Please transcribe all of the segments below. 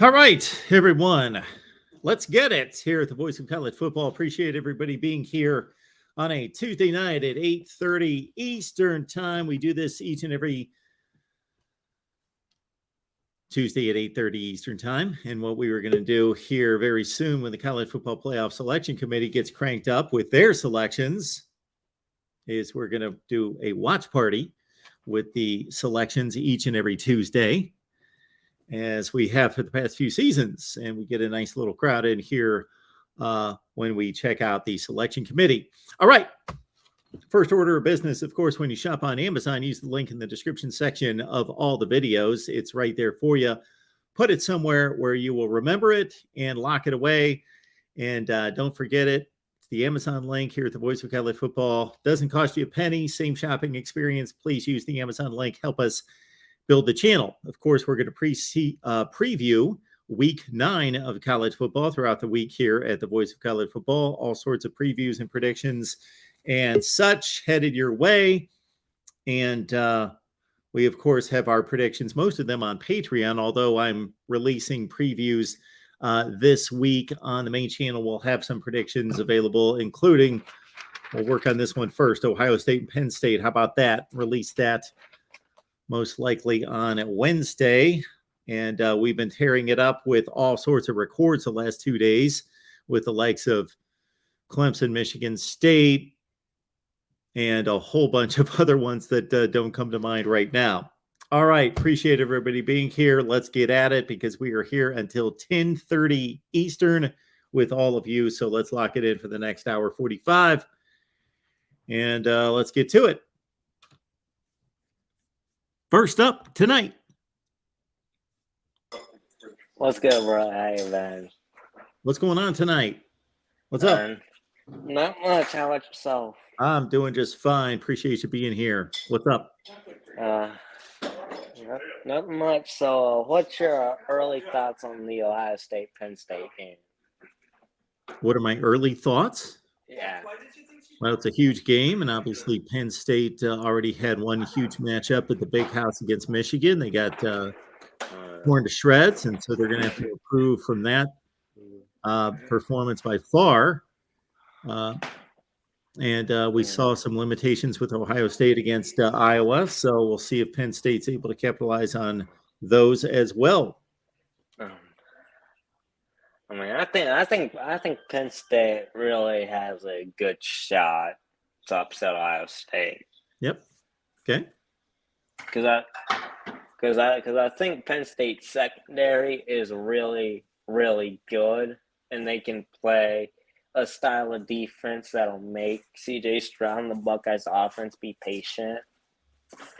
All right, everyone, let's get it here at the Voice of College Football. Appreciate everybody being here on a Tuesday night at 8:30 Eastern Time. We do this each and every Tuesday at 8:30 Eastern Time. And what we were going to do here very soon when the College Football Playoff Selection Committee gets cranked up with their selections is we're going to do a watch party with the selections each and every Tuesday, as we have for the past few seasons. And we get a nice little crowd in here when we check out the selection committee. All right. First order of business, of course, when you shop on Amazon, use the link in the description section of all the videos. It's right there for you. Put it somewhere where you will remember it and lock it away. And don't forget it. It's the Amazon link here at the Voice of College Football. Doesn't cost you a penny. Same shopping experience. Please use the Amazon link. Help us build the channel. Of course, we're going to preview week 9 of college football throughout the week here at the Voice of College Football. All sorts of previews and predictions and such headed your way. And we, of course, have our predictions, most of them on Patreon, although I'm releasing previews this week on the main channel. We'll have some predictions available, including, we'll work on this one first, Ohio State and Penn State. How about that? Release that most likely on Wednesday. And we've been tearing it up with all sorts of records the last 2 days with the likes of Clemson, Michigan State, and a whole bunch of other ones that don't come to mind right now. All right. Appreciate everybody being here. Let's get at it because we are here until 10:30 Eastern with all of you. So let's lock it in for the next hour 45. And let's get to it. First up tonight. What's good, bro? Hey, man. What's going on tonight? What's up? Not much. How about yourself? I'm doing just fine. Appreciate you being here. What's up? Not much. So, what's your early thoughts on the Ohio State Penn State game? What are my early thoughts? Yeah. Well, it's a huge game, and obviously Penn State already had one huge matchup at the Big House against Michigan. They got torn to shreds, and so they're going to have to improve from that performance by far. And we saw some limitations with Ohio State against Iowa, so we'll see if Penn State's able to capitalize on those as well. I think Penn State really has a good shot to upset Ohio State. Yep. Okay. Because I think Penn State's secondary is really, really good, and they can play a style of defense that'll make C.J. Stroud and the Buckeyes offense be patient.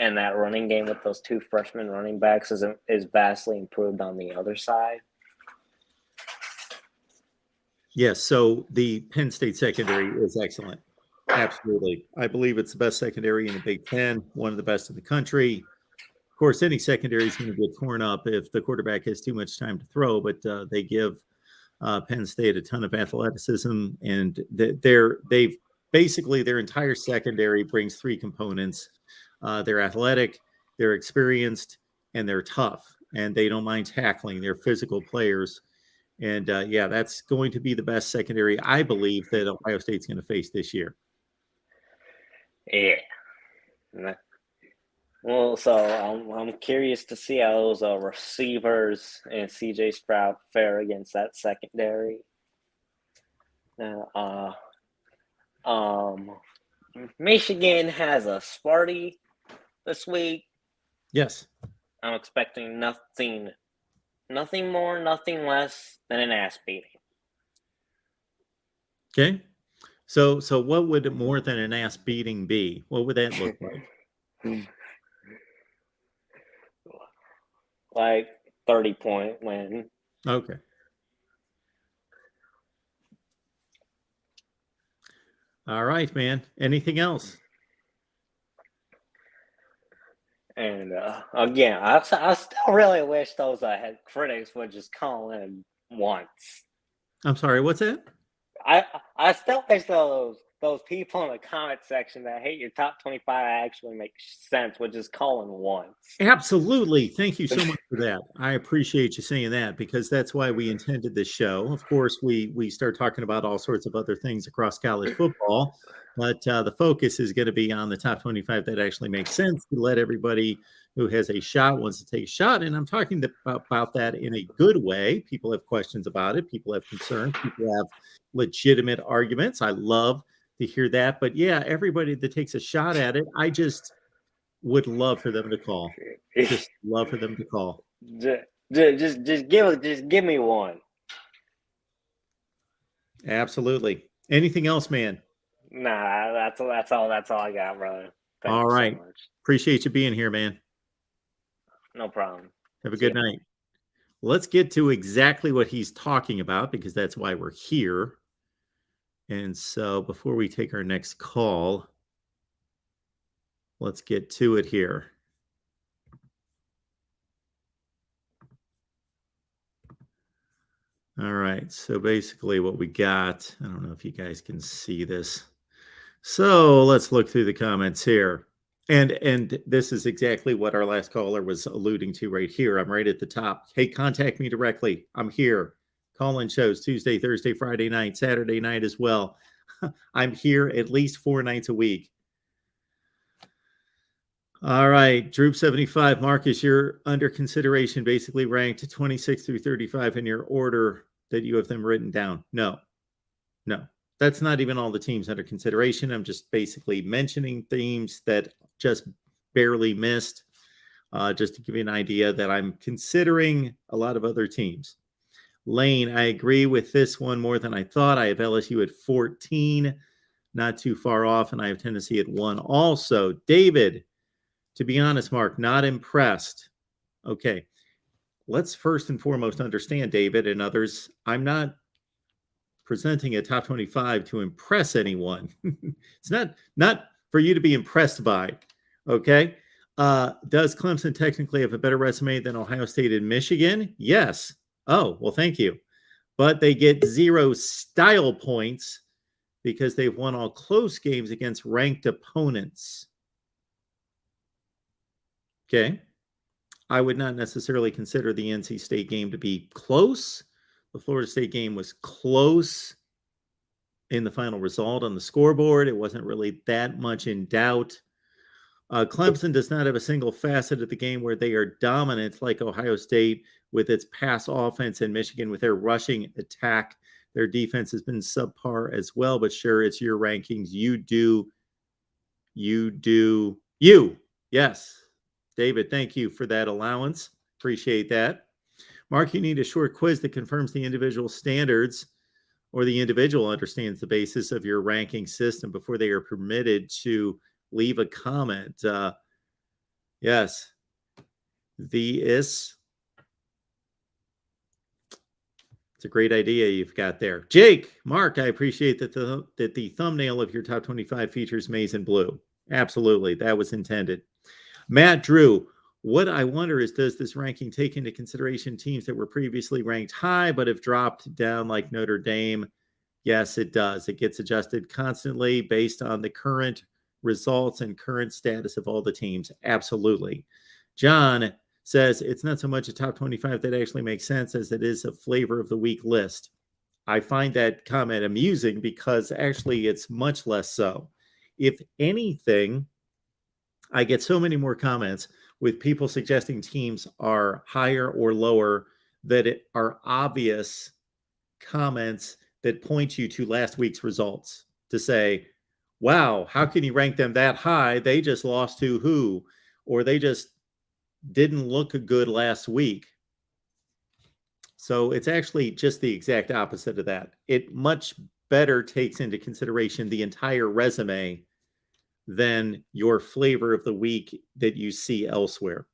And that running game with those two freshman running backs is vastly improved on the other side. Yes, so the Penn State secondary is excellent. Absolutely. I believe it's the best secondary in the Big Ten, one of the best in the country. Of course, any secondary is going to get torn up if the quarterback has too much time to throw, but they give Penn State a ton of athleticism, and they've basically their entire secondary brings three components. They're athletic, they're experienced, and they're tough, and they don't mind tackling. They're physical players. And, that's going to be the best secondary, I believe, that Ohio State's going to face this year. Yeah. Well, so I'm curious to see how those receivers and C.J. Stroud fare against that secondary. Michigan has a Sparty this week. Yes. I'm expecting nothing more, nothing less than an ass beating. Okay. So what would more than an ass beating be? What would that look like? Like 30-point win. Okay. All right, man. Anything else? And again, I still really wish those head critics would just call in once. I'm sorry, what's that? I still wish those those people in the comment section that hate your top 25 actually make sense, which is calling once. Absolutely. Thank you so much for that. I appreciate you saying that because that's why we intended this show. Of course, we start talking about all sorts of other things across college football, but the focus is going to be on the top 25 that actually makes sense to let everybody who has a shot wants to take a shot. And I'm talking about that in a good way. People have questions about it. People have concerns. People have legitimate arguments. I love to hear that. But yeah, everybody that takes a shot at it, I just would love for them to call. Just love for them to call. Just give me one. Absolutely. Anything else, man? Nah, that's all I got, brother. Thank All you right. so much. Appreciate you being here, man. No problem. Have a good night. Let's get to exactly what he's talking about because that's why we're here. And so before we take our next call, let's get to it here. All right. So basically what we got, I don't know if you guys can see this. So let's look through the comments here. And this is exactly what our last caller was alluding to right here. I'm right at the top. Hey, contact me directly. I'm here. Call-in shows Tuesday, Thursday, Friday night, Saturday night as well. I'm here at least 4 nights a week. All right, Droop 75. Marcus, you're under consideration, basically ranked 26 through 35 in your order that you have them written down. No. That's not even all the teams under consideration. I'm just basically mentioning themes that just barely missed, just to give you an idea that I'm considering a lot of other teams. Lane, I agree with this one more than I thought. I have LSU at 14, not too far off, and I have Tennessee at 1 also. David, to be honest, Mark, not impressed. Okay, let's first and foremost understand, David and others, I'm not presenting a top 25 to impress anyone. It's not for you to be impressed by. Okay. Does Clemson technically have a better resume than Ohio State and Michigan? Yes. Oh, well, thank you. But they get 0 style points because they've won all close games against ranked opponents. Okay. I would not necessarily consider the NC State game to be close. The Florida State game was close in the final result on the scoreboard. It wasn't really that much in doubt. Clemson does not have a single facet of the game where they are dominant like Ohio State with its pass offense and Michigan with their rushing attack. Their defense has been subpar as well, but sure, it's your rankings. You. Yes. David, thank you for that allowance. Appreciate that. Mark, you need a short quiz that confirms the individual standards or the individual understands the basis of your ranking system before they are permitted to leave a comment. Yes. It's a great idea you've got there. Jake, Mark, I appreciate that the thumbnail of your top 25 features maize and blue. Absolutely. That was intended. Matt Drew, what I wonder is, does this ranking take into consideration teams that were previously ranked high but have dropped down like Notre Dame? Yes, it does. It gets adjusted constantly based on the current results and current status of all the teams. Absolutely. John says it's not so much a top 25 that actually makes sense as it is a flavor of the week list. I find that comment amusing because actually it's much less so. If anything, I get so many more comments with people suggesting teams are higher or lower that are obvious comments that point you to last week's results to say, wow, how can you rank them that high? They just lost to who? Or they just didn't look good last week. So it's actually just the exact opposite of that. It much better takes into consideration the entire resume than your flavor of the week that you see elsewhere.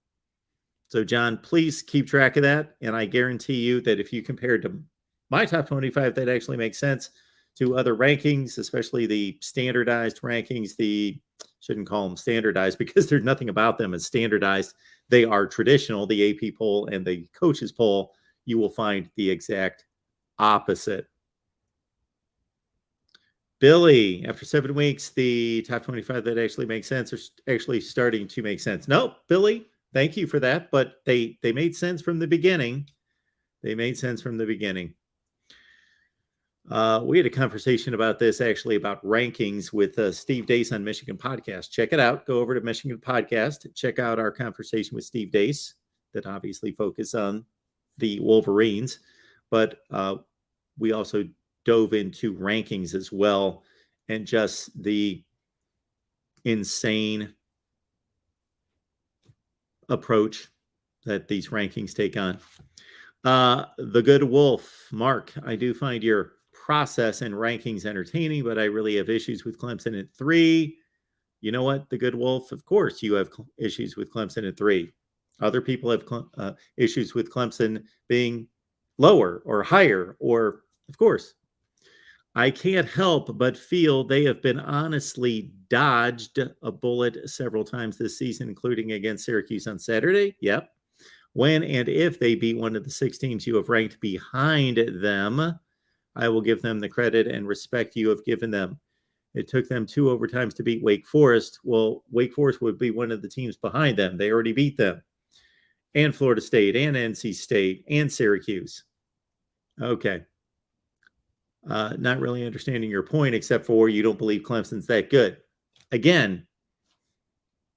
So, John, please keep track of that. And I guarantee you that if you compare to my top 25, that actually makes sense to other rankings, especially the standardized rankings. Shouldn't call them standardized because there's nothing about them as standardized. They are traditional, the AP poll and the coaches poll. You will find the exact opposite. Billy, after 7 weeks, the top 25 that actually makes sense are actually starting to make sense. No, Billy, thank you for that. But they made sense from the beginning. They made sense from the beginning. We had a conversation about this, actually, about rankings with Steve Dace on Michigan Podcast. Check it out. Go over to Michigan Podcast. Check out our conversation with Steve Dace that obviously focus on the Wolverines. But we also dove into rankings as well and just the insane approach that these rankings take on. The Good Wolf, Mark, I do find your process and rankings entertaining, but I really have issues with Clemson at 3. You know what, The Good Wolf? Of course you have issues with Clemson at 3. Other people have issues with Clemson being lower or higher, or, of course. I can't help but feel they have been honestly dodged a bullet several times this season, including against Syracuse on Saturday. Yep. When and if they beat one of the 6 teams you have ranked behind them, I will give them the credit and respect you have given them. It took them 2 overtimes to beat Wake Forest. Well, Wake Forest would be one of the teams behind them. They already beat them. And Florida State and NC State and Syracuse. Okay. Not really understanding your point, except for you don't believe Clemson's that good. Again,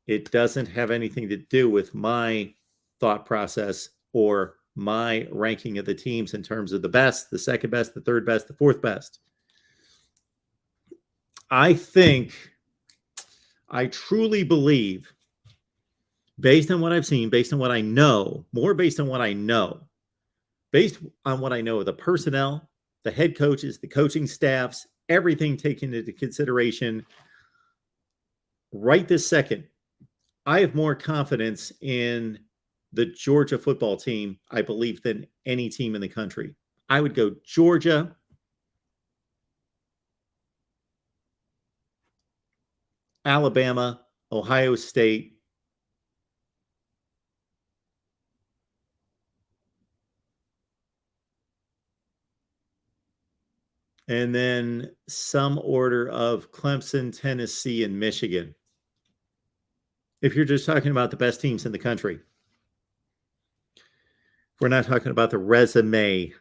it doesn't have anything to do with my thought process or my ranking of the teams in terms of the best, the second best, the third best, the fourth best. I truly believe, based on what I've seen, based on what I know, more based on what I know, based on what I know of the personnel, the head coaches, the coaching staffs, everything taken into consideration right this second, I have more confidence in the Georgia football team, I believe, than any team in the country. I would go Georgia, Alabama, Ohio State, and then some order of Clemson, Tennessee, and Michigan. If you're just talking about the best teams in the country. We're not talking about the resume.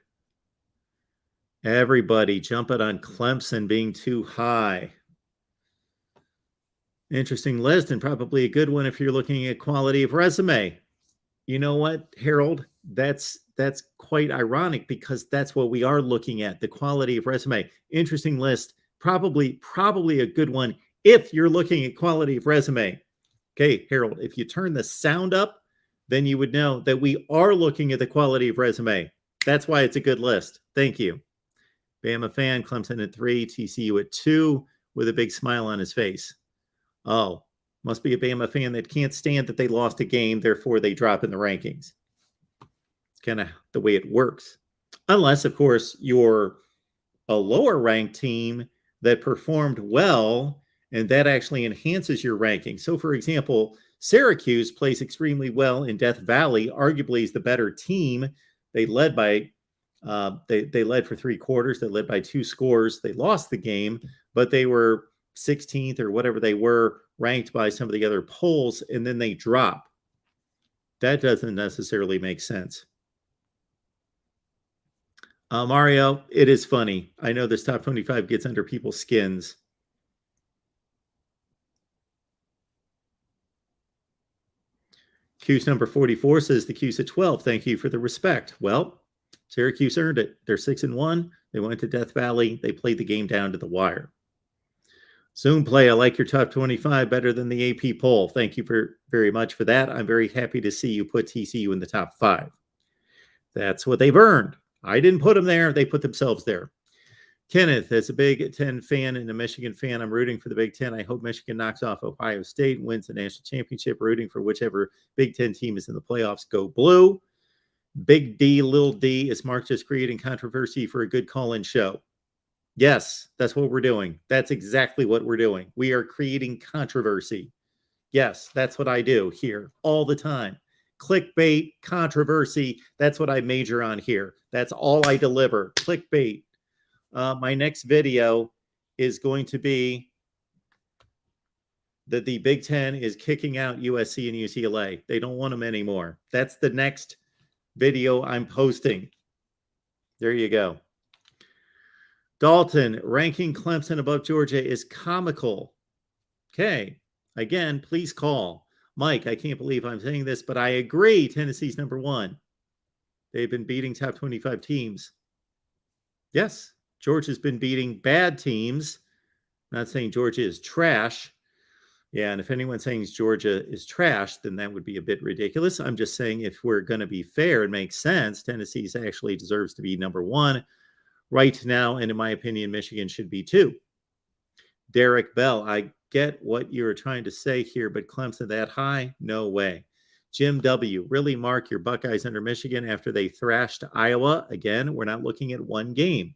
Everybody jumping on Clemson being too high. Interesting list, and probably a good one if you're looking at quality of resume. You know what, Harold? That's quite ironic, because that's what we are looking at, the quality of resume. Interesting list. Probably a good one if you're looking at quality of resume. Okay, Harold, if you turn the sound up, then you would know that we are looking at the quality of resume. That's why it's a good list. Thank you. Bama fan, Clemson at 3, TCU at 2, with a big smile on his face. Oh, must be a Bama fan that can't stand that they lost a game, therefore they drop in the rankings. It's kind of the way it works. Unless, of course, you're a lower ranked team that performed well, and that actually enhances your ranking. So, for example, Syracuse plays extremely well in Death Valley, arguably is the better team. They led by they led for 3 quarters. They led by 2 scores. They lost the game, but they were 16th or whatever they were ranked by some of the other polls, and then they drop. That doesn't necessarily make sense. Mario, it is funny. I know this top 25 gets under people's skins. Cuse number 44 says the Cuse at 12. Thank you for the respect. Well, Syracuse earned it. They're 6-1. They went to Death Valley. They played the game down to the wire. Zoom play, I like your top 25 better than the AP poll. Thank you very much for that. I'm very happy to see you put TCU in the top 5. That's what they've earned. I didn't put them there. They put themselves there. Kenneth, as a Big Ten fan and a Michigan fan, I'm rooting for the Big Ten. I hope Michigan knocks off Ohio State and wins the national championship. Rooting for whichever Big Ten team is in the playoffs. Go blue. Big D, little D. Is Mark just creating controversy for a good call-in show? Yes, that's what we're doing. That's exactly what we're doing. We are creating controversy. Yes, that's what I do here all the time. Clickbait, controversy. That's what I major on here. That's all I deliver. Clickbait. My next video is going to be that the Big Ten is kicking out USC and UCLA. They don't want them anymore. That's the next video I'm posting. There you go. Dalton, ranking Clemson above Georgia is comical. Okay. Again, please call. Mike, I can't believe I'm saying this, but I agree Tennessee's number one. They've been beating top 25 teams. Yes, Georgia's been beating bad teams. Not saying Georgia is trash. Yeah, and if anyone's saying Georgia is trash, then that would be a bit ridiculous. I'm just saying if we're going to be fair and make sense, Tennessee actually deserves to be number one right now, and in my opinion, Michigan should be two. Derek Bell, I get what you're trying to say here, but Clemson that high? No way. Jim W., really, Mark, your Buckeyes under Michigan after they thrashed Iowa? Again, we're not looking at one game.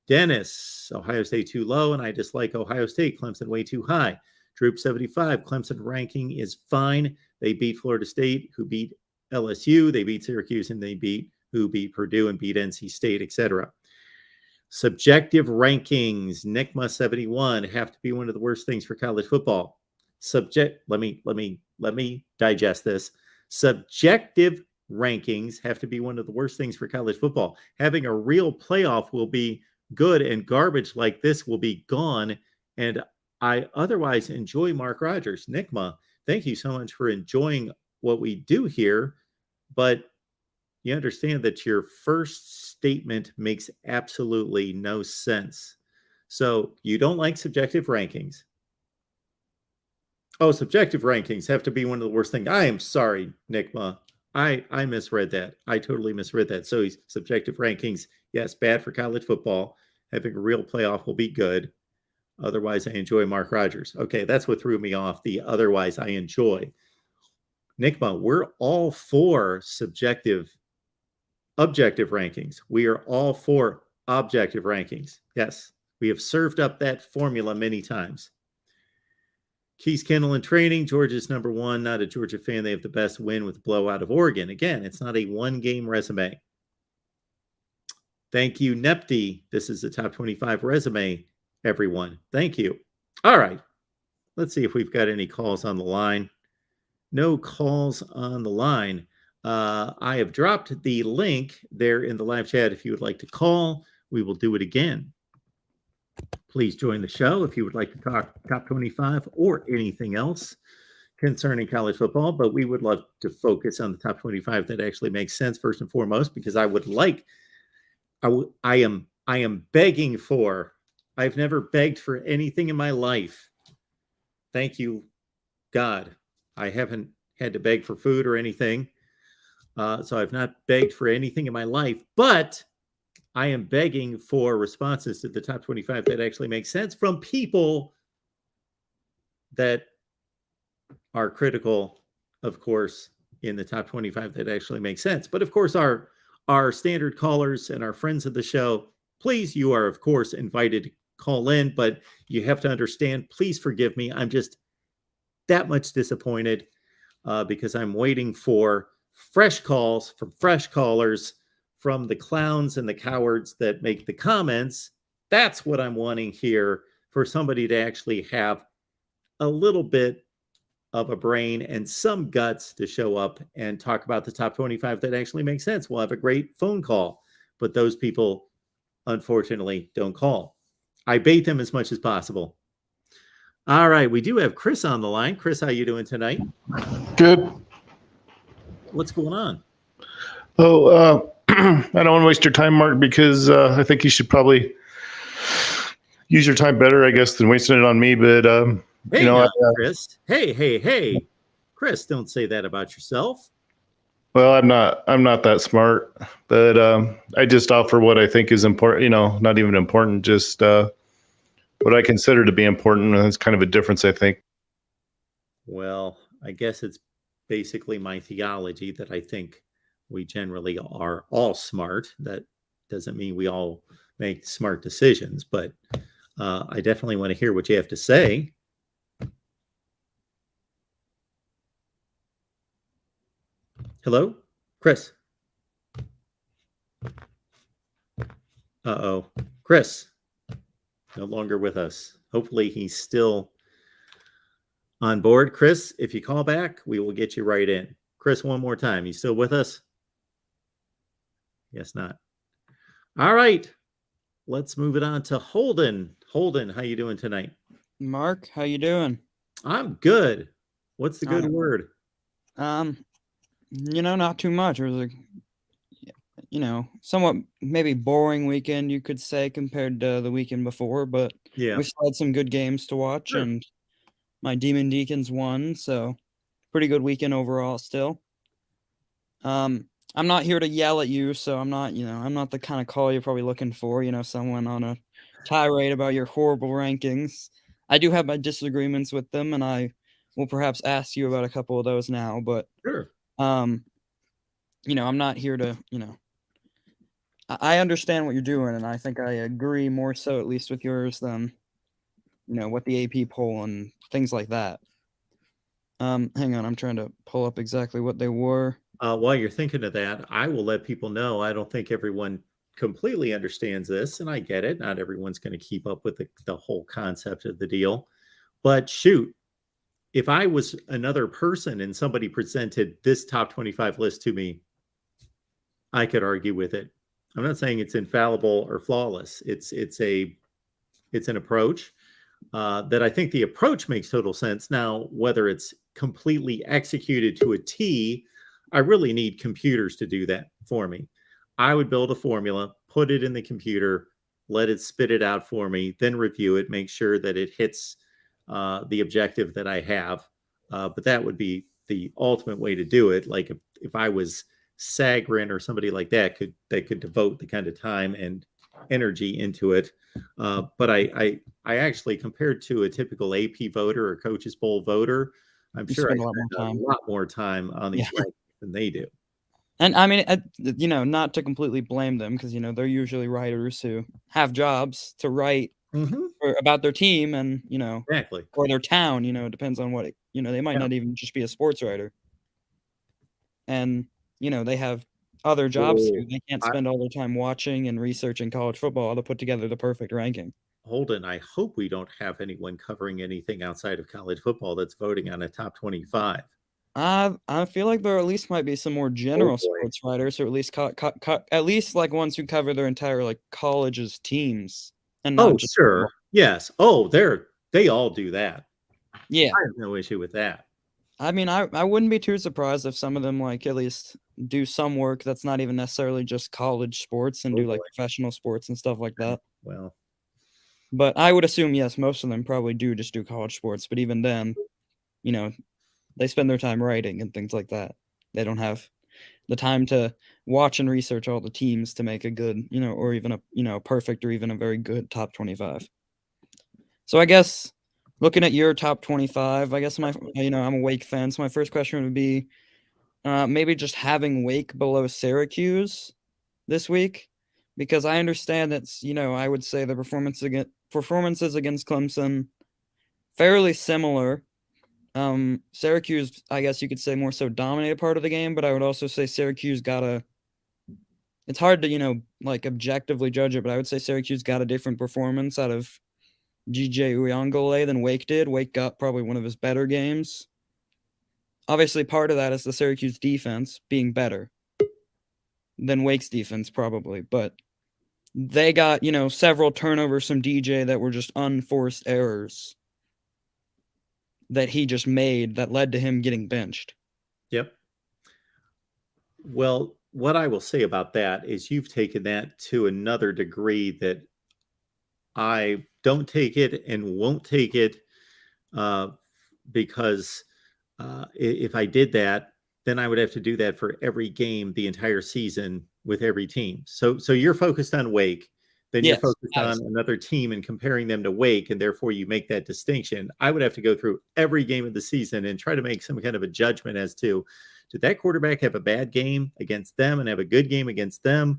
Dennis, Ohio State too low, and I dislike Ohio State. Clemson way too high. Droop 75, Clemson ranking is fine. They beat Florida State, who beat LSU. They beat Syracuse, and they beat Purdue and beat NC State, etc. Subjective rankings, NICMA 71, have to be one of the worst things for college football. Let me digest this. Subjective rankings have to be one of the worst things for college football. Having a real playoff will be good, and garbage like this will be gone. And I otherwise enjoy Mark Rogers. NICMA, thank you so much for enjoying what we do here, but you understand that your first statement makes absolutely no sense. So you don't like subjective rankings. Oh, subjective rankings have to be one of the worst things. I am sorry, NICMA. I misread that. I totally misread that. So subjective rankings, yes, bad for college football. Having a real playoff will be good. Otherwise, I enjoy Mark Rogers. Okay, that's what threw me off. The otherwise I enjoy. NICMA, we're all for objective rankings. We are all for objective rankings. Yes, we have served up that formula many times. Keys Kennel in training. Georgia's number one. Not a Georgia fan. They have the best win with blowout of Oregon. Again, it's not a one-game resume. Thank you, Nepti. This is a top 25 resume, everyone. Thank you. All right. Let's see if we've got any calls on the line. No calls on the line. I have dropped the link there in the live chat. If you would like to call, we will do it again. Please join the show if you would like to talk top 25 or anything else concerning college football, but we would love to focus on the top 25 that actually makes sense first and foremost, because I am begging for, I've never begged for anything in my life. Thank you, God. I haven't had to beg for food or anything. So I've not begged for anything in my life, but I am begging for responses to the top 25 that actually make sense from people that are critical, of course, in the top 25 that actually make sense. But of course, our standard callers and our friends of the show, please, you are, of course, invited to call in, but you have to understand, please forgive me. I'm just that much disappointed because I'm waiting for fresh calls from fresh callers from the clowns and the cowards that make the comments. That's what I'm wanting here, for somebody to actually have a little bit of a brain and some guts to show up and talk about the top 25 that actually makes sense. We'll have a great phone call, but those people, unfortunately, don't call. I bait them as much as possible. All right, we do have Chris on the line. Chris, how you doing tonight? Good. What's going on? Oh, I don't want to waste your time, Mark, because I think you should probably use your time better, I guess, than wasting it on me. But hey, Chris. Hey, Chris, don't say that about yourself. Well, I'm not that smart, but I just offer what I think is important. Not even important, just what I consider to be important. And that's kind of a difference, I think. Well, I guess it's basically my theology that I think we generally are all smart. That doesn't mean we all make smart decisions, but I definitely want to hear what you have to say. Hello, Chris. Uh-oh, Chris. no longer with us. Hopefully he's still on board. Chris, if you call back, we will get you right in. Chris, one more time. You still with us? Yes, not. All right. Let's move it on to Holden. Holden, how you doing tonight? Mark, how you doing? I'm good. What's the good word? Not too much. It was somewhat maybe boring weekend, you could say, compared to the weekend before, but Yeah. we still had some good games to watch, Sure. and my Demon Deacons won, so pretty good weekend overall still. I'm not here to yell at you, so I'm not the kind of call you're probably looking for, someone on a tirade about your horrible rankings. I do have my disagreements with them, and I will perhaps ask you about a couple of those now, but Sure. I'm not here to, I understand what you're doing, and I think I agree more so, at least with yours, than, what the AP poll and things like that. Hang on, I'm trying to pull up exactly what they were. While you're thinking of that, I will let people know. I don't think everyone completely understands this, and I get it. Not everyone's going to keep up with the whole concept of the deal. But shoot, if I was another person and somebody presented this top 25 list to me, I could argue with it. I'm not saying it's infallible or flawless. It's an approach that I think the approach makes total sense. Now, whether it's completely executed to a T, I really need computers to do that for me. I would build a formula, put it in the computer, let it spit it out for me, then review it, make sure that it hits the objective that I have. But that would be the ultimate way to do it. Like if I was Sagarin or somebody like that, could devote the kind of time and energy into it. But I actually, compared to a typical AP voter or Coaches Poll voter, I'm sure I spend a lot more time on these rankings than they do. And I mean, not to completely blame them, because they're usually writers who have jobs to write about their team and Exactly. or their town. It depends on what they might not even just be a sports writer, and they have other jobs too. They can't spend all their time watching and researching college football to put together the perfect ranking. Holden, I hope we don't have anyone covering anything outside of college football that's voting on a top 25. I feel like there at least might be some more general sports writers, or at least at least like ones who cover their entire like college's teams, and not just sure, football. Yes. They all do that. Yeah, I have no issue with that. I mean, I wouldn't be too surprised if some of them like at least do some work that's not even necessarily just college sports and do like professional sports and stuff like that. Well, but I would assume, yes, most of them probably do just do college sports. But even then, they spend their time writing and things like that. They don't have the time to watch and research all the teams to make a good, or even a, perfect or even a very good top 25. So I guess looking at your top 25, I guess I'm a Wake fan. So my first question would be maybe just having Wake below Syracuse this week, because I understand that's, I would say the performances against Clemson fairly similar. Syracuse, I guess you could say, more so dominated part of the game, but I would also say Syracuse it's hard to, like objectively judge it, but I would say Syracuse got a different performance out of GJ Uyangale than Wake did. Wake got probably one of his better games. Obviously, part of that is the Syracuse defense being better than Wake's defense, probably, but they got, several turnovers from DJ that were just unforced errors that he just made that led to him getting benched. Yep. Well, what I will say about that is you've taken that to another degree that I don't take it and won't take it, because if I did that, then I would have to do that for every game the entire season with every team. So you're focused on Wake, then you're focused on another team and comparing them to Wake, and therefore you make that distinction. I would have to go through every game of the season and try to make some kind of a judgment as to, did that quarterback have a bad game against them and have a good game against them?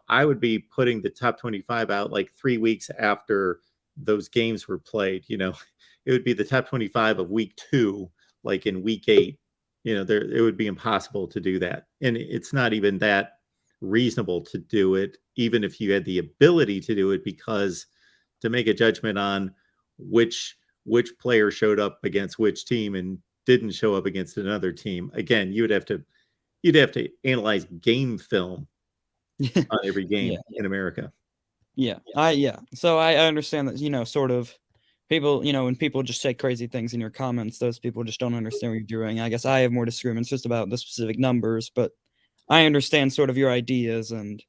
I would be putting the top 25 out like 3 weeks after those games were played. It would be the top 25 of week 2, like in week 8. It would be impossible to do that. And it's not even that reasonable to do it, even if you had the ability to do it, because to make a judgment on which player showed up against which team and didn't show up against another team. Again, you'd have to analyze game film on every game in America. Yeah. So I understand that, sort of people, when people just say crazy things in your comments, those people just don't understand what you're doing. I guess I have more disagreements just about the specific numbers, but I understand sort of your ideas and,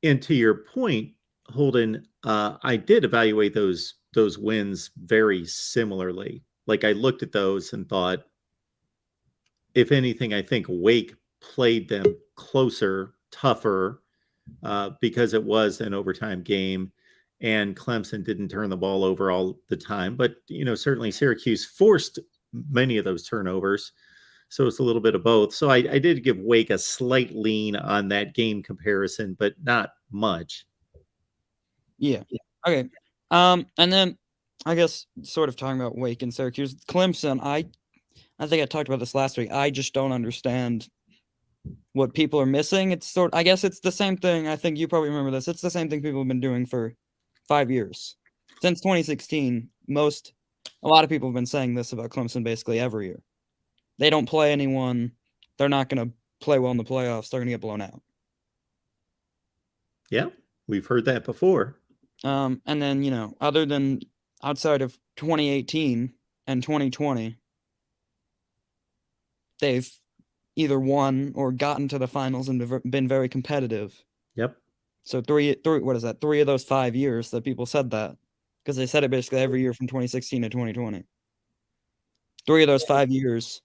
And to your point, Holden, I did evaluate those wins very similarly. Like I looked at those and thought, if anything, I think Wake played them closer, tougher, because it was an overtime game, and Clemson didn't turn the ball over all the time. But certainly Syracuse forced many of those turnovers, so it's a little bit of both. So I did give Wake a slight lean on that game comparison, but not much. Yeah. Okay. And then I guess sort of talking about Wake and Syracuse, Clemson. I think I talked about this last week. I just don't understand what people are missing. I guess it's the same thing. I think you probably remember this. It's the same thing people have been doing for 5 years. Since 2016, a lot of people have been saying this about Clemson basically every year. They don't play anyone. They're not going to play well in the playoffs. They're going to get blown out. Yeah, we've heard that before. And then, other than outside of 2018 and 2020, they've either won or gotten to the finals and been very competitive. Yep. So what is that? 3 of those 5 years that people said that, because they said it basically every year from 2016 to 2020. 3 of those 5 years,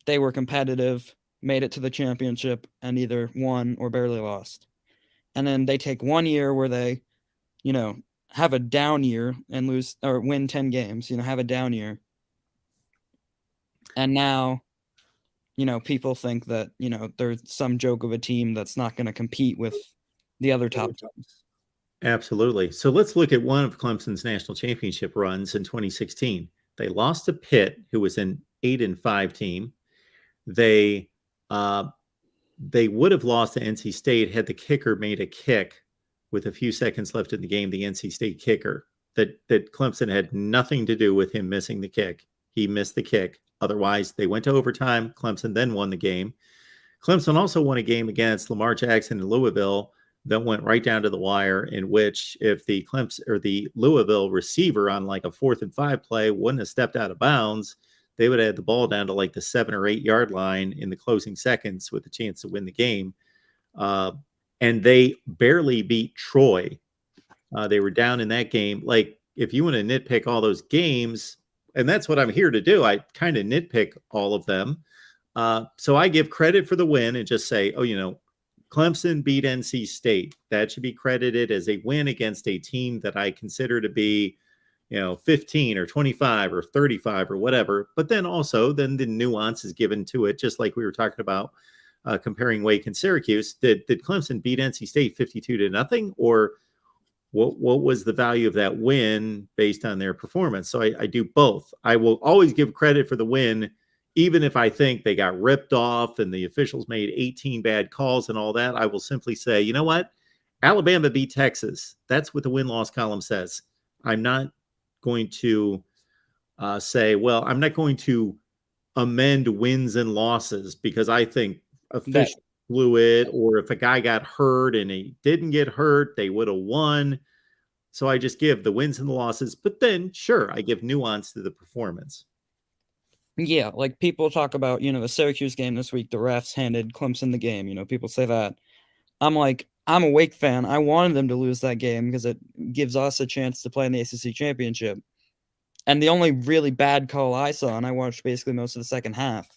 they were competitive, made it to the championship, and either won or barely lost. And then they take 1 year where they, have a down year and lose or win 10 games, have a down year. And now, people think that, there's some joke of a team that's not going to compete with the other top teams. Absolutely. So let's look at one of Clemson's national championship runs in 2016. They lost to Pitt, who was an 8-5 team. They would have lost to NC State had the kicker made a kick with a few seconds left in the game, the NC State kicker, that Clemson had nothing to do with him missing the kick. He missed the kick. Otherwise, they went to overtime. Clemson then won the game. Clemson also won a game against Lamar Jackson in Louisville that went right down to the wire, in which if the Clemson or the Louisville receiver on like a 4th and 5 play wouldn't have stepped out of bounds, they would have had the ball down to like the 7 or 8 yard line in the closing seconds with a chance to win the game. And they barely beat Troy. They were down in that game. Like, if you want to nitpick all those games, and that's what I'm here to do, I kind of nitpick all of them. So I give credit for the win and just say, Clemson beat NC State. That should be credited as a win against a team that I consider to be, 15 or 25 or 35 or whatever. But then also the nuance is given to it, just like we were talking about comparing Wake and Syracuse. Did Clemson beat NC State 52-0, or what was the value of that win based on their performance? So I do both. I will always give credit for the win, even if I think they got ripped off and the officials made 18 bad calls and all that. I will simply say, you know what? Alabama beat Texas. That's what the win-loss column says. I'm not going to say, well, I'm not going to amend wins and losses because I think officials blew it, or if a guy got hurt and he didn't get hurt, they would have won. So I just give the wins and the losses, but then sure, I give nuance to the performance. Yeah, like people talk about, the Syracuse game this week, the refs handed Clemson the game. People say that. I'm like, I'm a Wake fan. I wanted them to lose that game because it gives us a chance to play in the ACC championship. And the only really bad call I saw, and I watched basically most of the second half,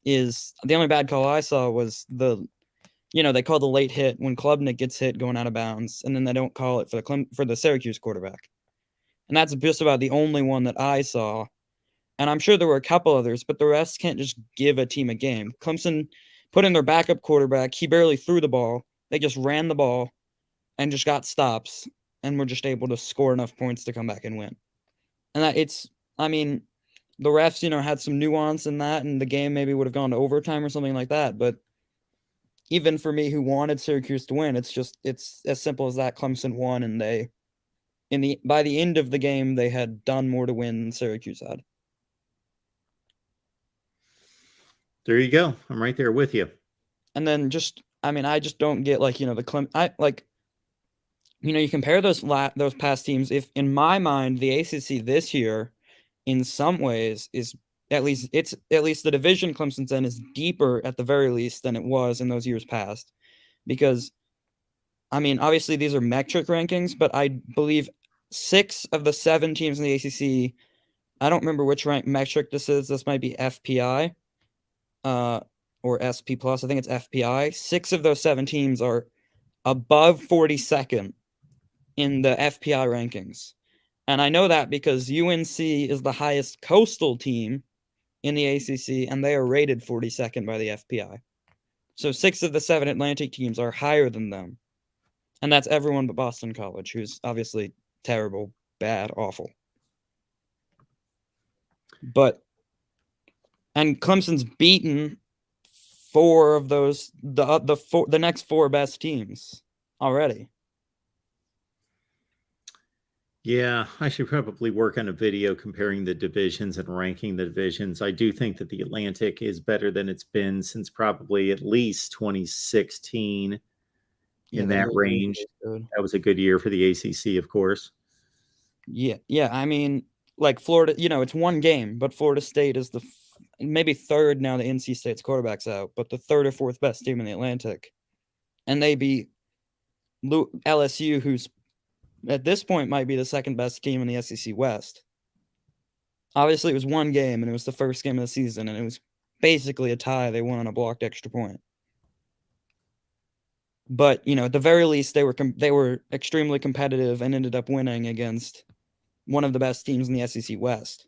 is the only bad call I saw was they call the late hit when Klubnik gets hit going out of bounds, and then they don't call it for the Syracuse quarterback. And that's just about the only one that I saw. And I'm sure there were a couple others, but the refs can't just give a team a game. Clemson put in their backup quarterback. He barely threw the ball. They just ran the ball and just got stops and were just able to score enough points to come back and win. And the refs, had some nuance in that, and the game maybe would have gone to overtime or something like that. But even for me who wanted Syracuse to win, it's as simple as that. Clemson won, and by the end of the game, they had done more to win than Syracuse had. There you go. I'm right there with you. And then I just don't get you compare those past teams. If in my mind, the ACC this year, in some ways, is at least the division Clemson's in is deeper at the very least than it was in those years past, because obviously these are metric rankings, but I believe 6 of the 7 teams in the ACC. I don't remember which metric this is. This might be FPI, or SP plus. I think it's FPI. 6 of those 7 teams are above 42nd in the FPI rankings. And I know that because UNC is the highest coastal team in the ACC, and they are rated 42nd by the FPI. So 6 of the 7 Atlantic teams are higher than them. And that's everyone but Boston College, who's obviously terrible, bad, awful. And Clemson's beaten 4 of those, the next 4 best teams already. Yeah, I should probably work on a video comparing the divisions and ranking the divisions. I do think that the Atlantic is better than it's been since probably at least 2016 in that range. That was a good year for the ACC, of course. Yeah. Like Florida, it's one game, but Florida State is maybe third now that NC State's quarterback's out, but the 3rd or 4th best team in the Atlantic. And they beat LSU, who's at this point might be the 2nd best team in the SEC West. Obviously, it was one game, and it was the first game of the season, and it was basically a tie. They won on a blocked extra point. But, at the very least, they were extremely competitive and ended up winning against one of the best teams in the SEC West.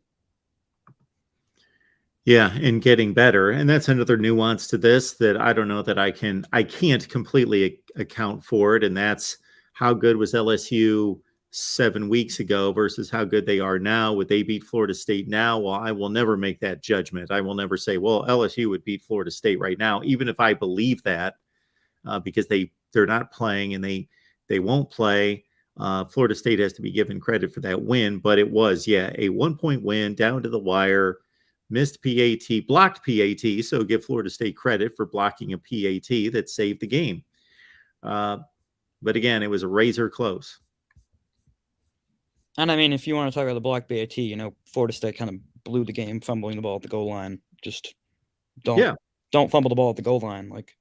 Yeah, and getting better. And that's another nuance to this that I don't know that I can't completely account for it. And that's how good was LSU 7 weeks ago versus how good they are now. Would they beat Florida State now? Well, I will never make that judgment. I will never say, well, LSU would beat Florida State right now, even if I believe that, because they're not playing and they won't play. Florida State has to be given credit for that win, but it was, a 1-point win down to the wire, missed PAT, blocked PAT. So give Florida State credit for blocking a PAT that saved the game. But again, it was a razor close. And if you want to talk about the block PAT, Florida State kind of blew the game, fumbling the ball at the goal line. Just don't fumble the ball at the goal line. Like,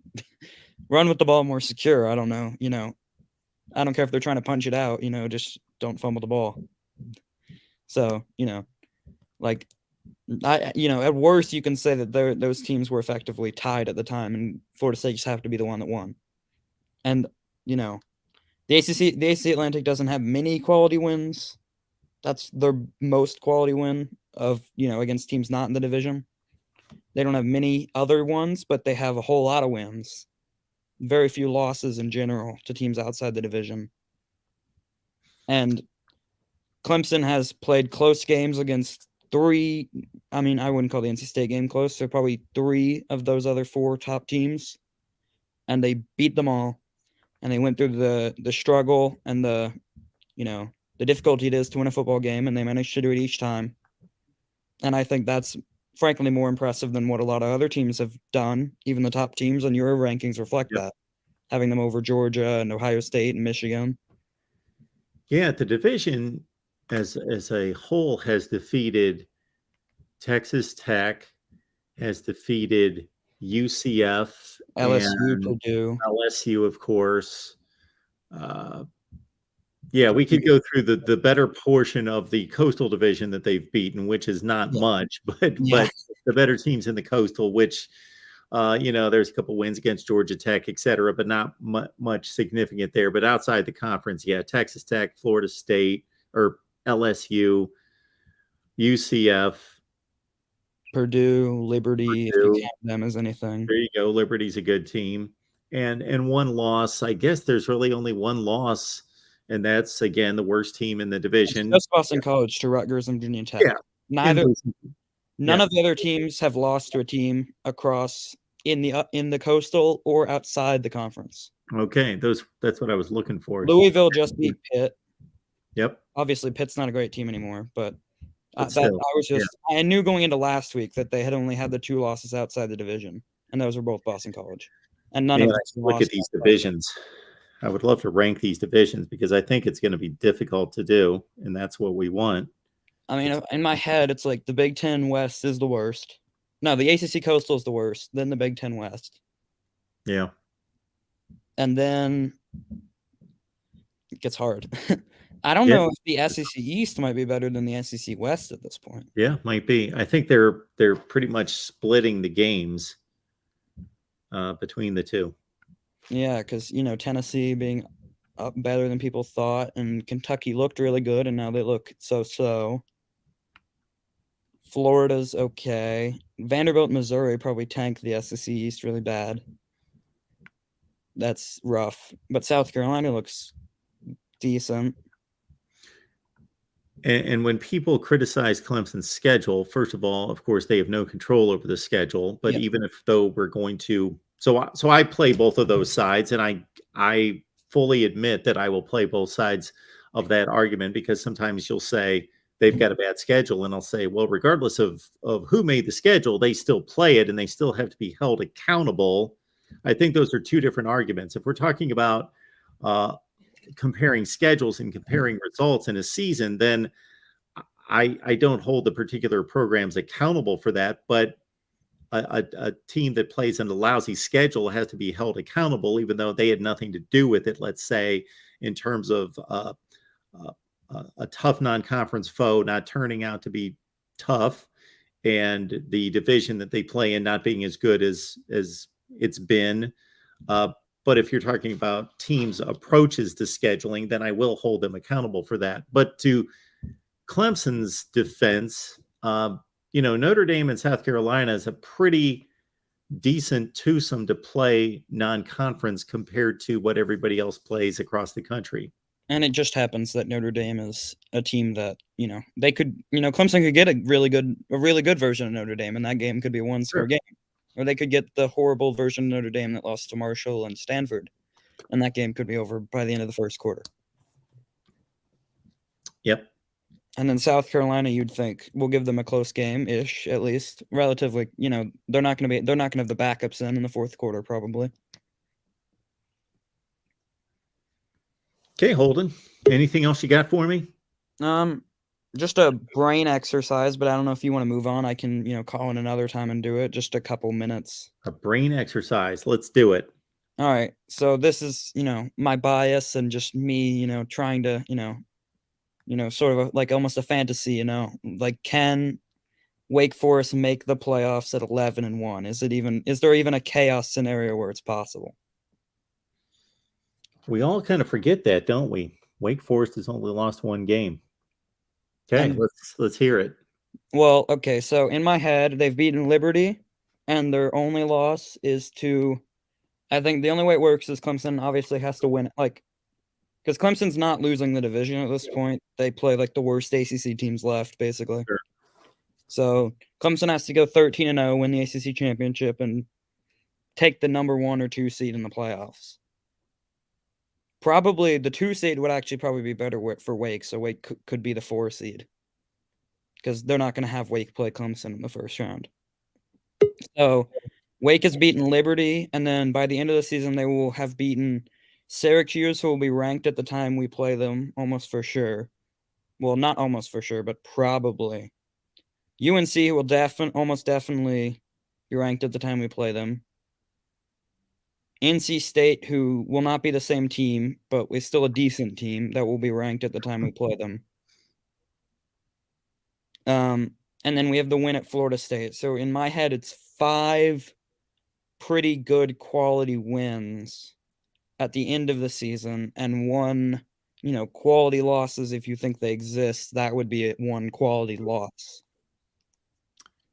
run with the ball more secure. I don't know. I don't care if they're trying to punch it out. Just don't fumble the ball. So at worst you can say that those teams were effectively tied at the time, and Florida State just happened to be the one that won. And the ACC Atlantic doesn't have many quality wins. That's their most quality win of against teams not in the division. They don't have many other ones, but they have a whole lot of wins. Very few losses in general to teams outside the division. And Clemson has played close games against 3. I wouldn't call the NC State game close. So probably 3 of those other 4 top teams, and they beat them all. And they went through the struggle and the difficulty it is to win a football game, and they managed to do it each time. And I think that's frankly more impressive than what a lot of other teams have done. Even the top teams on your rankings reflect that, having them over Georgia and Ohio State and Michigan. Yeah, the division as a whole has defeated Texas Tech, has defeated UCF, LSU, Purdue. LSU, of course. We could go through the better portion of the Coastal Division that they've beaten, which is not much, but the better teams in the Coastal, which, there's a couple wins against Georgia Tech, et cetera, but not much significant there. But outside the conference, Texas Tech, Florida State, or LSU, UCF, Purdue, Liberty, if you count them as anything. There you go. Liberty's a good team. And one loss. I guess there's really only one loss, and that's, again, the worst team in the division. It's just Boston College to Rutgers and Virginia Tech. Yeah. None of the other teams have lost to a team across in the Coastal or outside the conference. Okay, that's what I was looking for. Louisville just beat Pitt. Yep. Obviously, Pitt's not a great team anymore, but Still, I knew going into last week that they had only had the 2 losses outside the division, and those were both Boston College, and none of man, them I look at lost these outside. divisions. I would love to rank these divisions because I think it's going to be difficult to do, and that's what we want. I mean, in my head, it's like the Big Ten West is the worst. No, the ACC Coastal is the worst, then the Big Ten West. Yeah. And then it gets hard. I don't Yeah. know if the SEC East might be better than the SEC West at this point. Yeah, might be. I think they're pretty much splitting the games between the two. Yeah, because, Tennessee being up better than people thought, and Kentucky looked really good, and now they look so-so. Florida's okay. Vanderbilt, Missouri probably tanked the SEC East really bad. That's rough. But South Carolina looks decent. And when people criticize Clemson's schedule, first of all, of course, they have no control over the schedule. But Yeah. even if though we're going to, so I play both of those sides, and I fully admit that I will play both sides of that argument, because sometimes you'll say they've got a bad schedule, and I'll say, well, regardless of who made the schedule, they still play it, and they still have to be held accountable. I think those are two different arguments. If we're talking about comparing schedules and comparing results in a season, then I don't hold the particular programs accountable for that. But a team that plays in a lousy schedule has to be held accountable, even though they had nothing to do with it. Let's say in terms of a tough non-conference foe not turning out to be tough, and the division that they play in not being as good as it's been. But if you're talking about teams' approaches to scheduling, then I will hold them accountable for that. But to Clemson's defense, Notre Dame and South Carolina is a pretty decent twosome to play non-conference compared to what everybody else plays across the country. And it just happens that Notre Dame is a team that, they could, Clemson could get a really good version of Notre Dame, and that game could be a one-score game. Or they could get the horrible version of Notre Dame that lost to Marshall and Stanford, and that game could be over by the end of the first quarter. Yep. And then South Carolina, you'd think, will give them a close game-ish, at least. Relatively, they're not going to have the backups in the fourth quarter, probably. Okay, Holden. Anything else you got for me? Just a brain exercise, but I don't know if you want to move on. I can, call in another time and do it. Just a couple minutes. A brain exercise. Let's do it. All right. So this is, my bias and just me, trying to, sort of like almost a fantasy, like, can Wake Forest make the playoffs at 11-1? Is there even a chaos scenario where it's possible? We all kind of forget that, don't we? Wake Forest has only lost one game. Okay, let's hear it. Well, okay, so in my head, they've beaten Liberty, and their only loss is to, I think the only way it works is Clemson obviously has to win, because Clemson's not losing the division at this point. They play like the worst ACC teams left, basically. Sure. So Clemson has to go 13-0, win the ACC championship, and take the number 1 or 2 seed in the playoffs. Probably the 2 seed would actually probably be better for Wake, so Wake could be the 4 seed, because they're not going to have Wake play Clemson in the first round. So Wake has beaten Liberty, and then by the end of the season, they will have beaten Syracuse, who will be ranked at the time we play them, almost for sure. Well, not almost for sure, but probably. UNC will almost definitely be ranked at the time we play them. NC State, who will not be the same team, but is still a decent team that will be ranked at the time we play them. And then we have the win at Florida State. So in my head, it's 5 pretty good quality wins at the end of the season, and 1, quality losses if you think they exist. That would be 1 quality loss.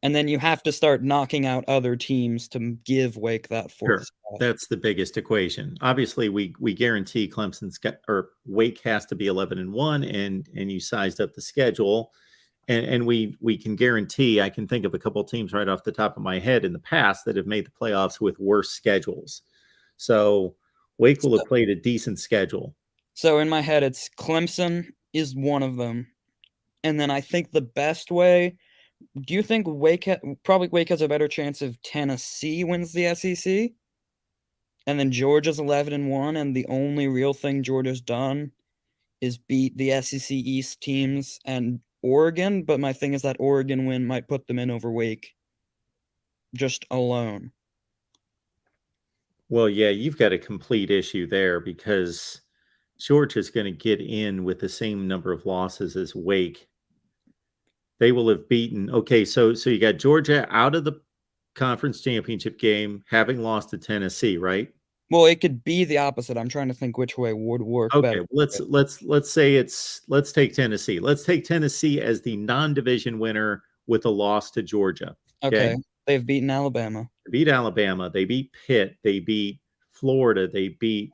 And then you have to start knocking out other teams to give Wake that 4th spot. That's the biggest equation. Obviously, we guarantee Wake has to be 11-1, and you sized up the schedule. and we can guarantee, I can think of a couple of teams right off the top of my head in the past that have made the playoffs with worse schedules. So Wake will have played a decent schedule. So in my head, it's Clemson is one of them. And then I think the best way, do you think probably Wake has a better chance if Tennessee wins the SEC? And then Georgia's 11-1, and the only real thing Georgia's done is beat the SEC East teams and Oregon. But my thing is that Oregon win might put them in over Wake just alone. Well, yeah, you've got a complete issue there because Georgia's going to get in with the same number of losses as Wake. They will have beaten. Okay, so you got Georgia out of the conference championship game, having lost to Tennessee, right? Well, it could be the opposite. I'm trying to think which way would work better. Okay, let's take Tennessee. Let's take Tennessee as the non-division winner with a loss to Georgia. Okay. They've beaten Alabama. They beat Alabama. They beat Pitt. They beat Florida. They beat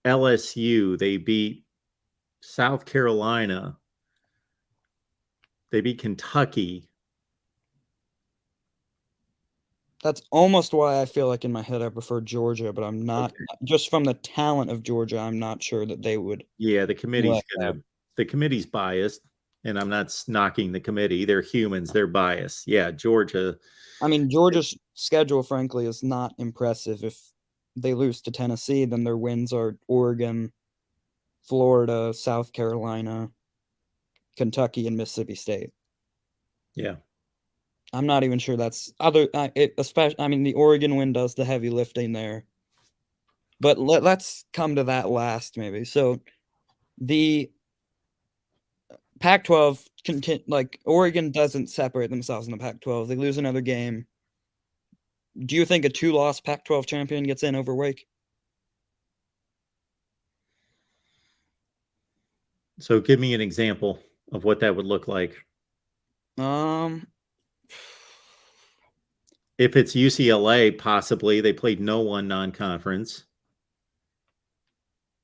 LSU. They beat South Carolina. They beat Kentucky. That's almost why I feel like in my head I prefer Georgia, but I'm not. Okay. Just from the talent of Georgia, I'm not sure that they would. Yeah, the committee's biased, and I'm not knocking the committee. They're humans. They're biased. Yeah, Georgia. I mean, Georgia's schedule, frankly, is not impressive. If they lose to Tennessee, then their wins are Oregon, Florida, South Carolina, Kentucky, and Mississippi State. Yeah. I'm not even sure that's especially. I mean, the Oregon win does the heavy lifting there, but let's come to that last maybe. So, the Pac-12 like Oregon doesn't separate themselves in the Pac-12. They lose another game. Do you think a 2-loss Pac-12 champion gets in over Wake? So, give me an example of what that would look like. If it's UCLA, possibly. They played no one non-conference.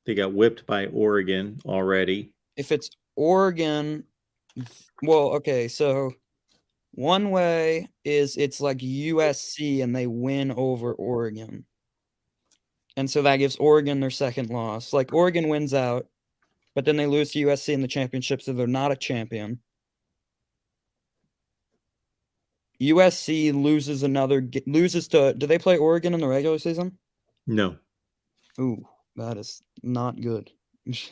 They got whipped by Oregon already. If it's Oregon, well, okay, so one way is it's like USC and they win over Oregon. And so that gives Oregon their second loss. Like Oregon wins out, but then they lose to USC in the championship, so they're not a champion. USC loses do they play Oregon in the regular season? No. Ooh, that is not good. Which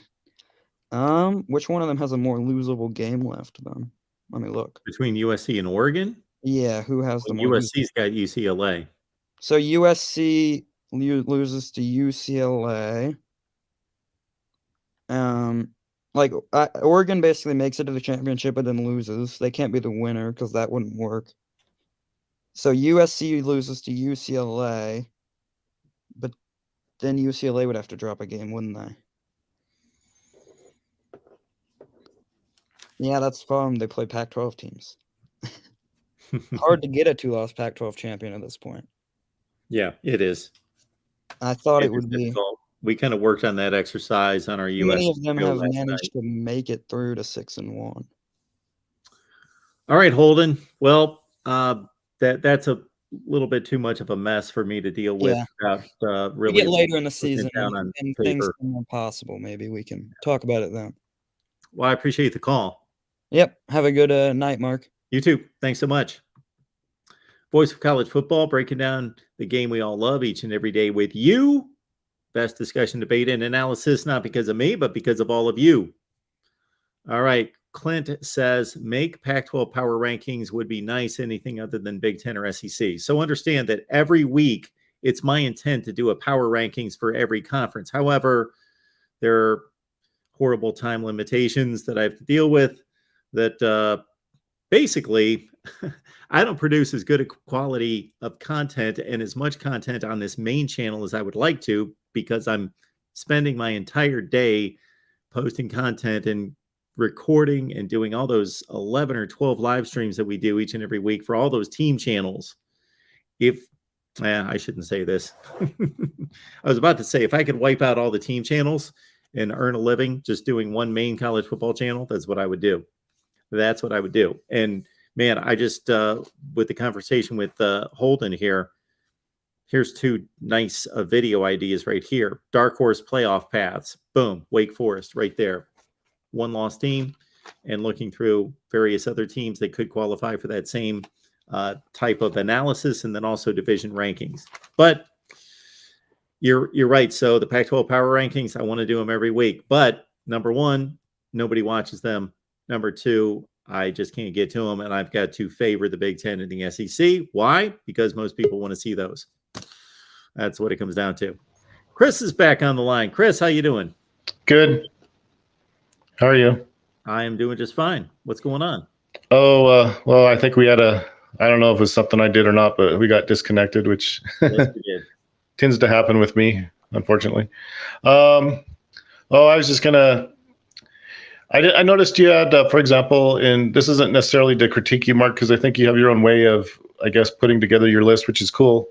one of them has a more losable game left then? Let me look. Between USC and Oregon? Yeah, who has the more USC's got UCLA. So USC loses to UCLA. Oregon basically makes it to the championship but then loses. They can't be the winner because that wouldn't work. So USC loses to UCLA, but then UCLA would have to drop a game, wouldn't they? Yeah, that's the problem. They play Pac-12 teams. Hard to get a 2-loss Pac-12 champion at this point. Yeah, it is. I thought it would be. We kind of worked on that exercise on our US. Many of them have managed to make it through to 6-1. All right, Holden. Well, that's a little bit too much of a mess for me to deal with. Yeah. Without really we get later in the season and things are more possible. Maybe we can talk about it then. Well, I appreciate the call. Yep. Have a good night, Mark. You too. Thanks so much. Voice of College Football, breaking down the game we all love each and every day with you. Best discussion, debate, and analysis, not because of me, but because of all of you. All right. Clint says, make Pac-12 power rankings would be nice, anything other than Big Ten or SEC. So understand that every week, it's my intent to do a power rankings for every conference. However, there are horrible time limitations that I have to deal with that basically I don't produce as good a quality of content and as much content on this main channel as I would like to, because I'm spending my entire day posting content and recording and doing all those 11 or 12 live streams that we do each and every week for all those team channels. I shouldn't say this. I was about to say, if I could wipe out all the team channels and earn a living just doing one main college football channel, that's what I would do. That's what I would do. And man, I just with the conversation with Holden here, here's two nice video ideas right here. Dark horse playoff paths. Boom, Wake Forest right there. One loss team, and looking through various other teams that could qualify for that same type of analysis, and then also division rankings. But you're right. So the Pac-12 power rankings, I want to do them every week. But number one, nobody watches them. Number two, I just can't get to them, and I've got to favor the Big Ten and the SEC. Why? Because most people want to see those. That's what it comes down to. Chris is back on the line. Chris, how you doing? Good. How are you? I am doing just fine. What's going on? Oh, well, I think we had I don't know if it was something I did or not, but we got disconnected, which Yes, we did. tends to happen with me, unfortunately. I was just gonna. I noticed you had, for example, and this isn't necessarily to critique you, Mark, because I think you have your own way of, I guess, putting together your list, which is cool.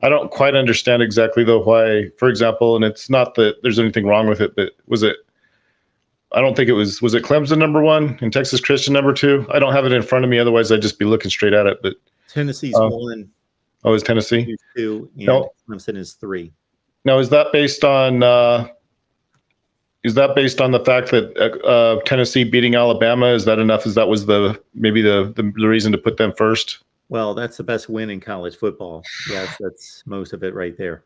I don't quite understand exactly though why, for example, and it's not that there's anything wrong with it, but I don't think it was it Clemson number 1 and Texas Christian number 2? I don't have it in front of me, otherwise I'd just be looking straight at it. But Tennessee's 1, oh, is Tennessee 2, and No. Clemson is 3. now? Is that based on the fact that Tennessee beating Alabama? Is that enough? That was maybe the reason to put them first? Well, that's the best win in college football. Yes, that's most of it right there.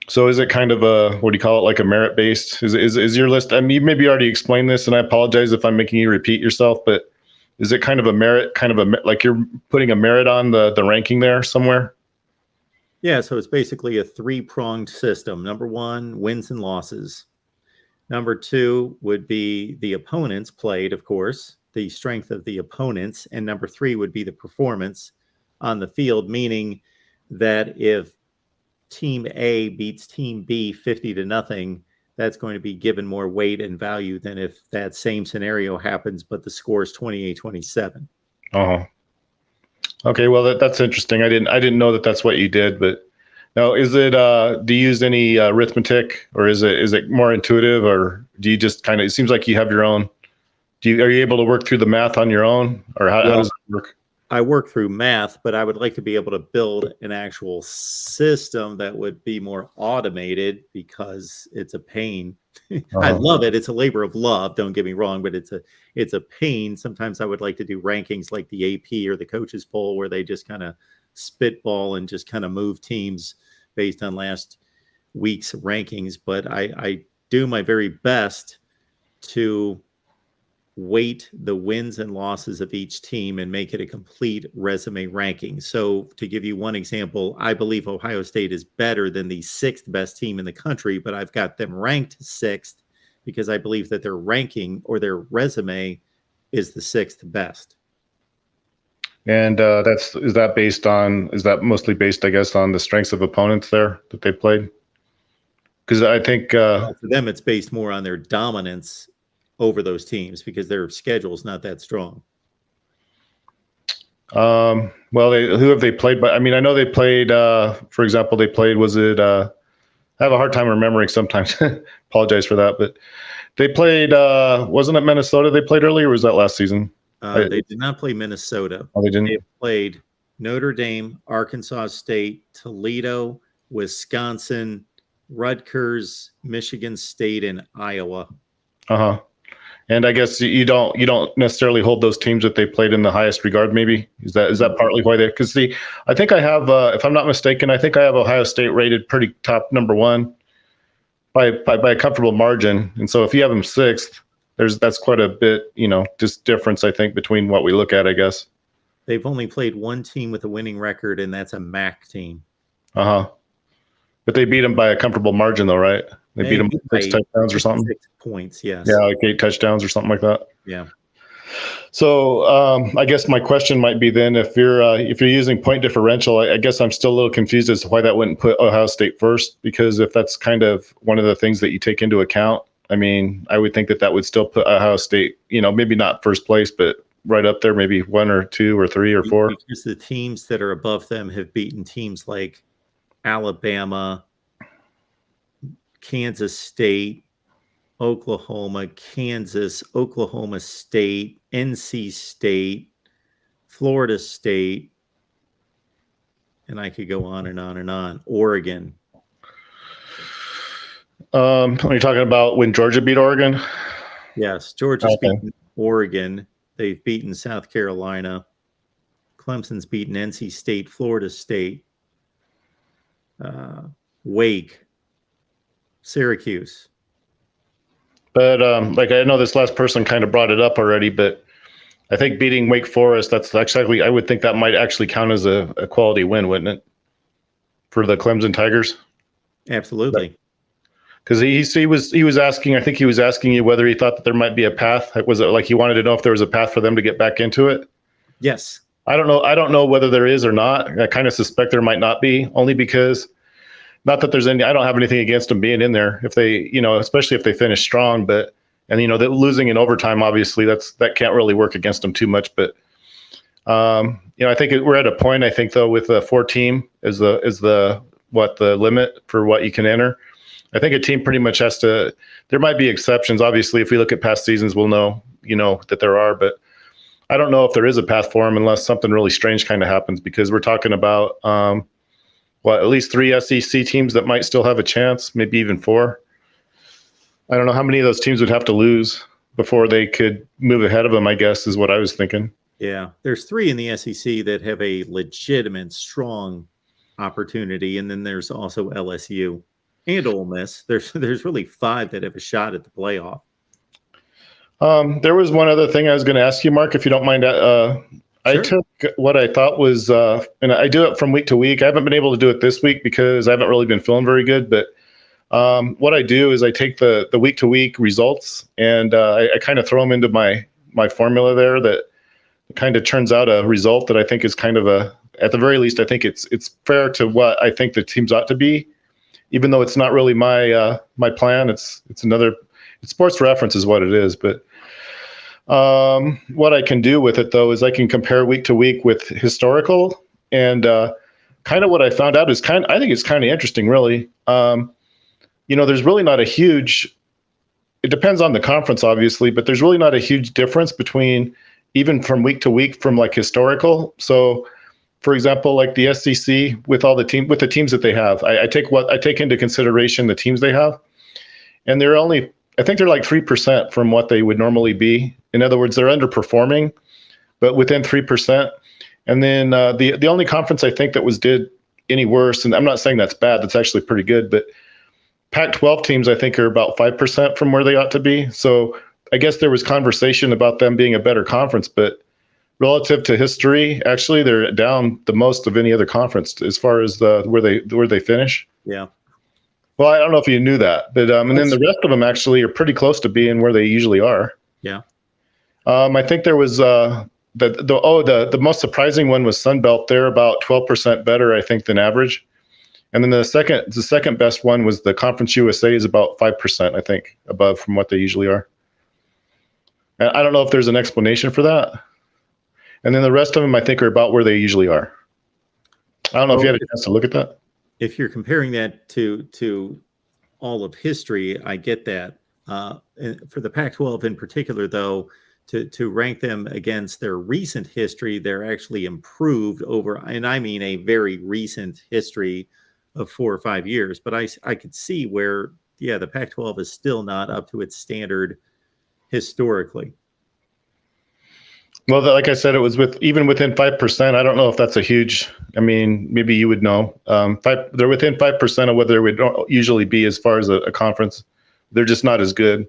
So is it kind of what do you call it, like a merit-based? Is your list, I mean, you maybe already explained this, and I apologize if I'm making you repeat yourself, but is it kind of a merit, like you're putting a merit on the ranking there somewhere? Yeah, so it's basically a 3-pronged system. Number 1, wins and losses. Number 2 would be the opponents played, of course, the strength of the opponents. And number 3 would be the performance on the field, meaning that if Team A beats Team B 50-0, that's going to be given more weight and value than if that same scenario happens, but the score is 28-27. Okay, well that's interesting. I didn't know that that's what you did, but now is it do you use any arithmetic, or is it more intuitive, or do you just kind of, it seems like you have your own, are you able to work through the math on your own, or how does it work? I work through math, but I would like to be able to build an actual system that would be more automated, because it's a pain. I love it. It's a labor of love. Don't get me wrong, but it's a pain. Sometimes I would like to do rankings like the AP or the coaches poll, where they just kind of spitball and just kind of move teams based on last week's rankings. But I do my very best to weight the wins and losses of each team and make it a complete resume ranking. So to give you one example, I believe Ohio State is better than the 6th best team in the country, but I've got them ranked 6th because I believe that their ranking or their resume is the 6th best. And is that mostly based, I guess, on the strengths of opponents there that they played? Because I think for them, it's based more on their dominance over those teams, because their schedule is not that strong. Well, who have they played? But I mean, I know they played. For example, was it? I have a hard time remembering sometimes. Apologize for that, but they played. Wasn't it Minnesota they played earlier? Or was that last season? They did not play Minnesota. Oh, they didn't. They played Notre Dame, Arkansas State, Toledo, Wisconsin, Rutgers, Michigan State, and Iowa. And I guess you don't necessarily hold those teams that they played in the highest regard. Maybe is that partly why they? Because I think I have, if I'm not mistaken, I think I have Ohio State rated pretty top number 1 by a comfortable margin. And so if you have them 6th, that's quite a bit, just difference, I think, between what we look at, I guess. They've only played one team with a winning record, and that's a MAC team. But they beat them by a comfortable margin, though, right? They beat them by 6 touchdowns or something. 6 points, yes. Yeah, like 8 touchdowns or something like that. Yeah. So I guess my question might be then, if you're using point differential, I guess I'm still a little confused as to why that wouldn't put Ohio State first, because if that's kind of one of the things that you take into account, I mean, I would think that would still put Ohio State, maybe not first place, but right up there, maybe 1 or 2 or 3 or 4. Because the teams that are above them have beaten teams like Alabama, Kansas State, Oklahoma, Kansas, Oklahoma State, NC State, Florida State, and I could go on and on and on. Oregon. Are you talking about when Georgia beat Oregon? Yes, Georgia's Okay. beaten Oregon. They've beaten South Carolina. Clemson's beaten NC State, Florida State, Wake, Syracuse. But like I know this last person kind of brought it up already, but I think beating Wake Forest, that's actually, I would think that might actually count as a quality win, wouldn't it? For the Clemson Tigers? Absolutely. Because he was asking, I think he was asking you whether he thought that there might be a path. Was it like he wanted to know if there was a path for them to get back into it? Yes. I don't know. I don't know whether there is or not. I kind of suspect there might not be, only because not that there's any, I don't have anything against them being in there if they, especially if they finish strong, but, and, that losing in overtime, obviously that can't really work against them too much. But, I think we're at a point, I think though, with the 4-team is the limit for what you can enter. I think a team pretty much has to, there might be exceptions. Obviously, if we look at past seasons, we'll know, that there are, but I don't know if there is a path for them unless something really strange kind of happens, because we're talking about, at least 3 SEC teams that might still have a chance, maybe even 4. I don't know how many of those teams would have to lose before they could move ahead of them, I guess, is what I was thinking. Yeah. There's 3 in the SEC that have a legitimate, strong opportunity. And then there's also LSU and Ole Miss. There's really 5 that have a shot at the playoff. There was one other thing I was going to ask you, Mark, if you don't mind. Sure. I took what I thought was, and I do it from week to week. I haven't been able to do it this week because I haven't really been feeling very good. But what I do is I take the week to week results and I kind of throw them into my formula there that kind of turns out a result that I think is kind of at the very least, I think it's fair to what I think the teams ought to be, even though it's not really my plan. It's sports reference is what it is. But what I can do with it though is I can compare week to week with historical, and kind of what I found out is I think it's kind of interesting, really. There's really not a huge, it depends on the conference, obviously, but there's really not a huge difference between even from week to week from like historical. So, for example, like the SEC with the teams that they have, I take into consideration the teams they have, and I think they're like 3% from what they would normally be. In other words, they're underperforming, but within 3%. And then the only conference I think that did any worse, and I'm not saying that's bad, that's actually pretty good, but Pac-12 teams I think are about 5% from where they ought to be. So I guess there was conversation about them being a better conference, but relative to history, actually they're down the most of any other conference as far as where they finish. Yeah. Well, I don't know if you knew that, but and then the rest of them actually are pretty close to being where they usually are. Yeah. I think there was the most surprising one was Sunbelt. They're about 12% better, I think, than average. And then the second best one was the Conference USA is about 5%, I think, above from what they usually are. And I don't know if there's an explanation for that. And then the rest of them, I think, are about where they usuly are. I don't know if you had a chance to look at that. If you're comparing that to all of history, I get that. For the Pac-12 in particular, though, to rank them against their recent history, they're actually improved over, and I mean a very recent history of 4 or 5 years. But I could see where, the Pac-12 is still not up to its standard historically. Well, like I said, it was even within 5%. I don't know if that's a huge. I mean, maybe you would know. They're within 5% of what they would usually be as far as a conference. They're just not as good.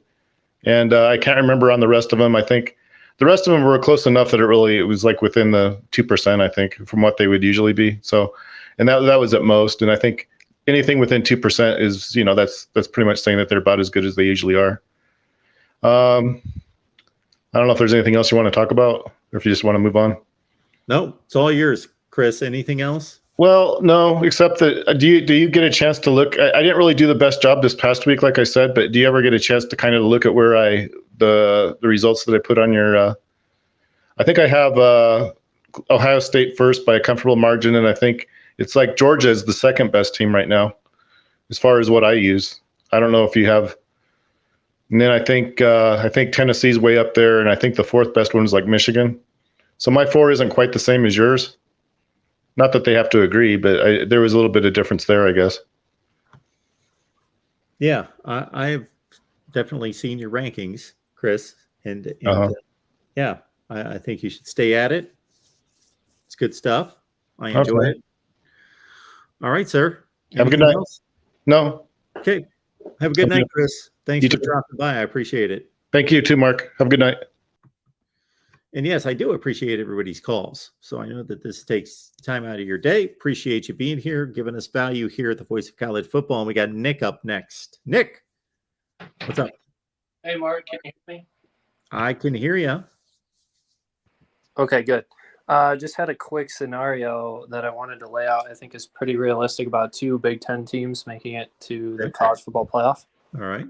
And I can't remember on the rest of them. I think the rest of them were close enough that it was like within the 2%, I think, from what they would usually be. So, and that was at most. And I think anything within 2% is, that's pretty much saying that they're about as good as they usually are. I don't know if there's anything else you want to talk about, or if you just want to move on. No, it's all yours, Chris. Anything else? Well, no, except that do you get a chance to look? I didn't really do the best job this past week, like I said, but do you ever get a chance to kind of look at where the results that I put on your? I think I have Ohio State first by a comfortable margin, and I think it's like Georgia is the second best team right now, as far as what I use. I don't know if you have And then I think Tennessee's way up there, and I think the fourth best one is like Michigan. So my 4 isn't quite the same as yours. Not that they have to agree, but there was a little bit of difference there, I guess. Yeah, I've definitely seen your rankings, Chris, and yeah, I think you should stay at it. It's good stuff. I enjoy Okay. it. All right, sir. Have a good Anything night. else? No, Okay. Have a good Thank night, you. Chris. Thanks You for too. dropping by. I appreciate it. thank you too, Mark. Have a good night. And yes, I do appreciate everybody's calls. So I know that this takes time out of your day. Appreciate you being here, giving us value here at the Voice of College Football. And we got Nick up next. Nick, what's up? Hey, Mark, can you hear me? I can hear you. Okay, good. Just had a quick scenario that I wanted to lay out. I think is pretty realistic about 2 Big Ten teams making it to the college football playoff. All right.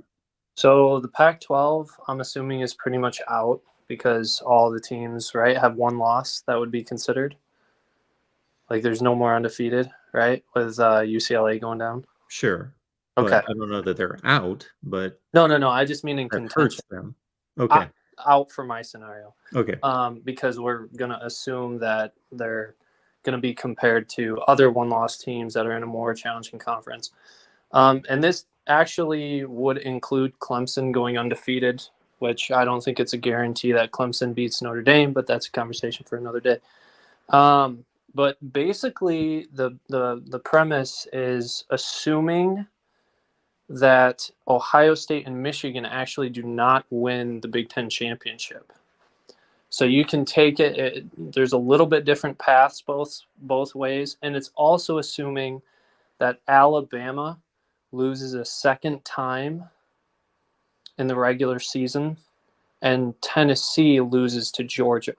So the Pac-12, I'm assuming, is pretty much out because all the teams, right, have 1 loss that would be considered. Like there's no more undefeated, right, with UCLA going down. Sure. Okay. But I don't know that they're out, but No. I just mean in that contention. hurts them. Okay. Out for my scenario. Okay. Because we're going to assume that they're going to be compared to other 1-loss teams that are in a more challenging conference. And this actually would include Clemson going undefeated, which I don't think it's a guarantee that Clemson beats Notre Dame, but that's a conversation for another day. But basically, the premise is assuming that Ohio State and Michigan actually do not win the Big Ten championship. So you can take it, there's a little bit different paths both ways, and it's also assuming that Alabama loses a second time in the regular season and Tennessee loses to Georgia.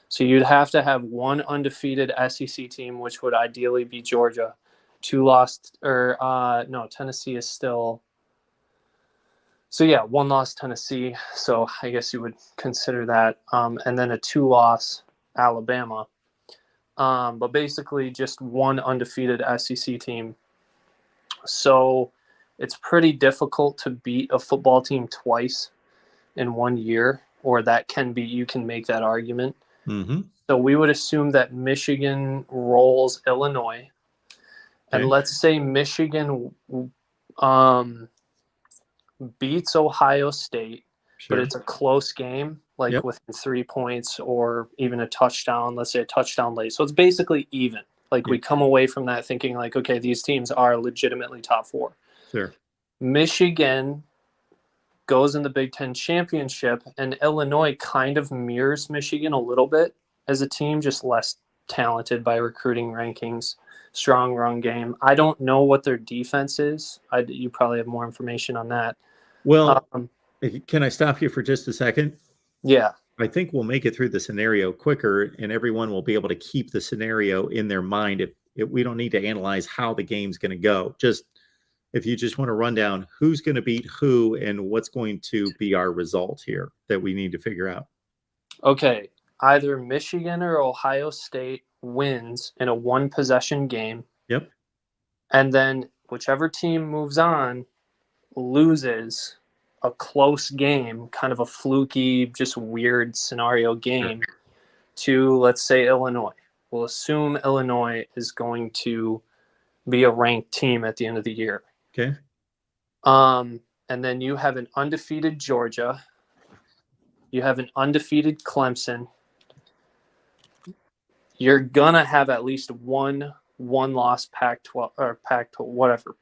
So you'd have to have 1 undefeated SEC team, which would ideally be Georgia, 2 lost, or no, Tennessee is still. So yeah, 1 loss Tennessee. So I guess you would consider that, and then a 2-loss Alabama. But basically just 1 undefeated SEC team. So it's pretty difficult to beat a football team twice in 1 year, or you can make that argument. Mm-hmm. So we would assume that Michigan rolls Illinois. And let's say Michigan beats Ohio State, Sure. but it's a close game, like within 3 points or even a touchdown, let's say a touchdown late. So it's basically even. Like we come away from that thinking like, okay, these teams are legitimately top 4. Sure. Michigan goes in the Big Ten championship, and Illinois kind of mirrors Michigan a little bit as a team, just less talented by recruiting rankings, strong run game. I don't know what their defense is. You probably have more information on that. Well, can I stop you for just a second? Yeah. I think we'll make it through the scenario quicker, and everyone will be able to keep the scenario in their mind. If we don't need to analyze how the game's going to go, just if you just want to run down who's going to beat who and what's going to be our result here that we need to figure out. Okay. Either Michigan or Ohio State wins in a 1-possession game. Yep. And then whichever team moves on loses a close game, kind of a fluky, just weird scenario game to, let's say, Illinois. We'll assume Illinois is going to be a ranked team at the end of the year. Okay. And then you have an undefeated Georgia. You have an undefeated Clemson. You're going to have at least one loss Pac-12 or Pac-12, whatever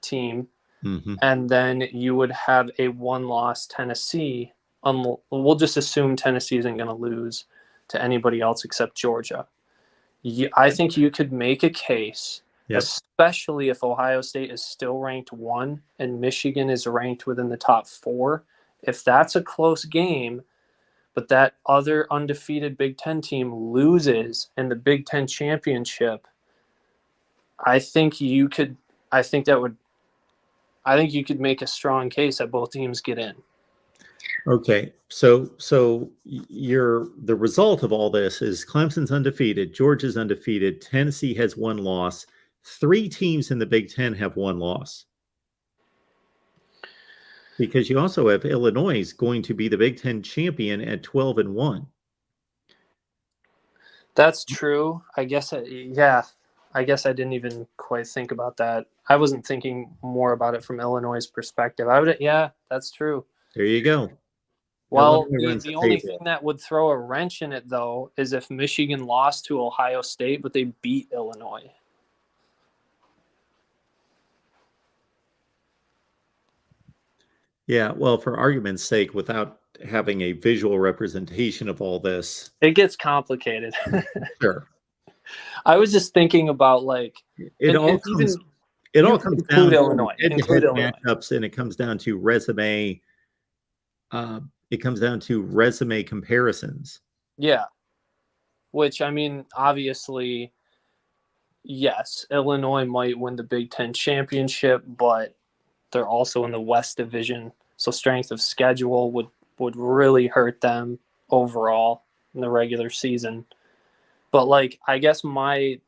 team. Mm-hmm. And then you would have a 1-loss Tennessee. We'll just assume Tennessee isn't going to lose to anybody else except Georgia. I think you could make a case, especially if Ohio State is still ranked 1 and Michigan is ranked within the top 4. If that's a close game, but that other undefeated Big Ten team loses in the Big Ten championship, I think you could make a strong case that both teams get in. Okay. So the result of all this is Clemson's undefeated, Georgia's undefeated, Tennessee has 1 loss. 3 teams in the Big Ten have 1 loss. because you also have Illinois going to be the Big Ten champion at 12-1. That's true. I guess, yeah. I guess I didn't even quite think about that. I wasn't thinking more about it from Illinois' perspective. Yeah, that's true. There you go. Well, Illinois runs the the only table. thing that would throw a wrench in it, though, is if Michigan lost to Ohio State, but they beat Illinois. Yeah, well, for argument's sake, without having a visual representation of all this, It gets complicated. sure. I was just thinking about like It all and comes even it you all could comes include down Illinois. to Include head-to-head Illinois. matchups, and it comes down to resume. It comes down to resume comparisons. Yeah. Which, I mean, obviously, yes, Illinois might win the Big Ten championship, but they're also in the West Division. So strength of schedule would really hurt them overall in the regular season. But like, I guess my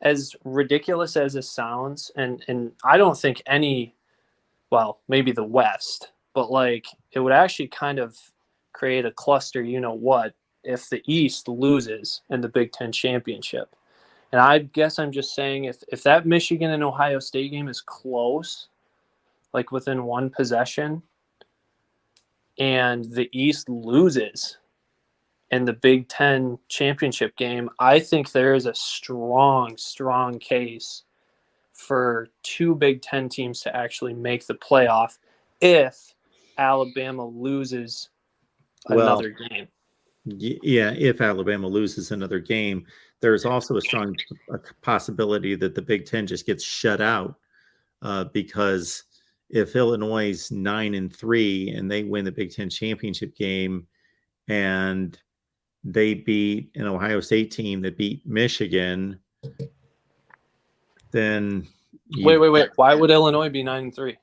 as ridiculous as it sounds, and I don't think well, maybe the West, but like it would actually kind of create a cluster, you know what, if the East loses in the Big Ten championship. And I guess I'm just saying if that Michigan and Ohio State game is close, like within one possession, and the East loses in the Big Ten championship game, I think there is a strong, strong case for two Big Ten teams to actually make the playoff if Alabama loses another game. Yeah, if Alabama loses another game, there's also a strong possibility that the Big Ten just gets shut out because if Illinois is 9-3 and they win the Big Ten championship game and they beat an Ohio State team that beat Michigan, then wait. Why would Illinois be 9-3?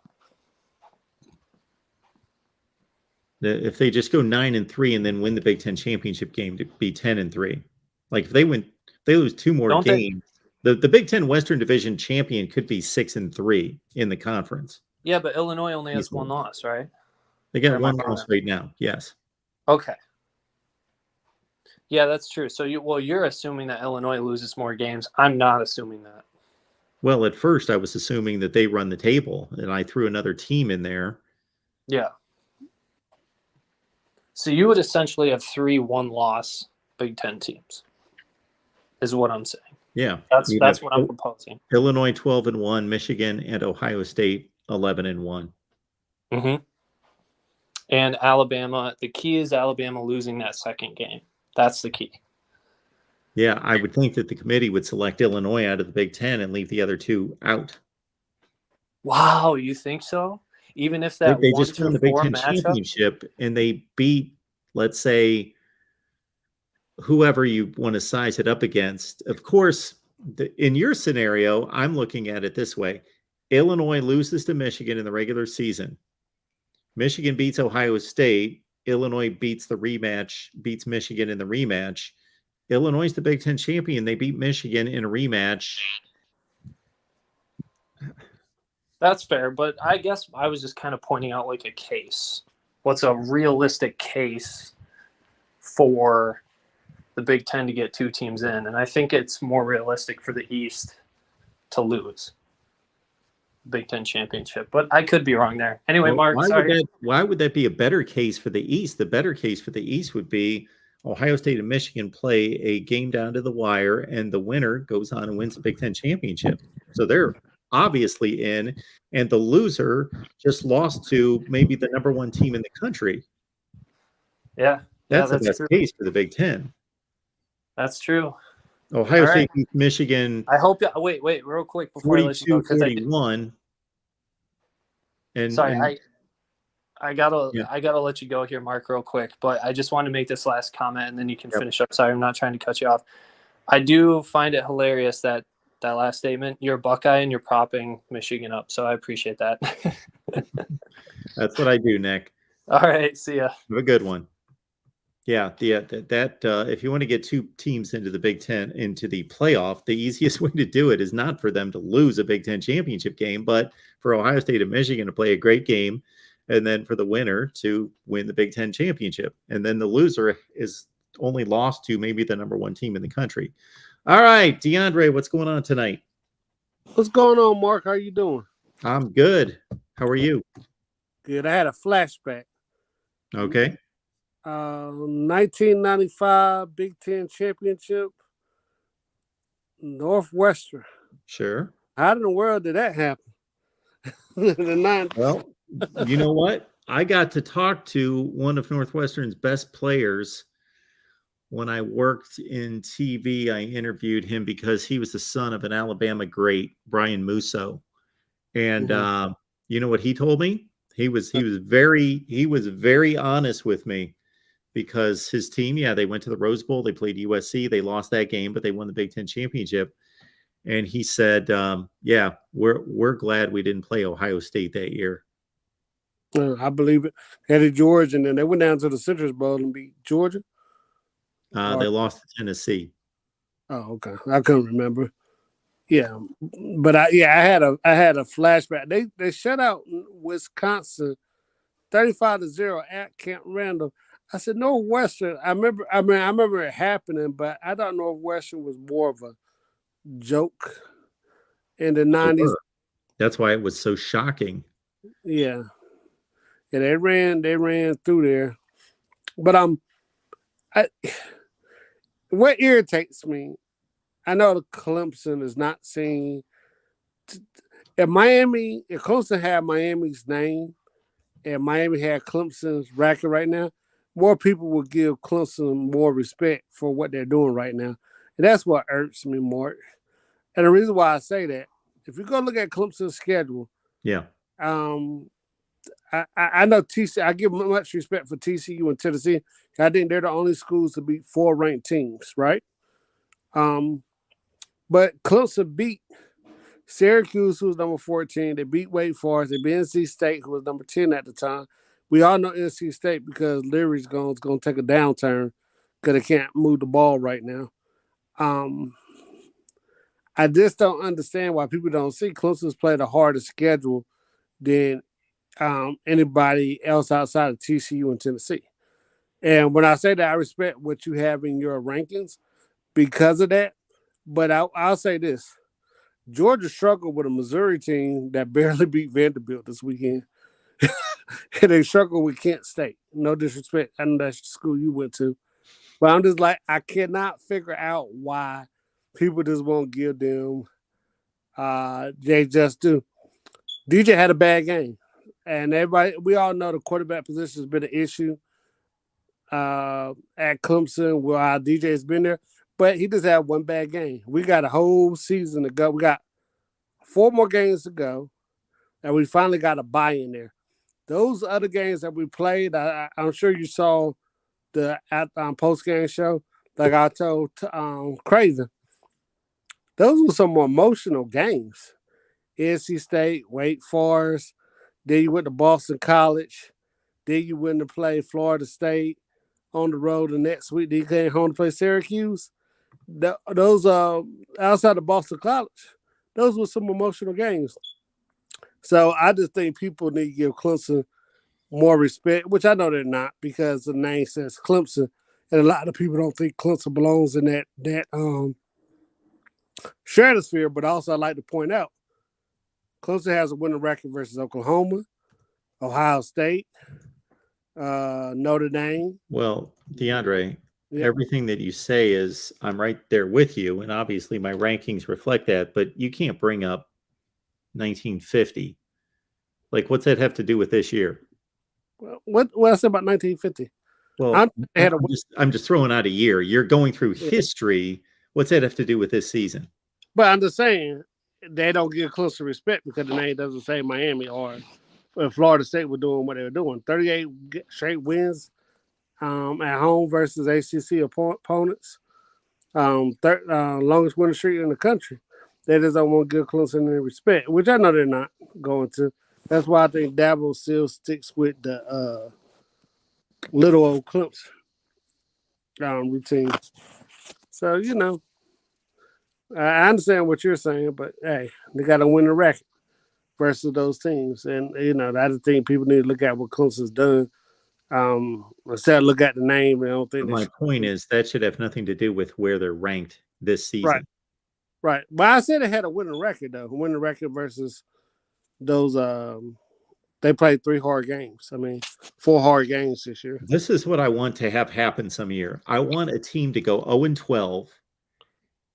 If they just go 9-3 and then win the Big Ten championship game to be 10-3, like if they lose two more games, the Big Ten Western Division champion could be 6-3 in the conference. Yeah, but Illinois only has one loss, right? They got one loss right now. Yes. Okay. Yeah, that's true. So you're assuming that Illinois loses more games. I'm not assuming that. Well, at first I was assuming that they run the table, and I threw another team in there. Yeah. So you would essentially have 3 one-loss Big Ten teams, is what I'm saying. Yeah, that's what I'm proposing. Illinois 12-1, Michigan and Ohio State 11-1. Mm-hmm. And Alabama. The key is Alabama losing that second game. That's the key. Yeah, I would think that the committee would select Illinois out of the Big Ten and leave the other two out. Wow, you think so? Even if that they just won the Big Ten matchup? championship and they beat, let's say, whoever you want to size it up against. Of course, in your scenario, I'm looking at it this way. Illinois loses to Michigan in the regular season. Michigan beats Ohio State. Illinois beats Michigan in the rematch. Illinois is the Big Ten champion. They beat Michigan in a rematch. That's fair, but I guess I was just kind of pointing out like a case. What's a realistic case for the Big Ten to get 2 teams in? And I think it's more realistic for the East to lose Big Ten championship, but I could be wrong there. Anyway, Mark, why would that be a better case for the East? The better case for the East would be Ohio State and Michigan play a game down to the wire, and the winner goes on and wins the Big Ten championship. So they're obviously in, and the loser just lost to maybe the number 1 team in the country. Yeah, that's the best case for the Big Ten. That's true. Ohio State beat Michigan. I hope. Wait, real quick before I let you go, 42-41. Sorry, I gotta let you go here, Mark, real quick. But I just want to make this last comment, and then you can finish up. Sorry, I'm not trying to cut you off. I do find it hilarious that last statement. You're a Buckeye and you're propping Michigan up, so I appreciate that. That's what I do, Nick. All right, see ya. Have a good one. Yeah, if you want to get two teams into the Big Ten into the playoff, the easiest way to do it is not for them to lose a Big Ten championship game, but for Ohio State and Michigan to play a great game, and then for the winner to win the Big Ten championship, and then the loser is only lost to maybe the number one team in the country. All right, DeAndre, what's going on tonight? What's going on, Mark? How you doing? I'm good. How are you? Good. I had a flashback. Okay. 1995 Big Ten Championship, Northwestern. Sure. How in the world did that happen? Well, you know what? I got to talk to one of Northwestern's best players when I worked in TV. I interviewed him because he was the son of an Alabama great, Brian Musso. And you know what he told me? He was very honest with me, because his team, they went to the Rose Bowl. They played USC. They lost that game, but they won the Big Ten championship. And he said, we're glad we didn't play Ohio State that year. I believe it. Eddie George, and then they went down to the Citrus Bowl and beat Georgia. They lost to Tennessee. Oh, okay. I couldn't remember. Yeah, but I had a flashback. They shut out Wisconsin 35-0 at Camp Randall. I said Northwestern. I remember it happening, but I thought Northwestern was more of a joke in the 90s. That's why it was so shocking. Yeah, they ran through there. But what irritates me, I know the Clemson is not seen. If Clemson had Miami's name, and Miami had Clemson's record right now, more people would give Clemson more respect for what they're doing right now. And that's what irks me more. And the reason why I say that, if you go look at Clemson's schedule, I know TCU. I give much respect for TCU and Tennessee. I think they're the only schools to beat 4 ranked teams, right? But Clemson beat Syracuse, who was number 14. They beat Wake Forest. They beat NC State, who was number 10 at the time. We all know NC State because Leary's going to take a downturn because they can't move the ball right now. I just don't understand why people don't see Clemson's played a harder schedule than anybody else outside of TCU and Tennessee. And when I say that, I respect what you have in your rankings because of that. But I'll say this. Georgia struggled with a Missouri team that barely beat Vanderbilt this weekend. And they struggled with Kent State. No disrespect. I know that's the school you went to. But I'm just like, I cannot figure out why people just won't give them. They just do. DJ had a bad game. And we all know the quarterback position has been an issue at Clemson while DJ has been there. But he just had one bad game. We got a whole season to go. We got 4 more games to go. And we finally got a bye in there. Those other games that we played, I'm sure you saw the post-game show. Like I told Craven, those were some more emotional games. NC State, Wake Forest. Then you went to Boston College. Then you went to play Florida State on the road the next week. Then you came home to play Syracuse. Those outside of Boston College, those were some emotional games. So I just think people need to give Clemson more respect, which I know they're not because the name says Clemson, and a lot of people don't think Clemson belongs in that stratosphere. But also, I'd like to point out, Clemson has a winning record versus Oklahoma, Ohio State, Notre Dame. Well, DeAndre, everything that you say is I'm right there with you, and obviously my rankings reflect that. But you can't bring up 1950. Like, what's that have to do with this year? Well, what I said about 1950? Well, I'm just throwing out a year. You're going through history. What's that have to do with this season? But I'm just saying they don't give Clemson respect because the name doesn't say Miami or Florida State were doing what they were doing. 38 straight wins at home versus ACC opponents. Longest winning streak in the country. They just don't want to give Clemson any respect, which I know they're not going to. That's why I think Dabo still sticks with the little old Clemson. routine. So, I understand what you're saying, but hey, they got to win the record versus those teams. And, the other thing people need to look at what Clemson's done. Instead of look at the name, I don't think My point is that should have nothing to do with where they're ranked this season. Right. But I said they had a winning record, though. Winning record versus those they played 3 hard games. 4 hard games this year. This is what I want to have happen some year. I want a team to go 0-12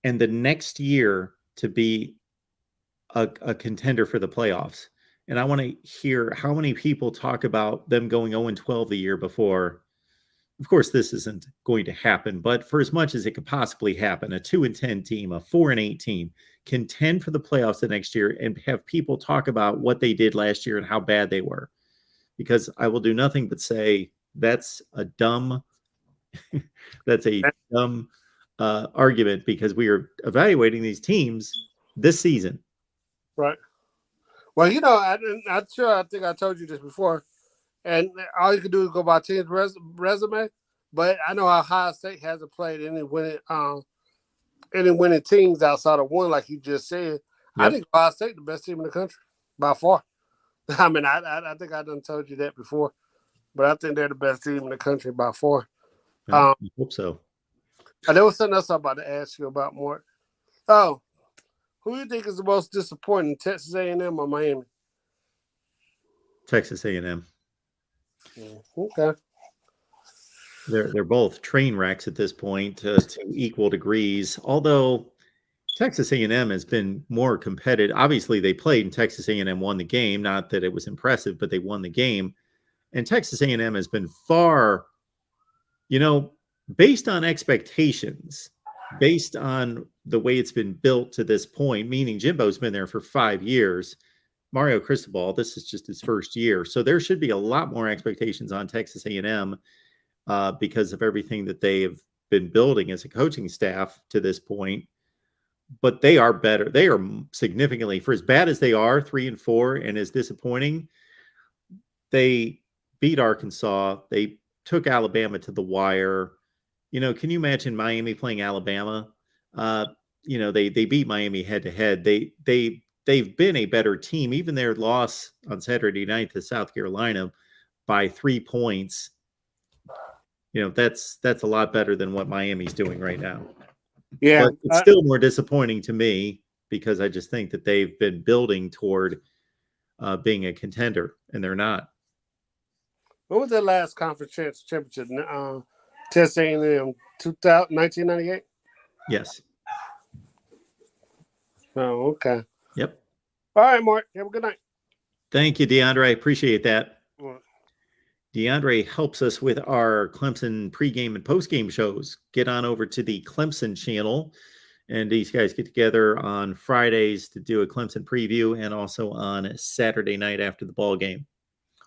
and the next year to be a contender for the playoffs. And I want to hear how many people talk about them going 0-12 the year before. Of course, this isn't going to happen, but for as much as it could possibly happen, a 2-10 team, a 4-8 team, contend for the playoffs the next year and have people talk about what they did last year and how bad they were. Because I will do nothing but say that's a dumb argument, because we are evaluating these teams this season. Right. Well, I'm sure I think I told you this before, and all you can do is go by team's resume. But I know Ohio State hasn't played any winning teams outside of one, like you just said. Yep. I think Ohio State the best team in the country by far. I think I done told you that before, but I think they're the best team in the country by far. I hope so. There was something else I'm about to ask you about, Mark. Oh, who do you think is the most disappointing, Texas A&M or Miami? Texas A&M. Okay. They're both train wrecks at this point to equal degrees. Although Texas A&M has been more competitive. Obviously, they played and Texas A&M won the game. Not that it was impressive, but they won the game. And Texas A&M has been far, based on expectations, based on the way it's been built to this point, meaning Jimbo's been there for 5 years. Mario Cristobal, this is just his first year. So there should be a lot more expectations on Texas A&M because of everything that they have been building as a coaching staff to this point. But they are better. They are significantly, for as bad as they are, 3-4, and as disappointing, they beat Arkansas. They took Alabama to the wire. Can you imagine Miami playing Alabama? They beat Miami head to head. They've been a better team. Even their loss on Saturday night to South Carolina by 3 points. That's a lot better than what Miami's doing right now. Yeah, but it's still more disappointing to me because I just think that they've been building toward being a contender, and they're not. What was their last conference championship? Texas A&M 1998? Yes. Oh, okay. Yep. All right, Mark. Have a good night. Thank you, DeAndre. I appreciate that. Well, DeAndre helps us with our Clemson pregame and postgame shows. Get on over to the Clemson channel, and these guys get together on Fridays to do a Clemson preview, and also on Saturday night after the ball game,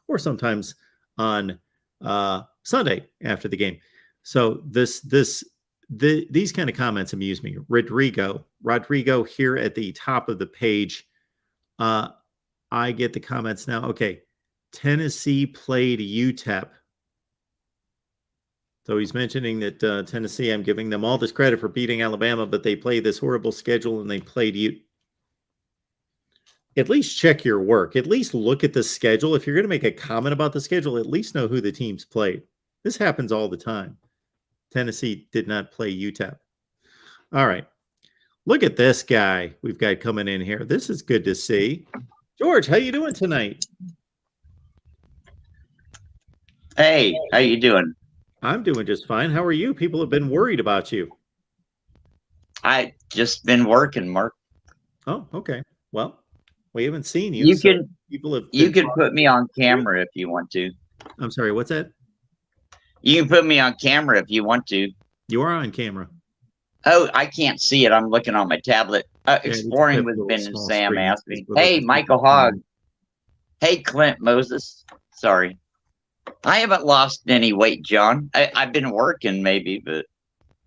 or sometimes on Sunday after the game. So these kind of comments amuse me. Rodrigo here at the top of the page. I get the comments now. Okay. Tennessee played UTEP. So he's mentioning that Tennessee, I'm giving them all this credit for beating Alabama, but they played this horrible schedule and they played At least check your work. At least look at the schedule. If you're going to make a comment about the schedule, at least know who the teams played. This happens all the time. Tennessee did not play UTEP. All right. Look at this guy we've got coming in here. This is good to see. George, how you doing tonight? Hey, how you doing? I'm doing just fine. How are you? People have been worried about you. I just been working, Mark. Oh, okay. Well, we haven't seen you. You so can people have you can put me on camera if you want to. I'm sorry, what's that? You can put me on camera if you want to. You are on camera. Oh, I can't see it. I'm looking on my tablet. Exploring have with little Ben and small Sam screens. asked me. These little Hey, Michael Hogg. Hey, Clint Moses. Sorry. I haven't lost any weight, John. I've been working maybe, but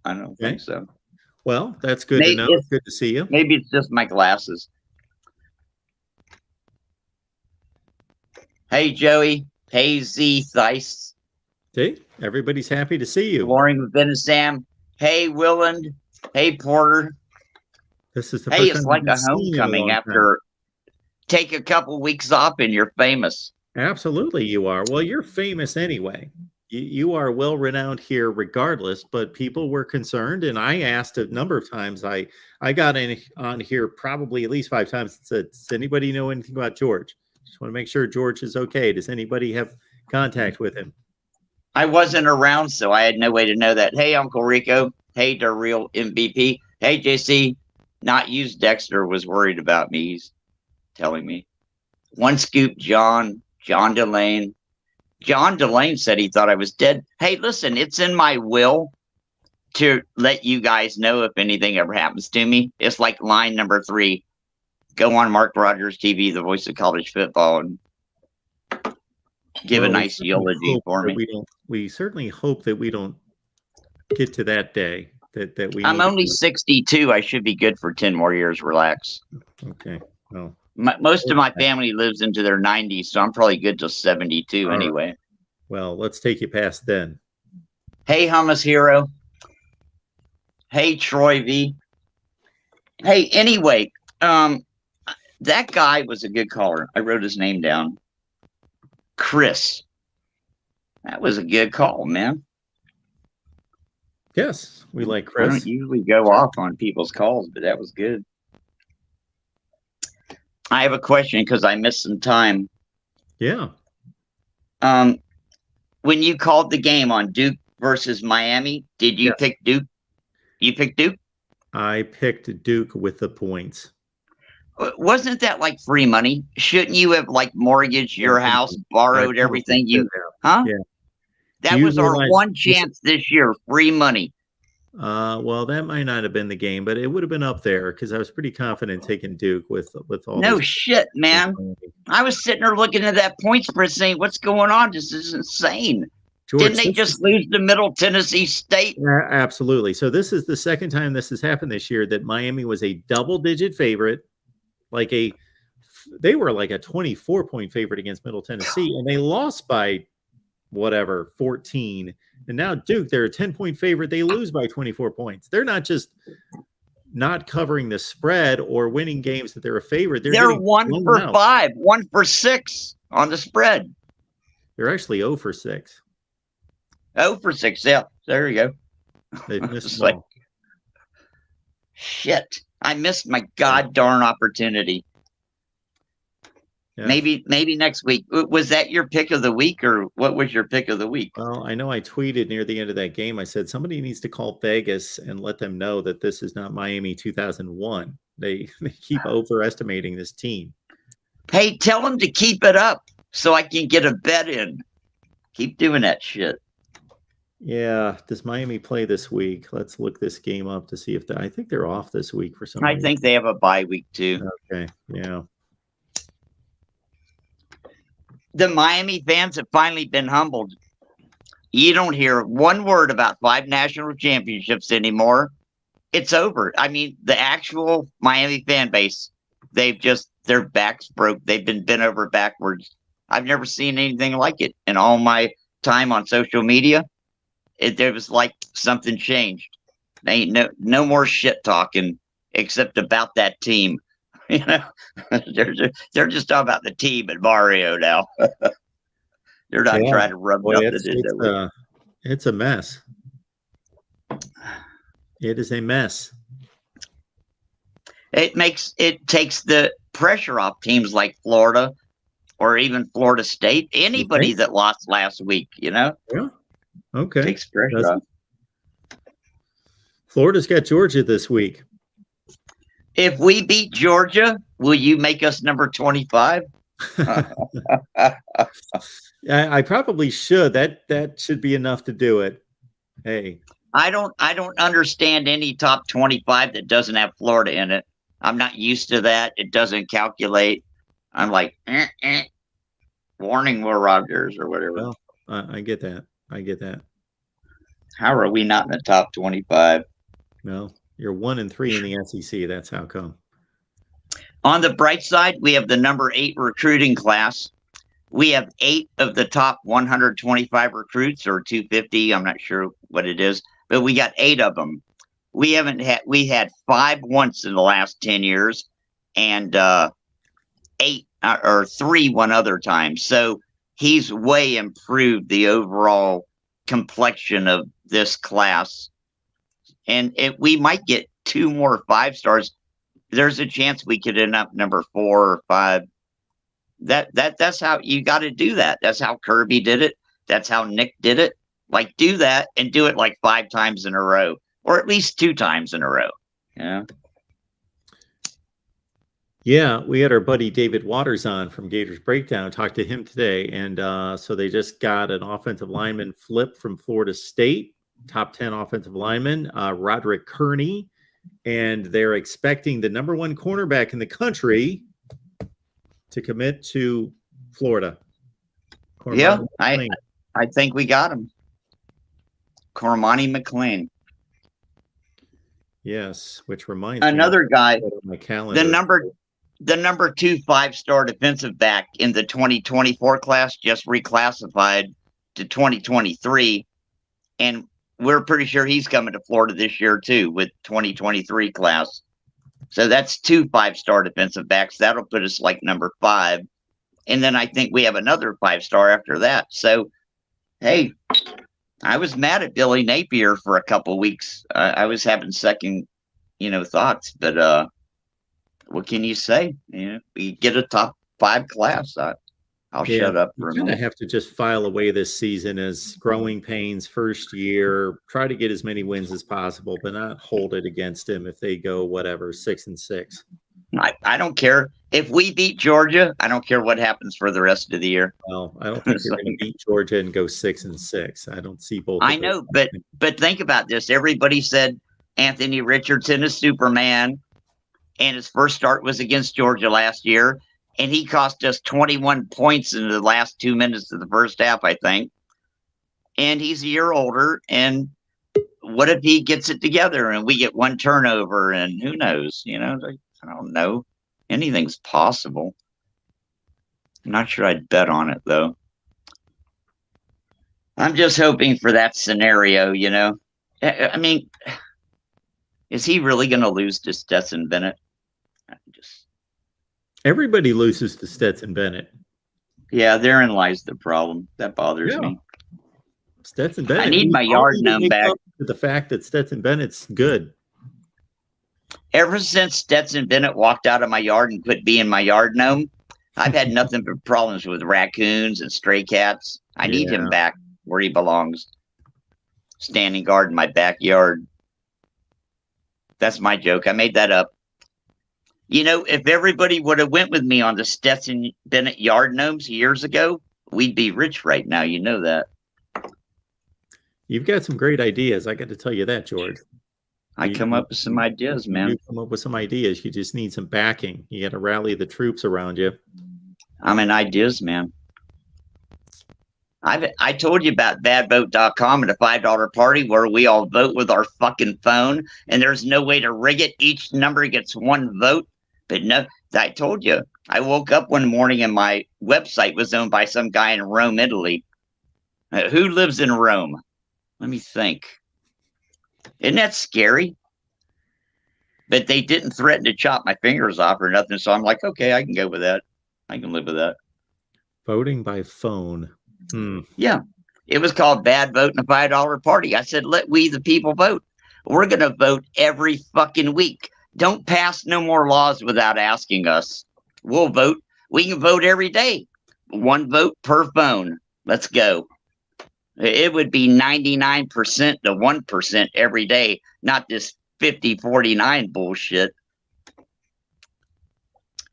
I don't think so. Well, that's good to know. It's good to see you. Maybe it's just my glasses. Hey, Joey. Hey, Z Thice. See, everybody's happy to see you. Warring with Ben and Sam. Hey, Willand. Hey, Porter. This is the Hey, first it's time like I've a seen you in homecoming long time. after take a couple weeks off and you're famous. Absolutely, you are. Well, you're famous anyway. You are well renowned here, regardless. But people were concerned, and I asked a number of times. I got on here probably at least 5 times and said, "Does anybody know anything about George? Just want to make sure George is okay. Does anybody have contact with him?" I wasn't around, so I had no way to know that. Hey, Uncle Rico. Hey, the real MVP. Hey, JC. Not used Dexter was worried about me. He's telling me. One scoop, John Delane. John Delane said he thought I was dead. Hey, listen, it's in my will to let you guys know if anything ever happens to me. It's like line number 3. Go on MarkRogersTV, the voice of college football, and give a nice eulogy for me. We certainly hope that we don't get to that day. That we. I'm only 62. I should be good for 10 more years. Relax. Okay. Well, most of my family lives into their 90s, so I'm probably good till 72 right. anyway. Well, let's take you past then. Hey, Hummus Hero. Hey, Troy V. Hey, anyway, that guy was a good caller. I wrote his name down. Chris. That was a good call, man. Yes, we like I Chris. don't usually go off on people's calls, but that was good. I have a question because I missed some time. Yeah. When you called the game on Duke versus Miami, did you pick Duke? You picked Duke? I picked Duke with the points. Wasn't that like free money? Shouldn't you have like mortgaged your house, borrowed everything you, huh? Yeah. That was our one chance this year, free money. Well, that might not have been the game, but it would have been up there because I was pretty confident taking Duke with all. No shit, man. I was sitting there looking at that point spread saying, what's going on? This is insane. George, didn't they just lose to Middle Tennessee State? Yeah, absolutely. So this is the second time this has happened this year that Miami was a double-digit favorite, they were like a 24-point favorite against Middle Tennessee, and they lost by 14. And now Duke, they're a 10-point favorite. They lose by 24 points. They're not just not covering the spread or winning games that they're a favorite. They're 1 for 5, 1 for 6 on the spread. They're actually 0 for 6. 0 for 6, yeah. There you go. They missed like, shit. I missed my god darn opportunity. Yeah. Maybe next week. Was that your pick of the week, or what was your pick of the week? Well, I know I tweeted near the end of that game. I said somebody needs to call Vegas and let them know that this is not Miami 2001. They keep overestimating this team. Hey, tell them to keep it up so I can get a bet in. Keep doing that shit. Yeah. Does Miami play this week? Let's look this game up to see if I think they're off this week for some reason. I think they have a bye week too. Okay. Yeah. The Miami fans have finally been humbled. You don't hear one word about 5 national championships anymore. It's over. I mean, the actual Miami fan base, their backs broke. They've been bent over backwards. I've never seen anything like it in all my time on social media. There was like something changed. They ain't no more shit talking except about that team. You know, they're just talking about the team and Mario now. They're not trying to rub nothing in. It's a mess. It is a mess. It takes the pressure off teams like Florida or even Florida State. Anybody that lost last week, you know. Yeah. Okay. Takes pressure off. Florida's got Georgia this week. If we beat Georgia, will you make us number 25? I probably should. That should be enough to do it. Hey. I don't understand any top 25 that doesn't have Florida in it. I'm not used to that. It doesn't calculate. I'm like, warning, Will Rogers or whatever. Well, I get that. How are we not in the top 25? No. You're 1 and 3 in the SEC. That's how come. On the bright side, we have the number 8 recruiting class. We have 8 of the top 125 recruits, or 250. I'm not sure what it is, but we got 8 of them. We had 5 once in the last 10 years, and 8 or 3 one other time. So he's way improved the overall complexion of this class. And we might get 2 more 5 stars. There's a chance we could end up number 4 or 5. That's how you got to do that. That's how Kirby did it. That's how Nick did it. Like, do that and do it like 5 times in a row, or at least 2 times in a row. Yeah. Yeah, we had our buddy David Waters on from Gators Breakdown. Talked to him today, and so they just got an offensive lineman flip from Florida State, top 10 offensive lineman, Roderick Kearney, and they're expecting the number 1 cornerback in the country to commit to Florida. Yeah, I think we got him. Cormani McLean. Yes, which reminds me, another guy, my calendar. the number 2 5-star defensive back in the 2024 class just reclassified to 2023, and we're pretty sure he's coming to Florida this year too with 2023 class. So that's 2 5-star defensive backs. That'll put us like number 5. And then I think we have another 5-star after that. So, hey, I was mad at Billy Napier for a couple weeks. I was having second, thoughts. But what can you say? We get a top 5 class. I'll shut up for a minute. I have to just file away this season as growing pains, first year. Try to get as many wins as possible, but not hold it against him if they go 6-6. I don't care if we beat Georgia. I don't care what happens for the rest of the year. Well, I don't think they're going to beat Georgia and go 6-6. I don't see both. I know, but think about this. Everybody said Anthony Richardson is Superman, and his first start was against Georgia last year. And he cost us 21 points in the last 2 minutes of the first half, I think. And he's a year older. And what if he gets it together and we get 1 turnover? And who knows? I don't know. Anything's possible. I'm not sure I'd bet on it, though. I'm just hoping for that scenario, I mean, is he really going to lose to Stetson Bennett? Everybody loses to Stetson Bennett. Yeah, therein lies the problem. That bothers me. Stetson Bennett. I need my yard gnome back. The fact that Stetson Bennett's good. Ever since Stetson Bennett walked out of my yard and quit being my yard gnome, I've had nothing but problems with raccoons and stray cats. I need him back where he belongs. Standing guard in my backyard. That's my joke. I made that up. If everybody would have went with me on the Stetson Bennett yard gnomes years ago, we'd be rich right now. You know that. You've got some great ideas. I got to tell you that, George. I come up with some ideas, man. You come up with some ideas. You just need some backing. You got to rally the troops around you. I'm an ideas man. I told you about badvote.com and a $5 party where we all vote with our fucking phone, and there's no way to rig it. Each number gets 1 vote. But no, I told you. I woke up one morning and my website was owned by some guy in Rome, Italy. Who lives in Rome? Let me think. Isn't that scary? But they didn't threaten to chop my fingers off or nothing. So I'm like, okay, I can go with that. I can live with that. Voting by phone. Yeah. It was called Bad Vote and a $5 party. I said, let we the people vote. We're going to vote every fucking week. Don't pass no more laws without asking us. We'll vote. We can vote every day. 1 vote per phone. Let's go. It would be 99% to 1% every day, not this 50-49 bullshit.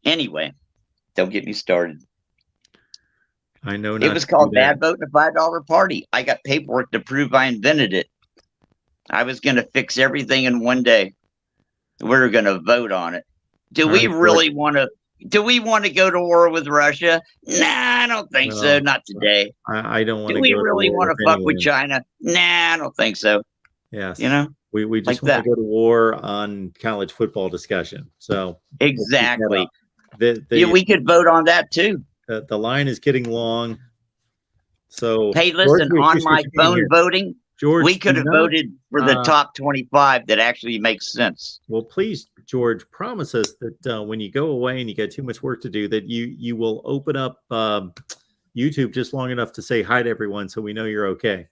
Anyway, don't get me started. I know. It was called Bad Vote and a $5 party. I got paperwork to prove I invented it. I was going to fix everything in 1 day. We're going to vote on it. Do we really want to? Do we want to go to war with Russia? Nah, I don't think so. Not today. I don't want to. Do we really want to fuck with China? Nah, I don't think so. Yes. We just like want to go to war on college football discussion. So exactly. We could vote on that too. The line is getting long. So Hey, George, listen, we on appreciate my you being phone here. voting, George, we could do have not- voted for the uh, top 25 that actually makes sense. Well, please, George, promise us that when you go away and you got too much work to do, that you will open up YouTube just long enough to say hi to everyone, so we know you're okay.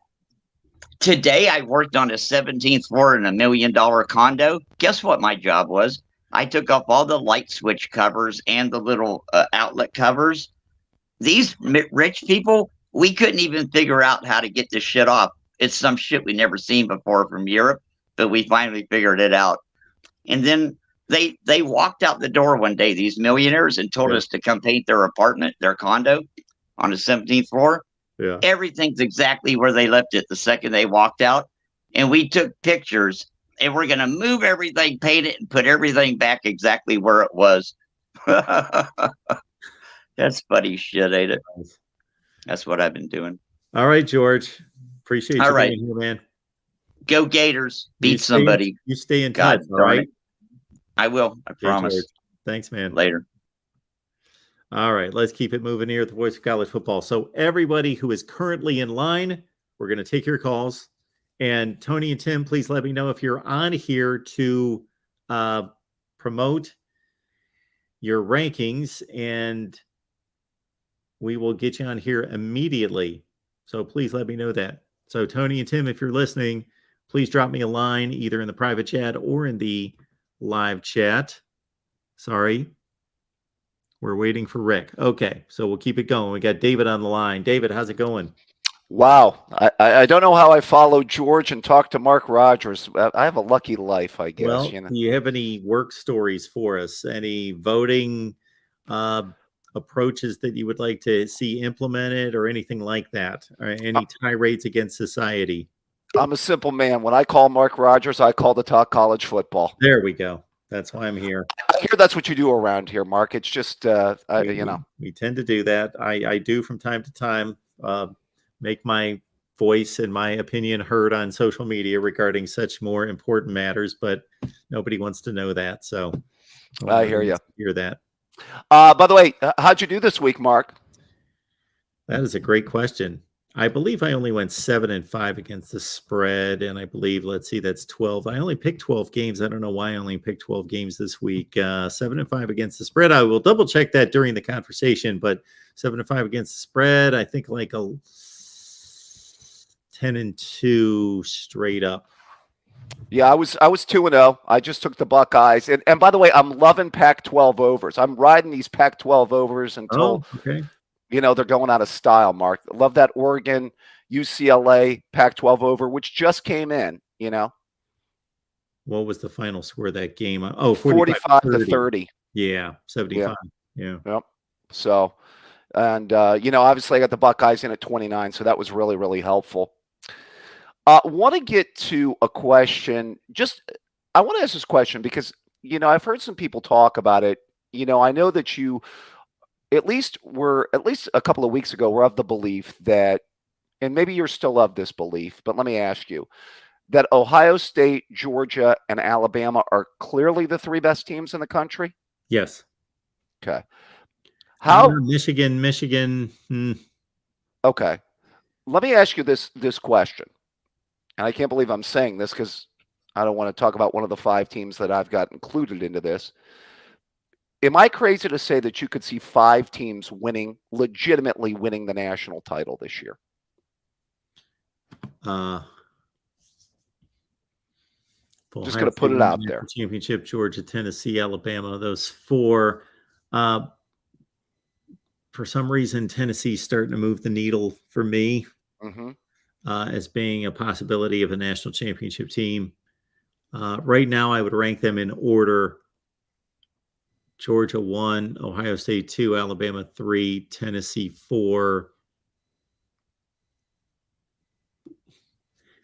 Today, I worked on a 17th floor in $1 million condo. Guess what my job was? I took off all the light switch covers and the little outlet covers. These rich people, we couldn't even figure out how to get this shit off. It's some shit we never seen before from Europe, but we finally figured it out. And then they walked out the door one day, these millionaires, and told us to come paint their apartment, their condo on the 17th floor. Yeah. Everything's exactly where they left it the second they walked out. And we took pictures and we're going to move everything, paint it, and put everything back exactly where it was. That's funny shit, ain't it? That's what I've been doing. All right, George. Appreciate All you right. being here, man. Go Gators. You Beat stay in- somebody. You stay in God touch, all darn right? it. I will. I Okay, promise. George. Thanks, man. Later. All right, let's keep it moving here at the Voice of College Football. So everybody who is currently in line, we're going to take your calls. And Tony and Tim, please let me know if you're on here to promote your rankings, and we will get you on here immediately. So please let me know that. So Tony and Tim, if you're listening, please drop me a line either in the private chat or in the live chat. Sorry. We're waiting for Rick. Okay, so we'll keep it going. We got David on the line. David, how's it going? Wow. I don't know how I followed George and talked to Mark Rogers. I have a lucky life, I guess. Well, You know? do you have any work stories for us? Any voting approaches that you would like to see implemented or anything like that? Or any tirades against society? I'm a simple man. When I call Mark Rogers, I call to talk college football. There we go. That's why I'm here. I hear that's what you do around here, Mark. It's just, We tend to do that. I do from time to time make my voice and my opinion heard on social media regarding such more important matters, but nobody wants to know that. So I hear you. Hear that. By the way, how'd you do this week, Mark? That is a great question. I believe I only went 7-5 against the spread, and I believe, let's see, that's 12. I only picked 12 games. I don't know why I only picked 12 games this week. 7-5 against the spread. I will double check that during the conversation, but 7-5 against the spread. I think like a 10-2 straight up. Yeah, I was 2-0. I just took the Buckeyes, and by the way, I'm loving Pac-12 overs. I'm riding these Pac-12 overs until okay. they're going out of style. Mark, love that Oregon, UCLA Pac-12 over, which just came in. What was the final score of that game? Oh, 45-30. Yeah, 75. Yeah. Yep. So, and obviously I got the Buckeyes in at 29, so that was really, really helpful. Want to get to a question. I want to ask this question because, I've heard some people talk about it. I know that you at least a couple of weeks ago were of the belief that, and maybe you're still of this belief, but let me ask you, that Ohio State, Georgia, and Alabama are clearly the three best teams in the country? Yes. Okay. How? Michigan. Okay. Let me ask you this question. And I can't believe I'm saying this because I don't want to talk about one of the 5 teams that I've got included into this. Am I crazy to say that you could see 5 teams legitimately winning the national title this year? Just going to put it out there. Championship, Georgia, Tennessee, Alabama, those 4. For some reason, Tennessee's starting to move the needle for me. Mm-hmm. As being a possibility of a national championship team. Right now, I would rank them in order: Georgia 1, Ohio State 2, Alabama 3, Tennessee 4.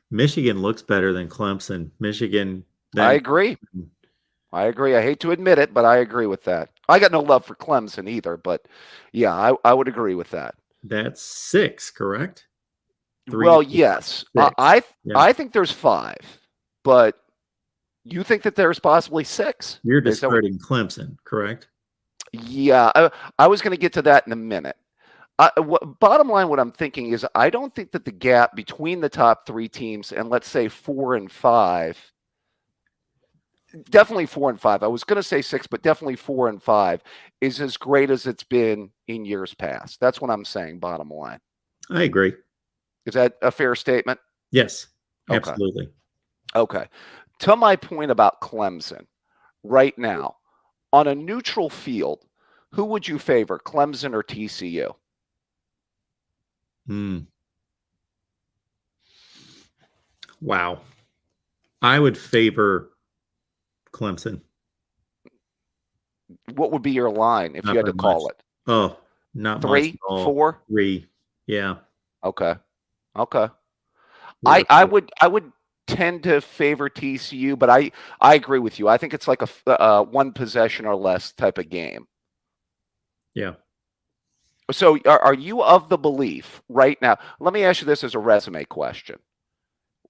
Michigan looks better than Clemson. I agree. I hate to admit it, but I agree with that. I got no love for Clemson either, but yeah, I would agree with that. That's 6, correct? 3, well, yes. I think there's 5, but you think that there's possibly 6. You're discarding Clemson, correct? Yeah, I was going to get to that in a minute. Bottom line, what I'm thinking is I don't think that the gap between the top 3 teams and let's say 4 and 5, definitely 4 and 5. I was going to say 6, but definitely 4 and 5 is as great as it's been in years past. That's what I'm saying. Bottom line. I agree. Is that a fair statement? Yes, Okay. absolutely. Okay. To my point about Clemson right now, on a neutral field, who would you favor, Clemson or TCU? Wow. I would favor Clemson. What would be your line if Not you had to very call much. it? Oh, not much 3, at all. 4? 3. Yeah. Okay. Yeah. I would tend to favor TCU, but I agree with you. I think it's like a one possession or less type of game. Yeah. So are you of the belief right now? Let me ask you this as a resume question.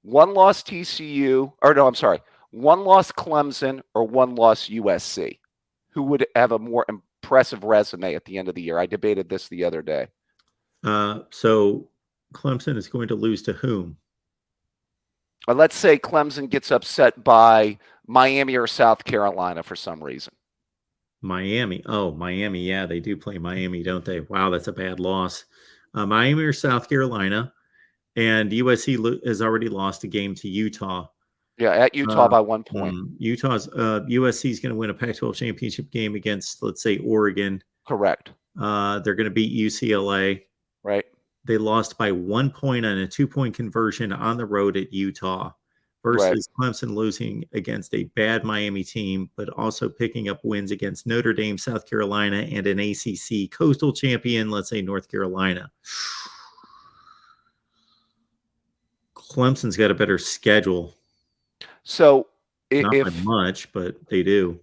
1 loss TCU, or no, I'm sorry, 1 loss Clemson or 1 loss USC? Who would have a more impressive resume at the end of the year? I debated this the other day. So Clemson is going to lose to whom? Let's say Clemson gets upset by Miami or South Carolina for some reason. Miami. Oh, Miami. Yeah, they do play Miami, don't they? Wow, that's a bad loss. Miami or South Carolina. And USC has already lost a game to Utah. Yeah, at Utah by 1 point. USC is going to win a Pac-12 championship game against, let's say, Oregon. Correct. They're going to beat UCLA. Right. They lost by 1 point on a 2-point conversion on the road at Utah versus Clemson losing against a bad Miami team, but also picking up wins against Notre Dame, South Carolina, and an ACC coastal champion, let's say North Carolina. Clemson's got a better schedule. So not by much, but they do.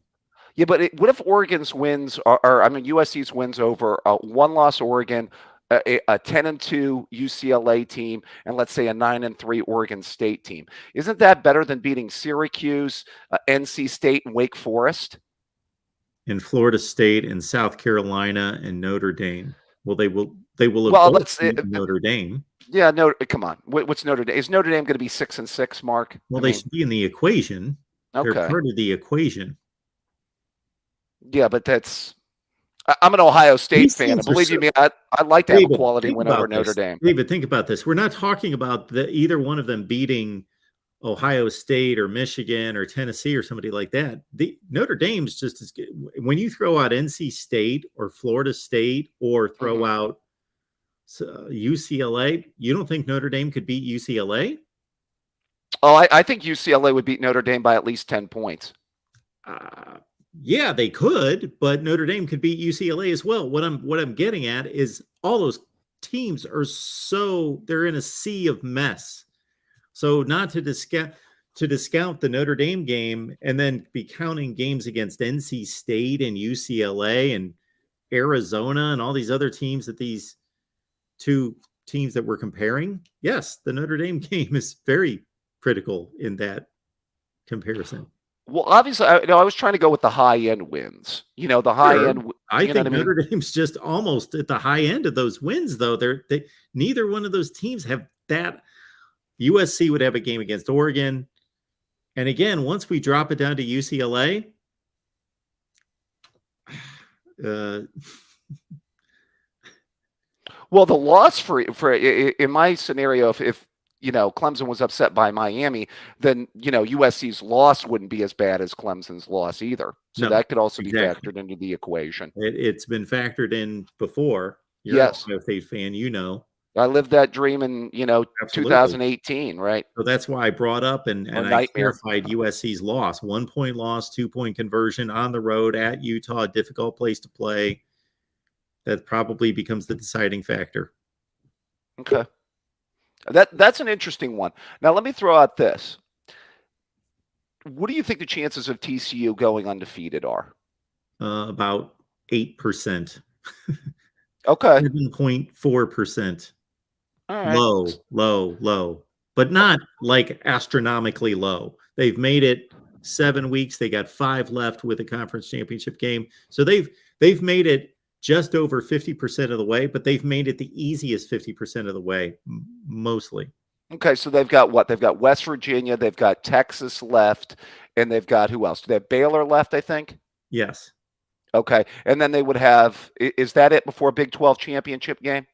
Yeah, but what if Oregon's wins are I mean USC's wins over a 1-loss Oregon, a 10-2 UCLA team, and let's say a 9-3 Oregon State team? Isn't that better than beating Syracuse, NC State, and Wake Forest? And Florida State and South Carolina and Notre Dame. Well, they will have both beaten Notre Dame. Yeah, no, come on. What's Notre Dame? Is Notre Dame going to be 6-6, Mark? Well, they should be in the equation. Okay. They're part of the equation. Yeah, but that's. I'm an Ohio State fan. And believe me, I'd like to have a quality win over Notre Dame. David, think about this. We're not talking about either one of them beating Ohio State or Michigan or Tennessee or somebody like that. Notre Dame's just as good. When you throw out NC State or Florida State or throw out UCLA, you don't think Notre Dame could beat UCLA? Oh, I think UCLA would beat Notre Dame by at least 10 points. Yeah, they could, but Notre Dame could beat UCLA as well. What I'm getting at is all those teams are they're in a sea of mess. So not to discount the Notre Dame game and then be counting games against NC State and UCLA and Arizona and all these other teams that these two teams that we're comparing. Yes, the Notre Dame game is very critical in that comparison. Well, obviously, I was trying to go with the high-end wins. The high-end. I think Notre Dame's just almost at the high end of those wins, though. Neither one of those teams have that. USC would have a game against Oregon. And again, once we drop it down to UCLA, well, the loss for in my scenario, if Clemson was upset by Miami, then USC's loss wouldn't be as bad as Clemson's loss either. So that could also be factored into the equation. It's been factored in before. You're yes, an Ohio State fan, I lived that dream in 2018, right? So that's why I brought up and I clarified USC's loss. 1 point loss, 2-point conversion on the road at Utah, difficult place to play. That probably becomes the deciding factor. Okay. That's an interesting one. Now let me throw out this. What do you think the chances of TCU going undefeated are? About 8%. Okay. 7.4%. All right. Low, but not like astronomically low. They've made it 7 weeks. They got 5 left with a conference championship game. So they've made it just over 50% of the way, but they've made it the easiest 50% of the way, mostly. Okay, so they've got what? They've got West Virginia, they've got Texas left, and they've got who else? Do they have Baylor left, I think? Yes. Okay, and then they would have, is that it before Big 12 championship game?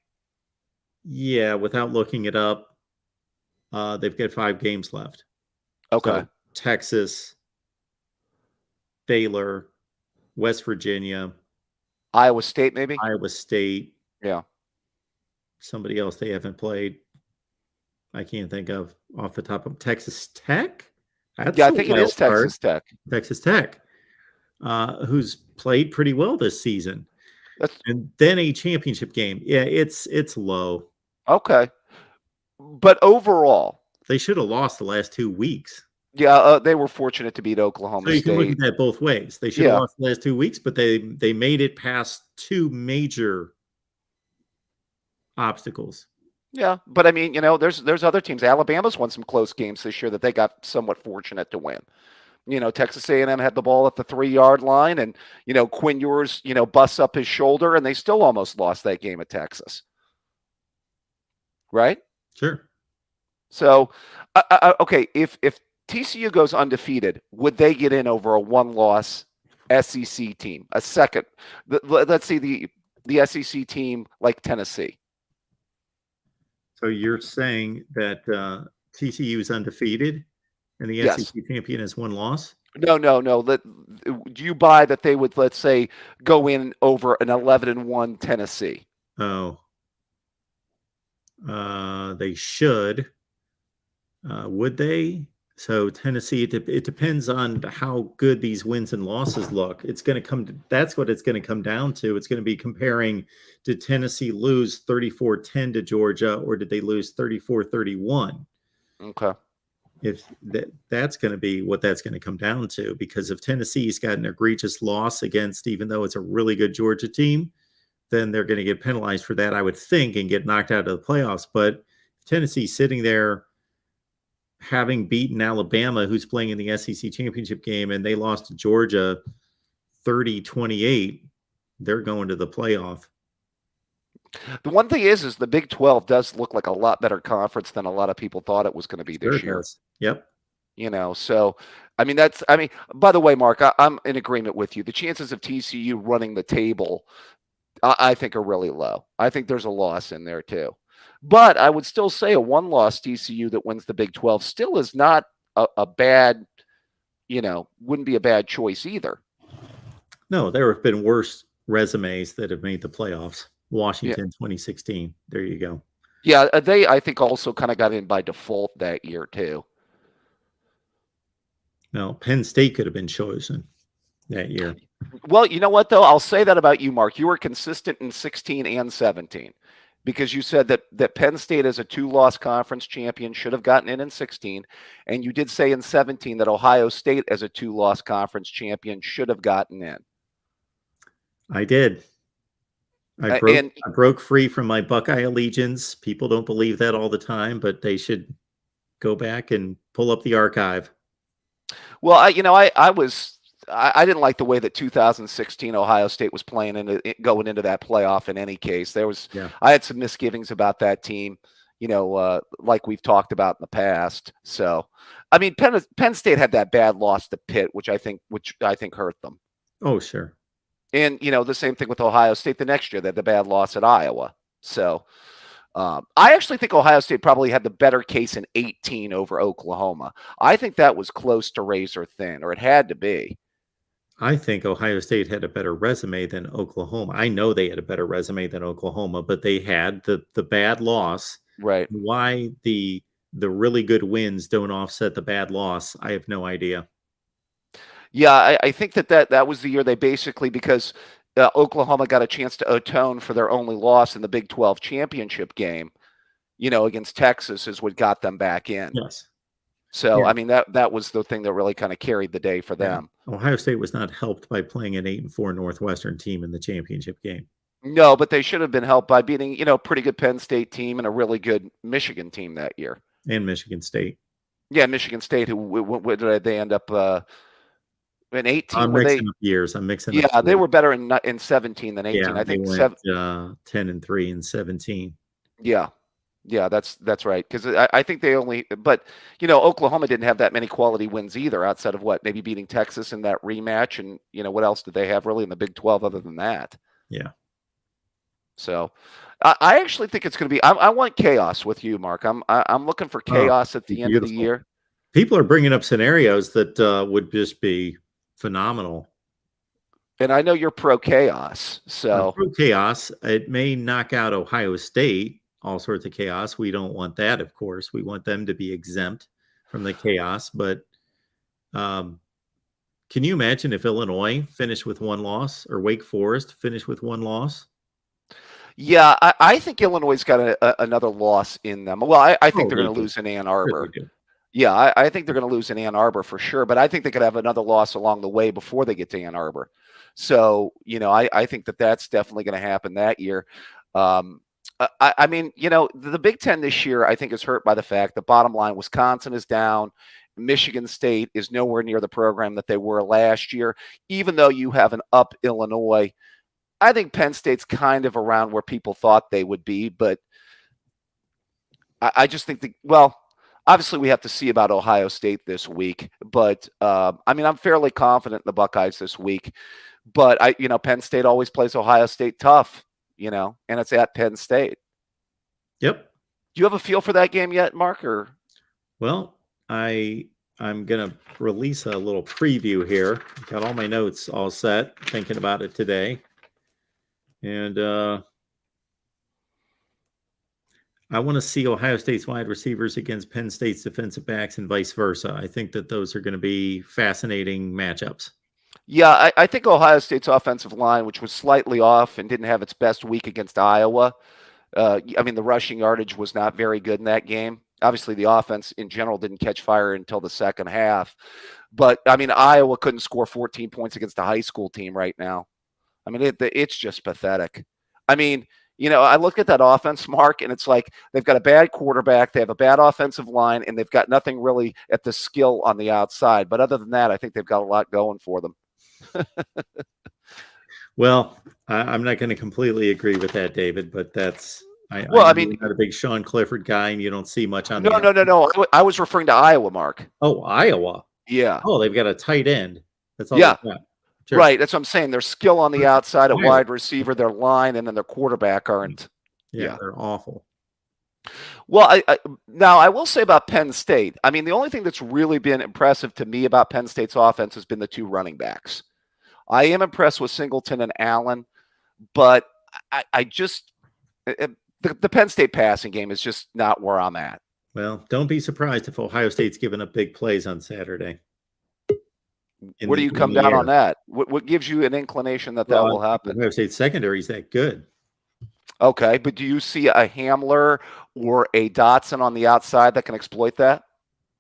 Yeah, without looking it up, they've got 5 games left. Okay. So Texas, Baylor, West Virginia, Iowa State, maybe? Iowa State. Yeah. Somebody else they haven't played. I can't think of off the top of Texas Tech. Yeah, I think it is Texas Tech. Texas Tech, who's played pretty well this season. That's And then a championship game. Yeah, it's low. okay. But overall, They should have lost the last 2 weeks. yeah, they were fortunate to beat Oklahoma So you can look State. at that both ways. They should have Yeah. lost the last 2 weeks, but they made it past 2 major obstacles. Yeah, but I mean, there's other teams. Alabama's won some close games this year that they got somewhat fortunate to win. Texas A&M had the ball at the 3-yard line, and Quinn Ewers, busts up his shoulder, and they still almost lost that game at Texas. Right? Sure. So, okay, if TCU goes undefeated, would they get in over a 1-loss SEC team? A second, let's see the SEC team like Tennessee. So you're saying that TCU is undefeated and the Yes. SEC champion has 1 loss? No. Do you buy that they would, let's say, go in over an 11-1 Tennessee? Oh. They should. Would they? So Tennessee, it depends on how good these wins and losses look. It's going to come to, that's what it's going to come down to. It's going to be comparing, did Tennessee lose 34-10 to Georgia, or did they lose 34-31? Okay. If that's going to be what that's going to come down to, because if Tennessee's got an egregious loss against, even though it's a really good Georgia team, then they're going to get penalized for that, I would think, and get knocked out of the playoffs. But if Tennessee's sitting there having beaten Alabama, who's playing in the SEC championship game, and they lost to Georgia 30-28, they're going to the playoff. The one thing is the Big 12 does look like a lot better conference than a lot of people thought it was going to be this year. Yep. So, by the way, Mark, I'm in agreement with you. The chances of TCU running the table, I think, are really low. I think there's a loss in there too. But I would still say a 1-loss TCU that wins the Big 12 still is not a bad, wouldn't be a bad choice either. No, there have been worse resumes that have made the playoffs. Washington, 2016. There you go. Yeah, they, I think, also kind of got in by default that year too. No, Penn State could have been chosen that year. Well, you know what, though? I'll say that about you, Mark. You were consistent in 16 and 17 because you said that Penn State as a 2-loss conference champion should have gotten in 16. And you did say in 17 that Ohio State as a 2-loss conference champion should have gotten in. I did. I broke free from my Buckeye allegiance. People don't believe that all the time, but they should go back and pull up the archive. Well, I didn't like the way that 2016 Ohio State was playing going into that playoff. In any case, I had some misgivings about that team, like we've talked about in the past. So, I mean, Penn State had that bad loss to Pitt, which I think hurt them. Oh, sure. And, the same thing with Ohio State the next year. They had the bad loss at Iowa. So I actually think Ohio State probably had the better case in 18 over Oklahoma. I think that was close to razor thin, or it had to be. I think Ohio State had a better resume than Oklahoma. I know they had a better resume than Oklahoma, but they had the bad loss. Right. Why the really good wins don't offset the bad loss, I have no idea. Yeah, I think that was the year they basically, because Oklahoma got a chance to atone for their only loss in the Big 12 championship game, against Texas, is what got them back in. Yes. So, Yeah. I mean, that was the thing that really kind of carried the day for them. Ohio State was not helped by playing an 8-4 Northwestern team in the championship game. No, but they should have been helped by beating, a pretty good Penn State team and a really good Michigan team that year. And Michigan State. Yeah, Michigan State, who did they end up In 18, I'm were they? mixing up years. I'm mixing up. Yeah, they years. were better in 17 than 18. Yeah, I they think went 10-3 in 17. Yeah, yeah, that's right. Because I think they only, but Oklahoma didn't have that many quality wins either, outside of what, maybe beating Texas in that rematch, and what else did they have really in the Big 12 other than that? Yeah. So, I actually think it's going to be. I want chaos with you, Mark. I'm looking for chaos at the end of the beautiful. year. People are bringing up scenarios that would just be phenomenal. And I know you're pro chaos, so Pro chaos. It may knock out Ohio State. All sorts of chaos. We don't want that, of course. We want them to be exempt from the chaos. But can you imagine if Illinois finished with one loss, or Wake Forest finished with one loss? yeah, I think Illinois' got another loss in them. Well, I think they're they going to do. lose in Ann Sure Arbor. they do. Yeah, I think they're going to lose in Ann Arbor for sure, but I think they could have another loss along the way before they get to Ann Arbor. So, I think that's definitely going to happen that year. I mean, the Big Ten this year, I think, is hurt by the fact that, bottom line, Wisconsin is down. Michigan State is nowhere near the program that they were last year, even though you have an up Illinois. I think Penn State's kind of around where people thought they would be, but I just think obviously we have to see about Ohio State this week, but I mean, I'm fairly confident in the Buckeyes this week, but Penn State always plays Ohio State tough, and it's at Penn State. Yep. Do you have a feel for that game yet, Mark? Or well, I'm gonna release a little preview here. Got all my notes all set, thinking about it today. And I want to see Ohio State's wide receivers against Penn State's defensive backs and vice versa. I think that those are going to be fascinating matchups. Yeah, I think Ohio State's offensive line, which was slightly off and didn't have its best week against Iowa. I mean, the rushing yardage was not very good in that game. Obviously, the offense in general didn't catch fire until the second half. But, I mean, Iowa couldn't score 14 points against a high school team right now. I mean, it's just pathetic. I mean, I look at that offense, Mark, and it's like they've got a bad quarterback, they have a bad offensive line, and they've got nothing really at the skill on the outside. But other than that, I think they've got a lot going for them. Well, I'm not going to completely agree with that, David, but that's I mean, you're not a big Sean Clifford guy, and you don't see much on. No. I was referring to Iowa, Mark. Oh, Iowa. Yeah. Oh, they've got a tight end. That's all. Yeah. They've got. Sure. Right. That's what I'm saying. Their skill on the outside, a wide receiver, their line, and then their quarterback aren't. Yeah. They're awful. Well, now I will say about Penn State. I mean, the only thing that's really been impressive to me about Penn State's offense has been the two running backs. I am impressed with Singleton and Allen, but I just the Penn State passing game is just not where I'm at. Well, don't be surprised if Ohio State's giving up big plays on Saturday. Where do you come down on that? What gives you an inclination that will happen? Ohio State secondary is that good. Okay, but do you see a Hamler or a Dotson on the outside that can exploit that?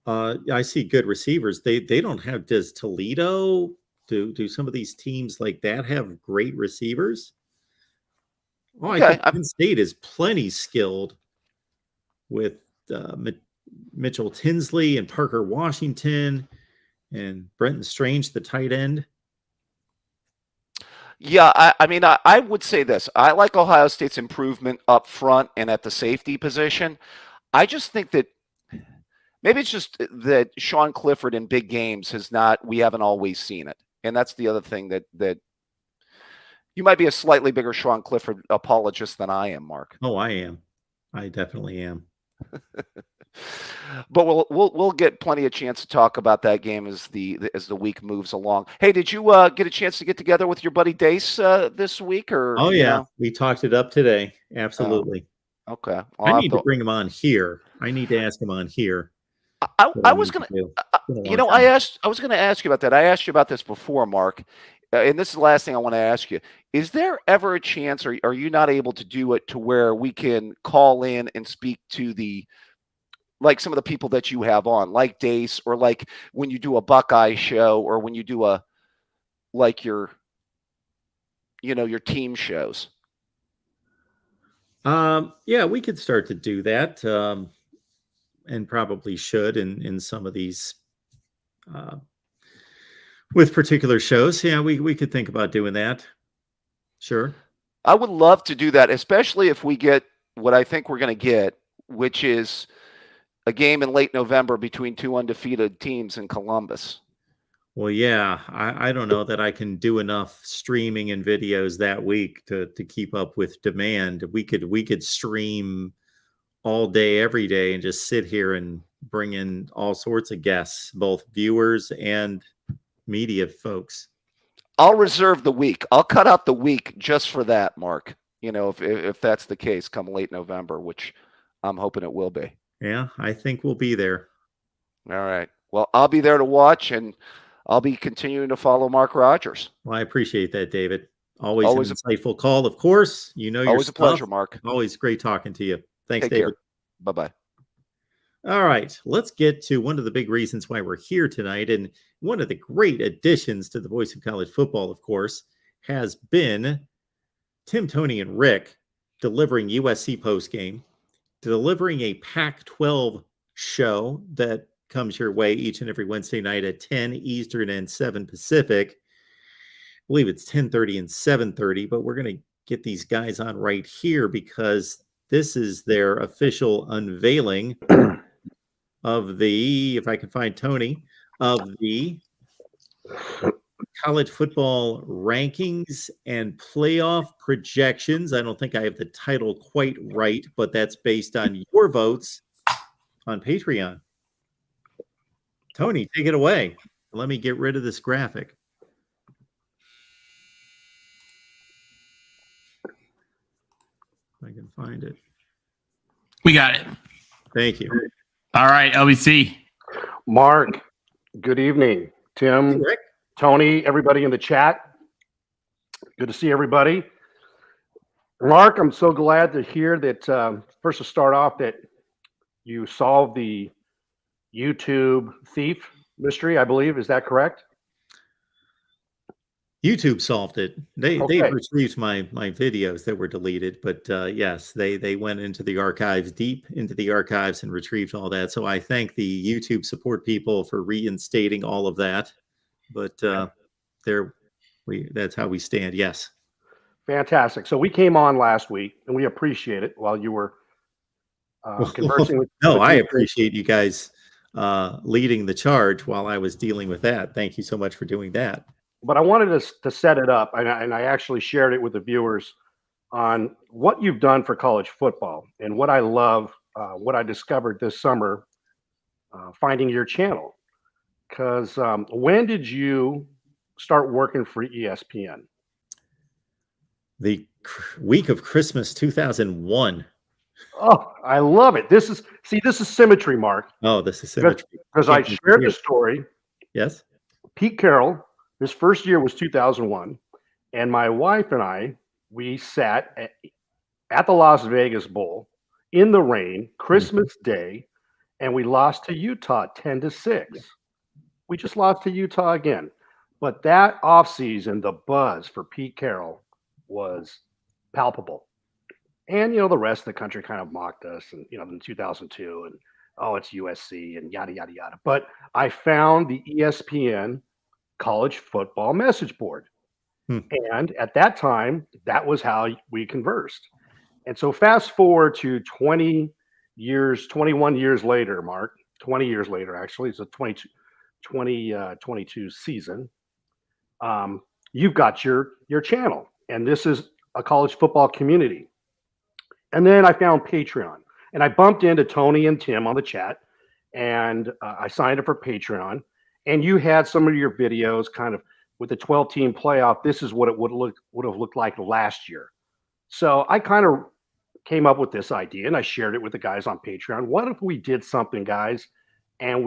I see good receivers. They don't have. Does Toledo do some of these teams like that have great receivers? Oh, okay. I think Penn State is plenty skilled with Mitchell Tinsley and Parker Washington and Brenton Strange, the tight end. Yeah, I mean, I would say this. I like Ohio State's improvement up front and at the safety position. I just think that maybe it's just that Sean Clifford in big games we haven't always seen it. And that's the other thing that you might be a slightly bigger Sean Clifford apologist than I am, Mark. Oh, I am. I definitely am. But we'll get plenty of chance to talk about that game as the week moves along. Hey, did you get a chance to get together with your buddy Dace this week? Or oh yeah, we talked it up today. Absolutely. Okay, I need to bring him on here. I need to ask him on here. I was gonna, I was gonna ask you about that. I asked you about this before, Mark, and this is the last thing I want to ask you. Is there ever a chance, or are you not able to do it to where we can call in and speak to like some of the people that you have on, like Dace, or like when you do a Buckeye show, or when you do your team shows? Yeah, we could start to do that, and probably should in some of these with particular shows. Yeah, we could think about doing that. Sure. I would love to do that, especially if we get what I think we're going to get, which is a game in late November between two undefeated teams in Columbus. Well, yeah, I don't know that I can do enough streaming and videos that week to keep up with demand. We could stream all day, every day, and just sit here and bring in all sorts of guests, both viewers and media folks. I'll reserve the week. I'll cut out the week just for that, Mark. You know, if that's the case, come late November, which I'm hoping it will be. Yeah, I think we'll be there. All right. Well, I'll be there to watch, and I'll be continuing to follow Mark Rogers. Well, I appreciate that, David. Always Always an insightful call, of course. You know your Always a stuff. pleasure, Mark. Always great talking to you. Thanks, Take David. care. Bye-bye. All right, let's get to one of the big reasons why we're here tonight. And one of the great additions to the Voice of College Football, of course, has been Tim, Tony, and Rick delivering USC postgame, delivering a Pac-12 show that comes your way each and every Wednesday night at 10 Eastern and 7 Pacific. I believe it's 10:30 and 7:30, but we're going to get these guys on right here because this is their official unveiling of the, if I can find Tony, of the college football rankings and playoff projections. I don't think I have the title quite right, but that's based on your votes on Patreon. Tony, take it away. Let me get rid of this graphic. If I can find it. We got it. Thank you. All right, LBC. Mark, good evening. Tim, Hey, Rick. Tony, everybody in the chat. Good to see everybody. Mark, I'm so glad to hear that, first to start off, that you solved the YouTube thief mystery, I believe. Is that correct? YouTube solved it. They Okay. retrieved my videos that were deleted, but yes, they went into the archives, deep into the archives, and retrieved all that. So I thank the YouTube support people for reinstating all of that. But that's how we stand. Yes. Fantastic. So we came on last week, and we appreciate it while you were conversing with. No, with I me. appreciate you guys leading the charge while I was dealing with that. Thank you so much for doing that. But I wanted to set it up, and I actually shared it with the viewers on what you've done for college football and what I love, what I discovered this summer, finding your channel. Because when did you start working for ESPN? The week of Christmas 2001. Oh, I love it. This is symmetry, Mark. Oh, this is symmetry. Because I shared the story. Yes. Pete Carroll, his first year was 2001, and my wife and I, we sat at the Las Vegas Bowl in the rain, Christmas Day, and we lost to Utah 10-6. We just lost to Utah again. But that offseason, the buzz for Pete Carroll was palpable. And, the rest of the country kind of mocked us, and, in 2002, and, oh, it's USC, and yada, yada, yada. But I found the ESPN college football message board. And at that time, that was how we conversed. And so fast forward to 21 years later, Mark, 20 years later, actually, it's a 2022 season. You've got your channel, and this is a college football community. And then I found Patreon, and I bumped into Tony and Tim on the chat, and I signed up for Patreon. And you had some of your videos kind of with the 12-team playoff. This is what it would have looked like last year. So I kind of came up with this idea, and I shared it with the guys on Patreon. What if we did something, guys, and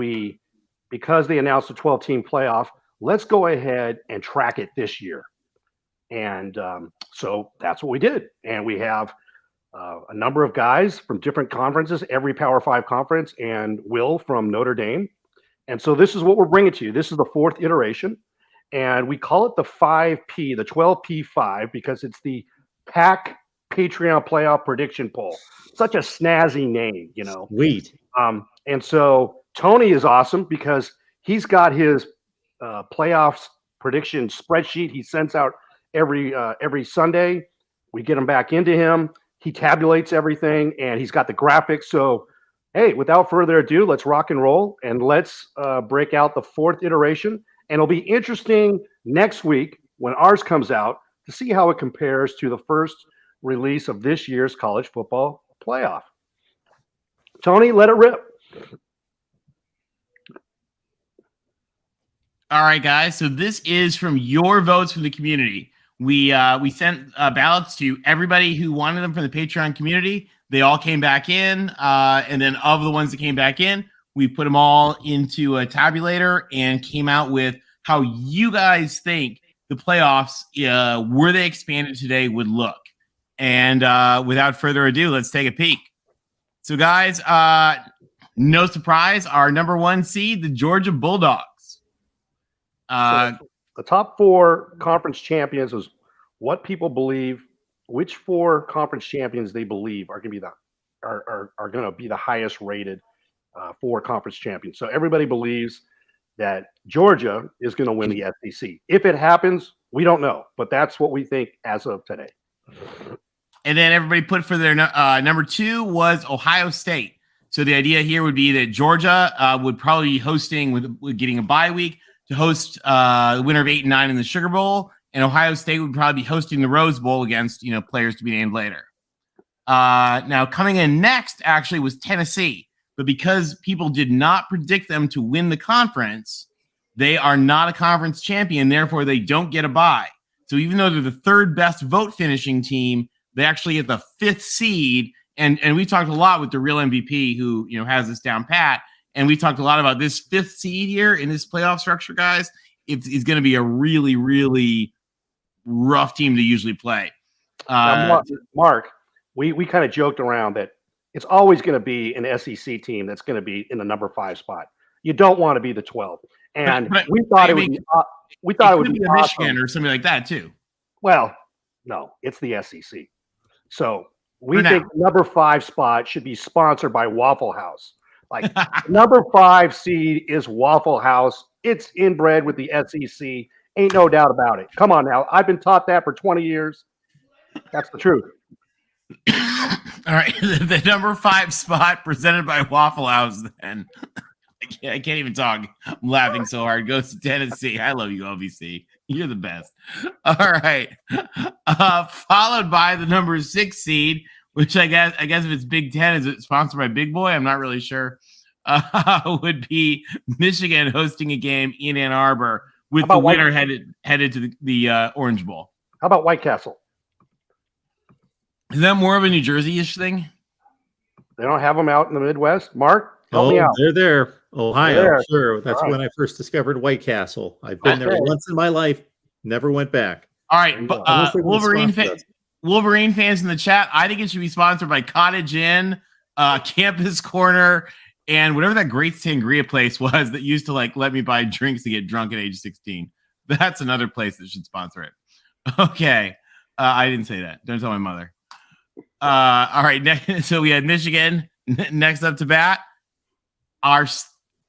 because they announced the 12-team playoff, let's go ahead and track it this year. And so that's what we did. And we have a number of guys from different conferences, every Power 5 conference, and Will from Notre Dame. And so this is what we're bringing to you. This is the fourth iteration, and we call it the 5P, the 12P5, because it's the PAC Patreon Playoff Prediction Poll. Such a snazzy name, Sweet. And so Tony is awesome because he's got his playoffs prediction spreadsheet he sends out every Sunday. We get him back into him. He tabulates everything, and he's got the graphics. So, hey, without further ado, let's rock and roll, and let's break out the 4th iteration. And it'll be interesting next week when ours comes out to see how it compares to the first release of this year's college football playoff. Tony, let it rip. All right, guys. So this is from your votes from the community. We sent ballots to everybody who wanted them from the Patreon community. They all came back in, and then of the ones that came back in, we put them all into a tabulator and came out with how you guys think the playoffs, were they expanded today, would look. And without further ado, let's take a peek. So, guys, no surprise, our number 1 seed, the Georgia Bulldogs. So the top 4 conference champions is what people believe, which 4 conference champions they believe are going to be the highest rated 4 conference champions. So everybody believes that Georgia is going to win the SEC. If it happens, we don't know, but that's what we think as of today. And then everybody put for their number 2 was Ohio State. So the idea here would be that Georgia would probably be hosting with getting a bye week to host the winner of 8 and 9 in the Sugar Bowl, and Ohio State would probably be hosting the Rose Bowl against players to be named later. Now coming in next actually was Tennessee, but because people did not predict them to win the conference, they are not a conference champion. Therefore, they don't get a bye. So even though they're the 3rd best vote finishing team, they actually get the 5th seed. And we talked a lot with the real MVP who has this down pat. And we talked a lot about this 5th seed here in this playoff structure, guys. It's going to be a really, really rough team to usually play. Mark, we kind of joked around that it's always going to be an SEC team that's going to be in the number 5 spot. You don't want to be the 12. And we thought it would be awesome. Michigan or something like that too. Well, no, it's the SEC. So we think number 5 spot should be sponsored by Waffle House. Like number 5 seed is Waffle House. It's inbred with the SEC. Ain't no doubt about it. Come on now. I've been taught that for 20 years. That's the truth. All right. The number 5 spot presented by Waffle House then. I can't even talk. I'm laughing so hard. Goes to Tennessee. I love you, LBC. You're the best. All right. Followed by the number 6 seed, which I guess if it's Big Ten, is it sponsored by Big Boy? I'm not really sure. Would be Michigan hosting a game in Ann Arbor with the winner headed to the Orange Bowl. How about White Castle? Is that more of a New Jersey-ish thing? They don't have them out in the Midwest. Mark, help me out. They're there. Ohio, There. sure. That's Right. when I first discovered White Castle. I've been there once in my life, never went back. All right, but Unless they wanna Wolverine sponsor us. Wolverine fans in the chat, I think it should be sponsored by Cottage Inn, Campus Corner, and whatever that great sangria place was that used to let me buy drinks to get drunk at age 16. That's another place that should sponsor it. Okay, I didn't say that. Don't tell my mother. All right, so we had Michigan next up to bat. Our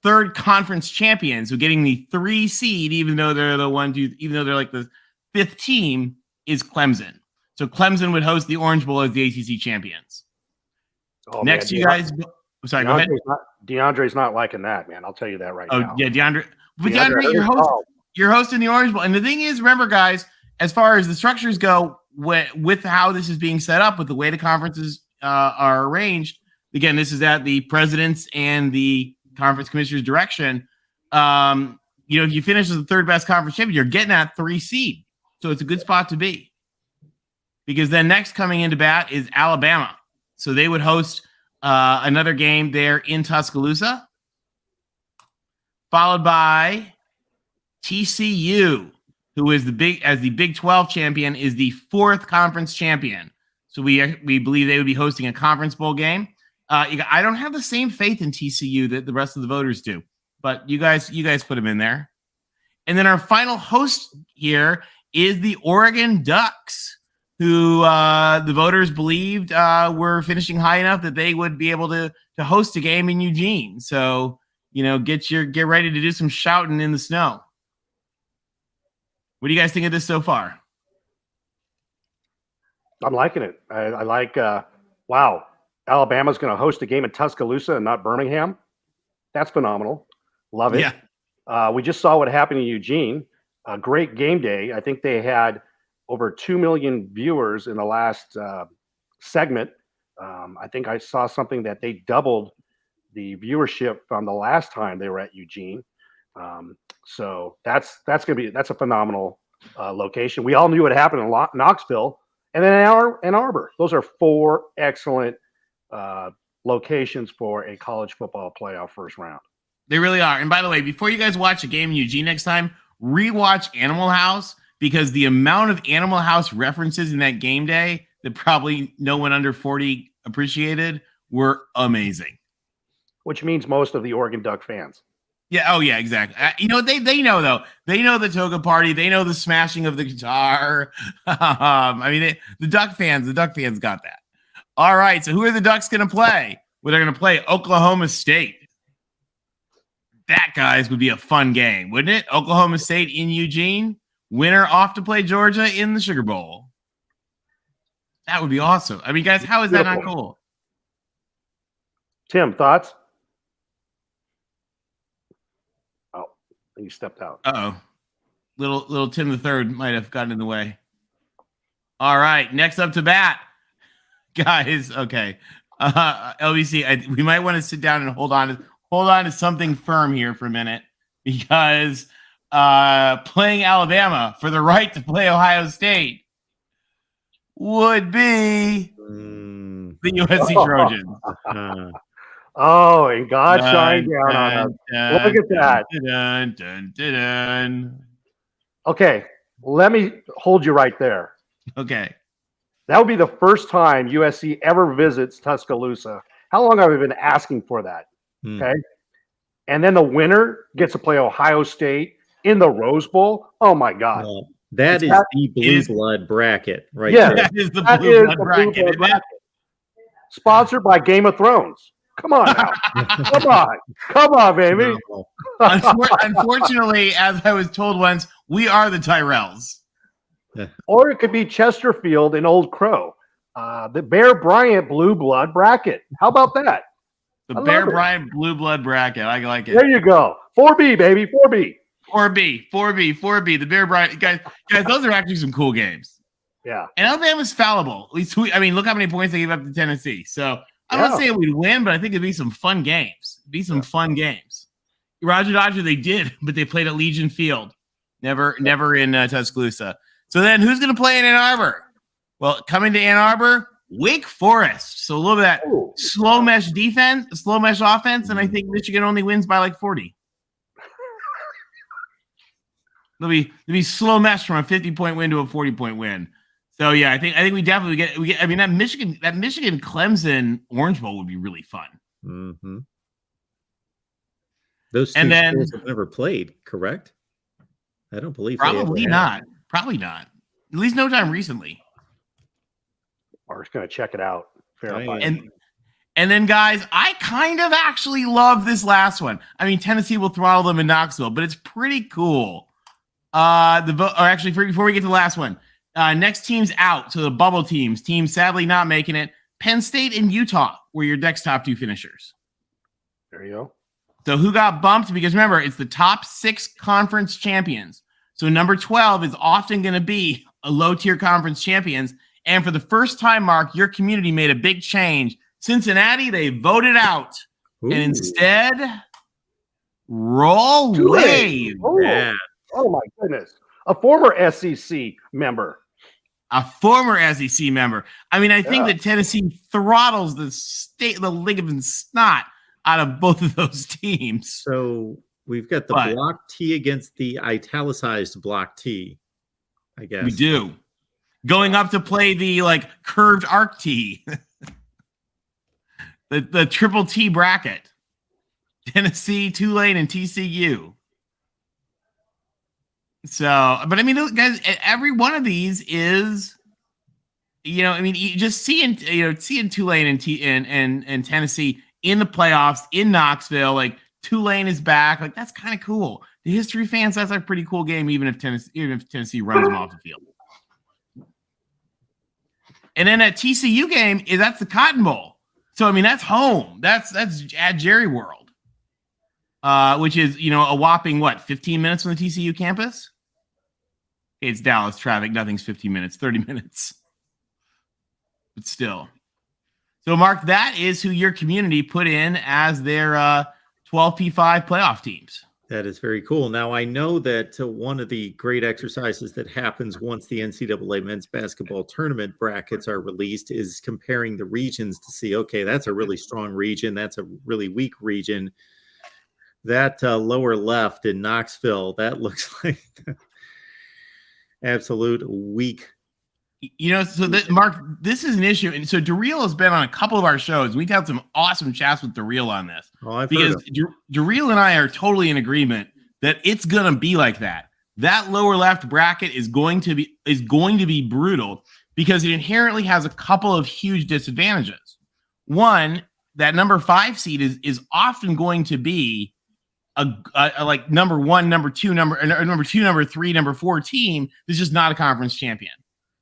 3rd conference champions, who getting the 3 seed, even though they're like the 5th team, is Clemson. So Clemson would host the Orange Bowl as the ACC champions. Oh, next, man, you guys. Sorry, go ahead. DeAndre's not liking that, man. I'll tell you that right now. Oh yeah, DeAndre. But DeAndre, you're hosting the Orange Bowl, and the thing is, remember, guys, as far as the structures go, with how this is being set up, with the way the conferences are arranged, again, this is at the president's and the conference commissioner's direction. If you finish as the 3rd best conference champion, you're getting that 3 seed. So it's a good spot to be. Because then next coming into bat is Alabama. So they would host another game there in Tuscaloosa, followed by TCU, who is the Big 12 champion, is the 4th conference champion. So we believe they would be hosting a conference bowl game. I don't have the same faith in TCU that the rest of the voters do, but you guys put them in there. And then our final host here is the Oregon Ducks, who the voters believed were finishing high enough that they would be able to host a game in Eugene. So, get ready to do some shouting in the snow. What do you guys think of this so far? I'm liking it. I like. Wow, Alabama's going to host a game in Tuscaloosa and not Birmingham. That's phenomenal. Love it. Yeah. We just saw what happened in Eugene. A great game day. I think they had over 2 million viewers in the last segment. I think I saw something that they doubled the viewership from the last time they were at Eugene. So that's a phenomenal location. We all knew what happened in Knoxville and then Ann Arbor. Those are 4 excellent locations for a college football playoff first round. They really are. And by the way, before you guys watch a game in Eugene next time, rewatch Animal House, because the amount of Animal House references in that game day that probably no one under 40 appreciated were amazing. Which means most of the Oregon Duck fans. Yeah. Oh, yeah, exactly. You know, they know, though. They know the toga party. They know the smashing of the guitar. I mean, the Duck fans got that. All right. So who are the Ducks going to play? Well, they're going to play Oklahoma State. That, guys, would be a fun game, wouldn't it? Oklahoma State in Eugene. Winner off to play Georgia in the Sugar Bowl. That would be awesome. I mean, guys, how is that not cool? Tim, thoughts? Oh, he stepped out. Uh-oh. Little Tim the Third might have gotten in the way. All right, next up to bat. Guys, okay. LBC, we might want to sit down and hold on to something firm here for a minute, because playing Alabama for the right to play Ohio State would be the USC Trojans. Oh, and God shine down on us. Look at that. Dun, dun, dun, dun. Okay, let me hold you right there. Okay. That would be the first time USC ever visits Tuscaloosa. How long have we been asking for that? Okay. And then the winner gets to play Ohio State in the Rose Bowl. Oh, my God. That is the blue blood bracket, right? Yeah, there. That is the blue blood bracket, isn't it? Sponsored by Game of Thrones. Come on now. Come on, baby. Unfortunately, as I was told once, we are the Tyrells. Or it could be Chesterfield and Old Crow. The Bear Bryant blue blood bracket. How about that? The Bear Bryant blue blood bracket. I like it. There you go. 4B, baby. 4B. 4B. The Bear Bryant. Guys, those are actually some cool games. Yeah. And Alabama's fallible. At least, look how many points they gave up to Tennessee. So I'm not saying we'd win, but I think it'd be some fun games. Fun games. Roger Dodger, they did, but they played at Legion Field. Never in Tuscaloosa. So then who's going to play in Ann Arbor? Well, coming to Ann Arbor, Wake Forest. So a little bit of that slow mesh offense, and I think Michigan only wins by like 40. They'll be slow mesh from a 50-point win to a 40-point win. So yeah, I think we definitely get. I mean, that Michigan Clemson Orange Bowl would be really fun. Mm-hmm. Those two schools have never played, correct? I don't believe. Probably not. Probably not. At least no time recently. Mark's going to check it out. Verify. And then, guys, I kind of actually love this last one. I mean, Tennessee will throttle them in Knoxville, but it's pretty cool. Before we get to the last one, next team's out. So the bubble teams sadly not making it. Penn State and Utah were your next top 2 finishers. There you go. So who got bumped? Because remember, it's the top 6 conference champions. So number 12 is often going to be a low-tier conference champions. And for the first time, Mark, your community made a big change. Cincinnati, they voted out. And instead, roll wave. Oh, my goodness. A former SEC member. A former SEC member. I mean, I think that Tennessee throttles the ligament snot out of both of those teams. So we've got the block T against the italicized block T, I guess. We do. Going up to play the curved arc T. the triple T bracket. Tennessee, Tulane, and TCU. So, but I mean, guys, every one of these is, just seeing Tulane and Tennessee in the playoffs in Knoxville, Tulane is back. That's kind of cool. the history fans, that's a pretty cool game, even if Tennessee runs them off the field. And then that TCU game that's the Cotton Bowl. So I mean, that's home. That's at Jerry World, which is a whopping 15 minutes from the TCU campus. It's Dallas traffic. Nothing's 15 minutes, 30 minutes, but still. So Mark, that is who your community put in as their 12P5 playoff teams. That is very cool. Now, I know that one of the great exercises that happens once the NCAA men's basketball tournament brackets are released is comparing the regions to see, okay, that's a really strong region. That's a really weak region. That lower left in Knoxville, that looks like absolute weak. So Mark, this is an issue. And so Darrell has been on a couple of our shows. We've had some awesome chats with Darrell on this. Because Darrell and I are totally in agreement that it's going to be like that. That lower left bracket is going to be brutal because it inherently has a couple of huge disadvantages. One, that number 5 seed is often going to be a like number 1, number 2, number 3, number 4 team that's just not a conference champion.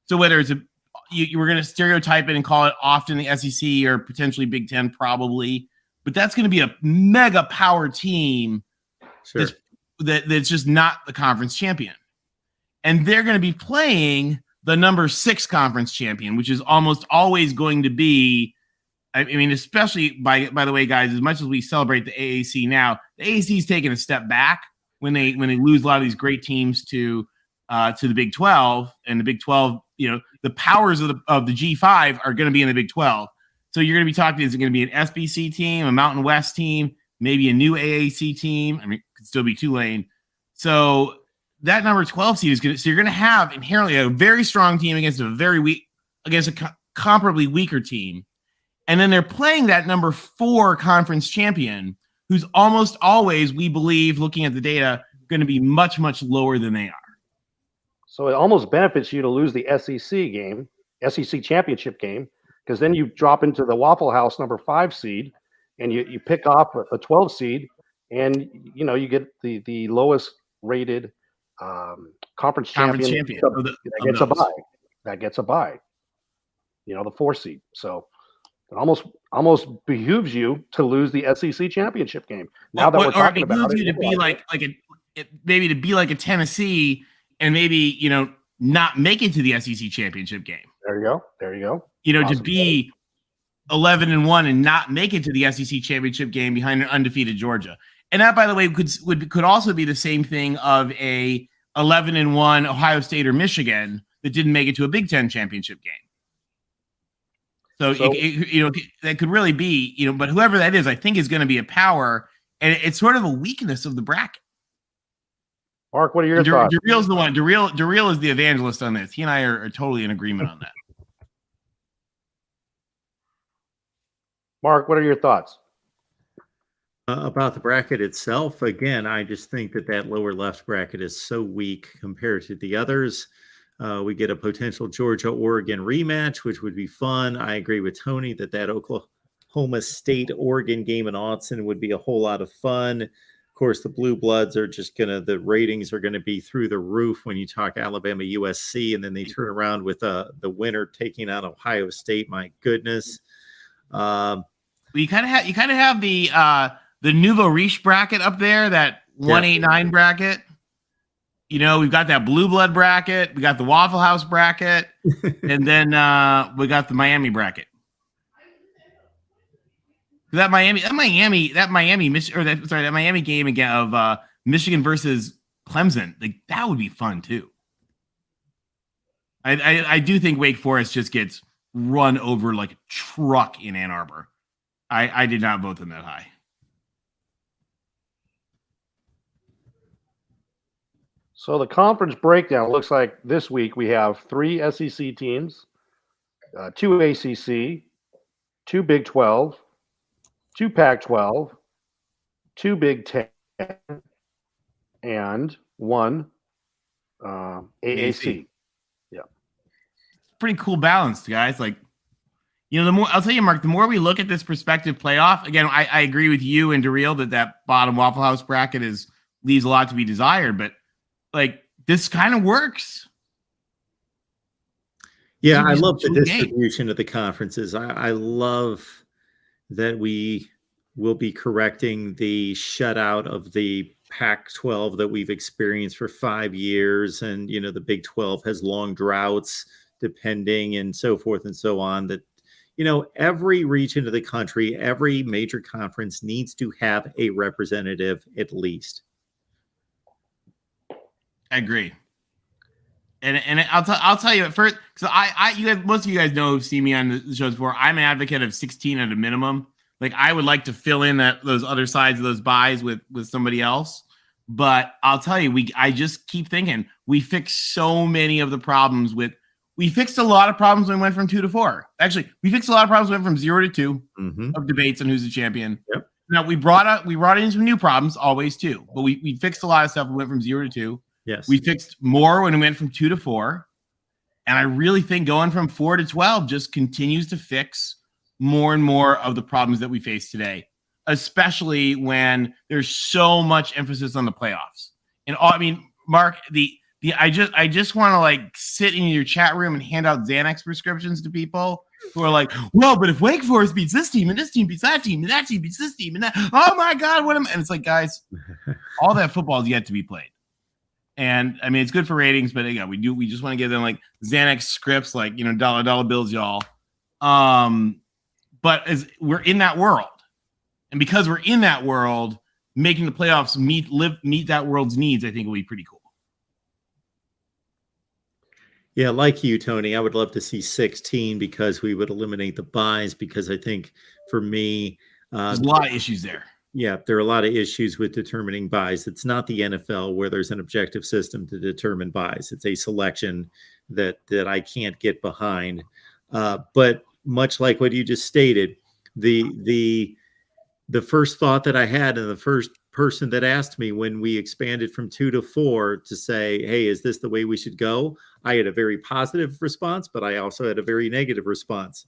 So whether it's we're going to stereotype it and call it often the SEC or potentially Big Ten, probably, but that's going to be a mega power team that's just not the conference champion. And they're going to be playing the number 6 conference champion, which is almost always going to be, I mean, especially by the way, guys, as much as we celebrate the AAC now, the AAC is taking a step back when they lose a lot of these great teams to the Big 12, and the Big 12, the powers of the G5 are going to be in the Big 12. So you're going to be talking, is it going to be an SBC team, a Mountain West team, maybe a new AAC team? I mean, it could still be Tulane. So that number 12 seed is so you're going to have inherently a very strong team against a comparably weaker team. And then they're playing that number 4 conference champion, who's almost always, we believe, looking at the data, going to be much, much lower than they are. So it almost benefits you to lose the SEC championship game, because then you drop into the Waffle House number 5 seed, and you pick off a 12 seed, and you get the lowest rated conference champion. That gets a bye. The 4 seed. So it almost behooves you to lose the SEC championship game. Now that we're talking about it, to be maybe to be like a Tennessee. And maybe, not make it to the SEC championship game. There you go. To be 11-1 and not make it to the SEC championship game behind an undefeated Georgia. And that, by the way, could also be the same thing of a 11-1 Ohio State or Michigan that didn't make it to a Big Ten championship game. So that could really be, but whoever that is, I think is going to be a power, and it's sort of a weakness of the bracket. Mark, what are your thoughts? Darrell's the one. Darrell is the evangelist on this. He and I are totally in agreement on that. Mark, what are your thoughts? About the bracket itself, again, I just think that lower left bracket is so weak compared to the others. We get a potential Georgia-Oregon rematch, which would be fun. I agree with Tony that Oklahoma State-Oregon game in Autzen would be a whole lot of fun. Of course, the Blue Bloods are the ratings are going to be through the roof when you talk Alabama, USC, and then they turn around with the winner taking on Ohio State. My goodness. You kind of have the Nouveau Riche bracket up there, that 189 bracket. We've got that Blue Blood bracket, we got the Waffle House bracket, and then we got the Miami bracket. That Miami game again of Michigan versus Clemson, that would be fun too. I do think Wake Forest just gets run over like a truck in Ann Arbor. I did not vote them that high. So the conference breakdown looks like this week we have 3 SEC teams, 2 ACC, 2 Big 12, 2 Pac-12, 2 Big 10, and 1 AAC. Yeah, pretty cool balance, guys. I'll tell you, Mark, the more we look at this prospective playoff, again, I agree with you and Darrell that Bottom Waffle House bracket is leaves a lot to be desired. But like this kind of works. Yeah, This I would be love the some game. distribution of the conferences. I love that we will be correcting the shutout of the Pac-12 that we've experienced for 5 years. And, the Big 12 has long droughts depending and so forth and so on. That, every region of the country, every major conference needs to have a representative at least. I agree. And I'll tell you at first, because you guys, most of you guys know, who've seen me on the shows before. I'm an advocate of 16 at a minimum. Like I would like to fill in those other sides of those buys with somebody else. But I'll tell you, I just keep thinking we fixed so many of the problems we fixed a lot of problems when we went from 2 to 4. Actually, we fixed a lot of problems when we went from 0 to 2 of debates on who's the champion. Yep. Now we brought in some new problems always too, but we fixed a lot of stuff. We went from 0 to 2. Yes. We fixed more when we went from 2 to 4. And I really think going from 4 to 12 just continues to fix more and more of the problems that we face today, especially when there's so much emphasis on the playoffs. And Mark, I just want to like sit in your chat room and hand out Xanax prescriptions to people who are like, well, but if Wake Forest beats this team and this team beats that team and that team beats this team and that, oh my God, and it's like, guys, all that football is yet to be played. And it's good for ratings, but again, we just want to give them like Xanax scripts, like, dollar bills, y'all. But as we're in that world, and because we're in that world, making the playoffs meet that world's needs, I think will be pretty cool. Yeah, like you, Tony, I would love to see 16 because we would eliminate the buys. Because I think for me, there's a lot of issues there. Yeah, there are a lot of issues with determining buys. It's not the NFL where there's an objective system to determine buys. It's a selection that I can't get behind. But much like what you just stated, the first thought that I had, and the first person that asked me when we expanded from 2 to 4 to say, hey, is this the way we should go? I had a very positive response, but I also had a very negative response.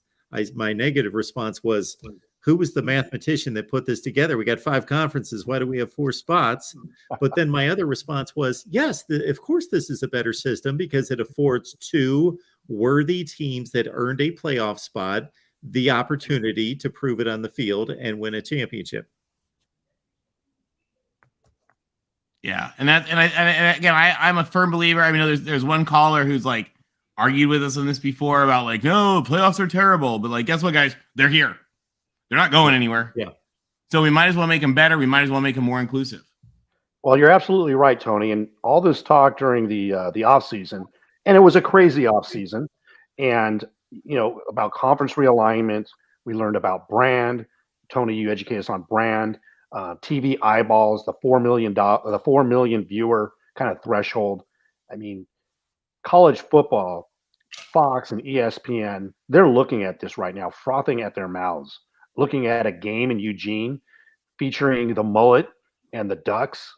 My negative response was, who was the mathematician that put this together? We got 5 conferences. Why do we have 4 spots? But then my other response was, yes, of course, this is a better system because it affords 2 worthy teams that earned a playoff spot the opportunity to prove it on the field and win a championship. Yeah. And again, I'm a firm believer. I mean, there's one caller who's like argued with us on this before about like, no, playoffs are terrible. But like, guess what, guys? They're here. They're not going anywhere. Yeah. So we might as well make them better. We might as well make them more inclusive. Well, you're absolutely right, Tony. And all this talk during the off season, and it was a crazy off season, and about conference realignment. We learned about brand. Tony, you educated us on brand, TV eyeballs, the 4 million viewer kind of threshold. I mean, college football, Fox and ESPN, they're looking at this right now, frothing at their mouths, looking at a game in Eugene featuring the mullet and the Ducks.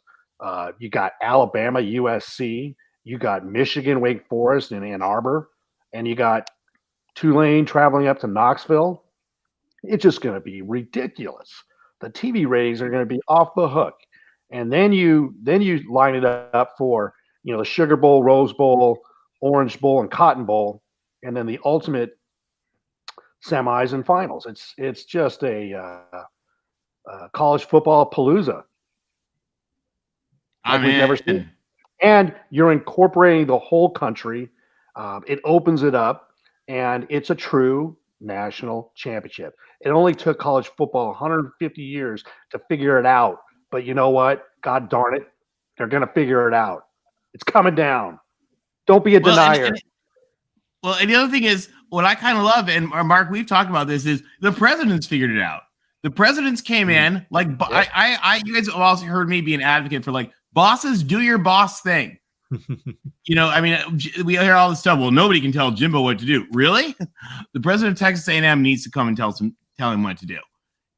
You got Alabama, USC. You got Michigan, Wake Forest, and Ann Arbor. And you got Tulane traveling up to Knoxville. It's just going to be ridiculous. The TV ratings are going to be off the hook. And then you line it up for, the Sugar Bowl, Rose Bowl, Orange Bowl, and Cotton Bowl, and then the ultimate semis and finals. It's just a college football palooza like we've never seen. And you're incorporating the whole country. It opens it up, and it's a true national championship. It only took college football 150 years to figure it out. But you know what? God darn it, they're going to figure it out. It's coming down. Don't be a denier. And the other thing is, what I kind of love, and Mark, we've talked about this, is the presidents figured it out. The presidents came in, like, you guys have also heard me be an advocate for, like, bosses, do your boss thing. We hear all this stuff. Well, nobody can tell Jimbo what to do. Really? The president of Texas A&M needs to come and tell him what to do.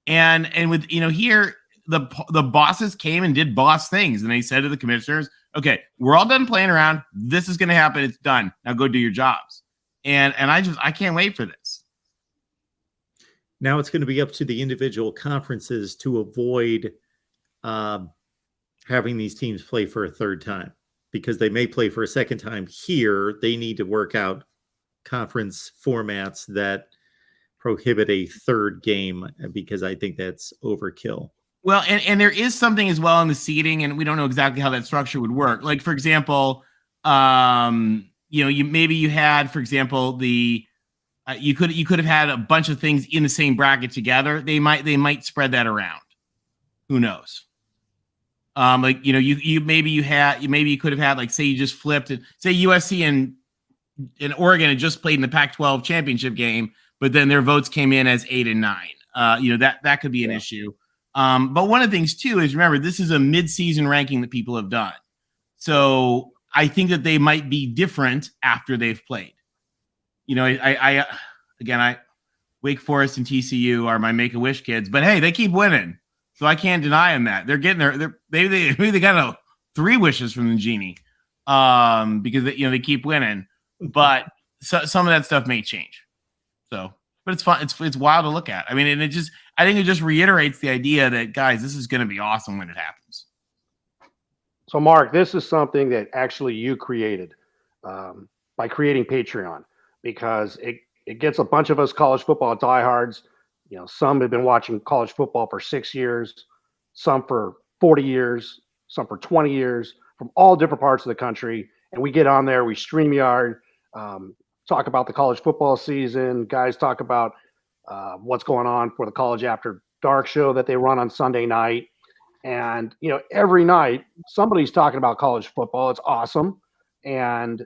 And with, here, the bosses came and did boss things. And they said to the commissioners, okay, we're all done playing around. This is going to happen. It's done. Now go do your jobs. And I can't wait for this. Now it's going to be up to the individual conferences to avoid having these teams play for a third time, because they may play for a second time here. They need to work out conference formats that prohibit a third game, because I think that's overkill. Well, and there is something as well in the seating, and we don't know exactly how that structure would work. Like, for example, you had, for example, the you could have had a bunch of things in the same bracket together. They might spread that around. Who knows? You could have had, like, say you just flipped it. Say USC and Oregon had just played in the Pac-12 championship game, but then their votes came in as 8 and 9. That could be an issue. But one of the things too is, remember, this is a mid-season ranking that people have done. So I think that they might be different after they've played. Wake Forest and TCU are my Make-A-Wish kids, but hey, they keep winning. So I can't deny them that. They're getting they got 3 wishes from the genie. Because they keep winning. But some of that stuff may change. So, but it's fun. It's wild to look at. I mean, and I think it just reiterates the idea that, guys, this is going to be awesome when it happens. So, Mark, this is something that actually you created by creating Patreon, because it gets a bunch of us college football diehards. Some have been watching college football for 6 years, some for 40 years, some for 20 years, from all different parts of the country. And we get on there, we StreamYard, talk about the college football season. Guys talk about what's going on for the College After Dark show that they run on Sunday night. And, every night somebody's talking about college football. It's awesome. And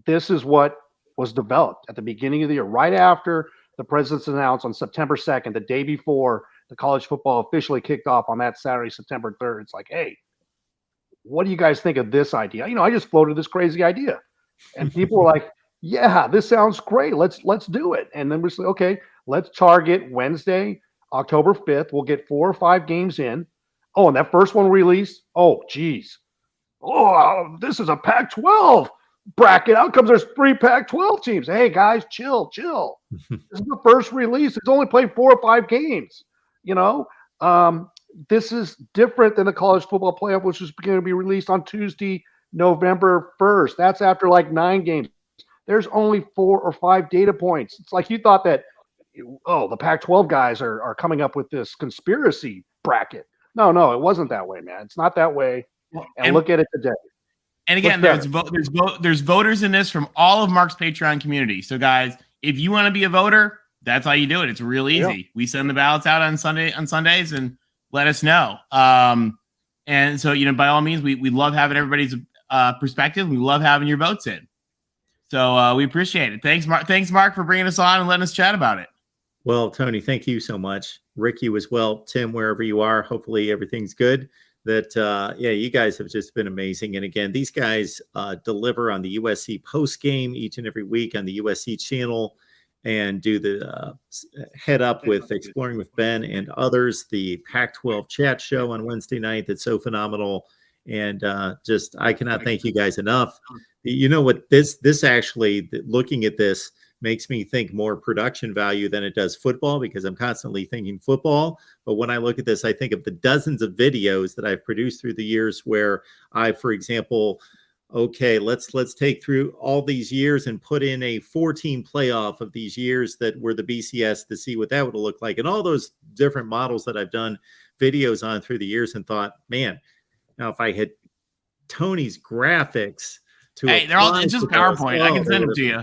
this is what was developed at the beginning of the year, right after the president's announced on September 2nd, the day before the college football officially kicked off on that Saturday, September 3rd. It's like, hey, what do you guys think of this idea? I just floated this crazy idea. And people were like, yeah, this sounds great. Let's do it. And then we say, okay, let's target Wednesday, October 5th. We'll get 4 or 5 games in. Oh, and that first one released. Oh, geez. Oh, this is a Pac-12 bracket. Out comes there's 3 Pac-12 teams. Hey, guys, chill. This is the first release. It's only played 4 or 5 games. This is different than the college football playoff, which is going to be released on Tuesday, November 1st. That's after like 9 games. There's only 4 or 5 data points. It's like you thought that, the Pac-12 guys are coming up with this conspiracy bracket. No, it wasn't that way, man. It's not that way. And look at it today. And again, there's voters in this from all of Mark's Patreon community. So, guys, if you want to be a voter, that's how you do it. It's real easy. Yeah. We send the ballots out on Sundays, and let us know. And so, by all means, we love having everybody's perspective. We love having your votes in. So we appreciate it. Thanks, Mark. Thanks, Mark, for bringing us on and letting us chat about it. Well, Tony, thank you so much. Rick, you as well. Tim, wherever you are, hopefully everything's good. You guys have just been amazing. And again, these guys deliver on the USC post game each and every week on the USC channel, and do the head up with Exploring with Ben and others, the Pac-12 chat show on Wednesday night. That's so phenomenal. And I cannot thank you guys enough. What this actually, looking at this, makes me think more production value than it does football, because I'm constantly thinking football. But when I look at this, I think of the dozens of videos that I've produced through the years where I, for example, okay, let's take through all these years and put in a 14 playoff of these years that were the BCS to see what that would look like. And all those different models that I've done videos on through the years, and thought, man, now if I had Tony's graphics they're all, it's just PowerPoint. I can send them to you.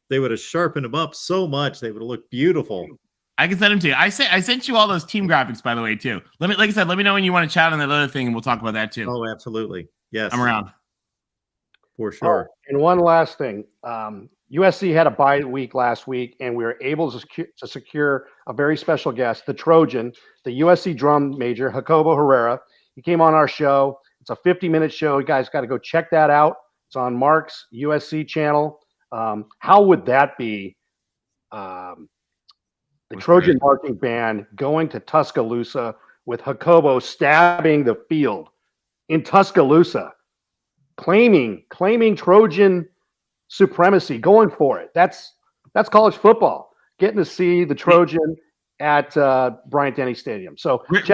They would have sharpened them up so much. They would have looked beautiful. I can send them to you. I sent you all those team graphics, by the way, too. Like I said, let me know when you want to chat on that other thing, and we'll talk about that too. Oh, absolutely. Yes. I'm around. For sure. Oh, and one last thing. USC had a bye week last week, and we were able to secure a very special guest, the Trojan, the USC drum major, Jacobo Herrera. He came on our show. It's a 50-minute show. You guys got to go check that out. It's on Mark's USC channel. How would that be? The Trojan marching band going to Tuscaloosa with Jacobo stabbing the field in Tuscaloosa, claiming Trojan supremacy, going for it. That's college football. Getting to see the Trojan at Bryant Denny Stadium. So Rick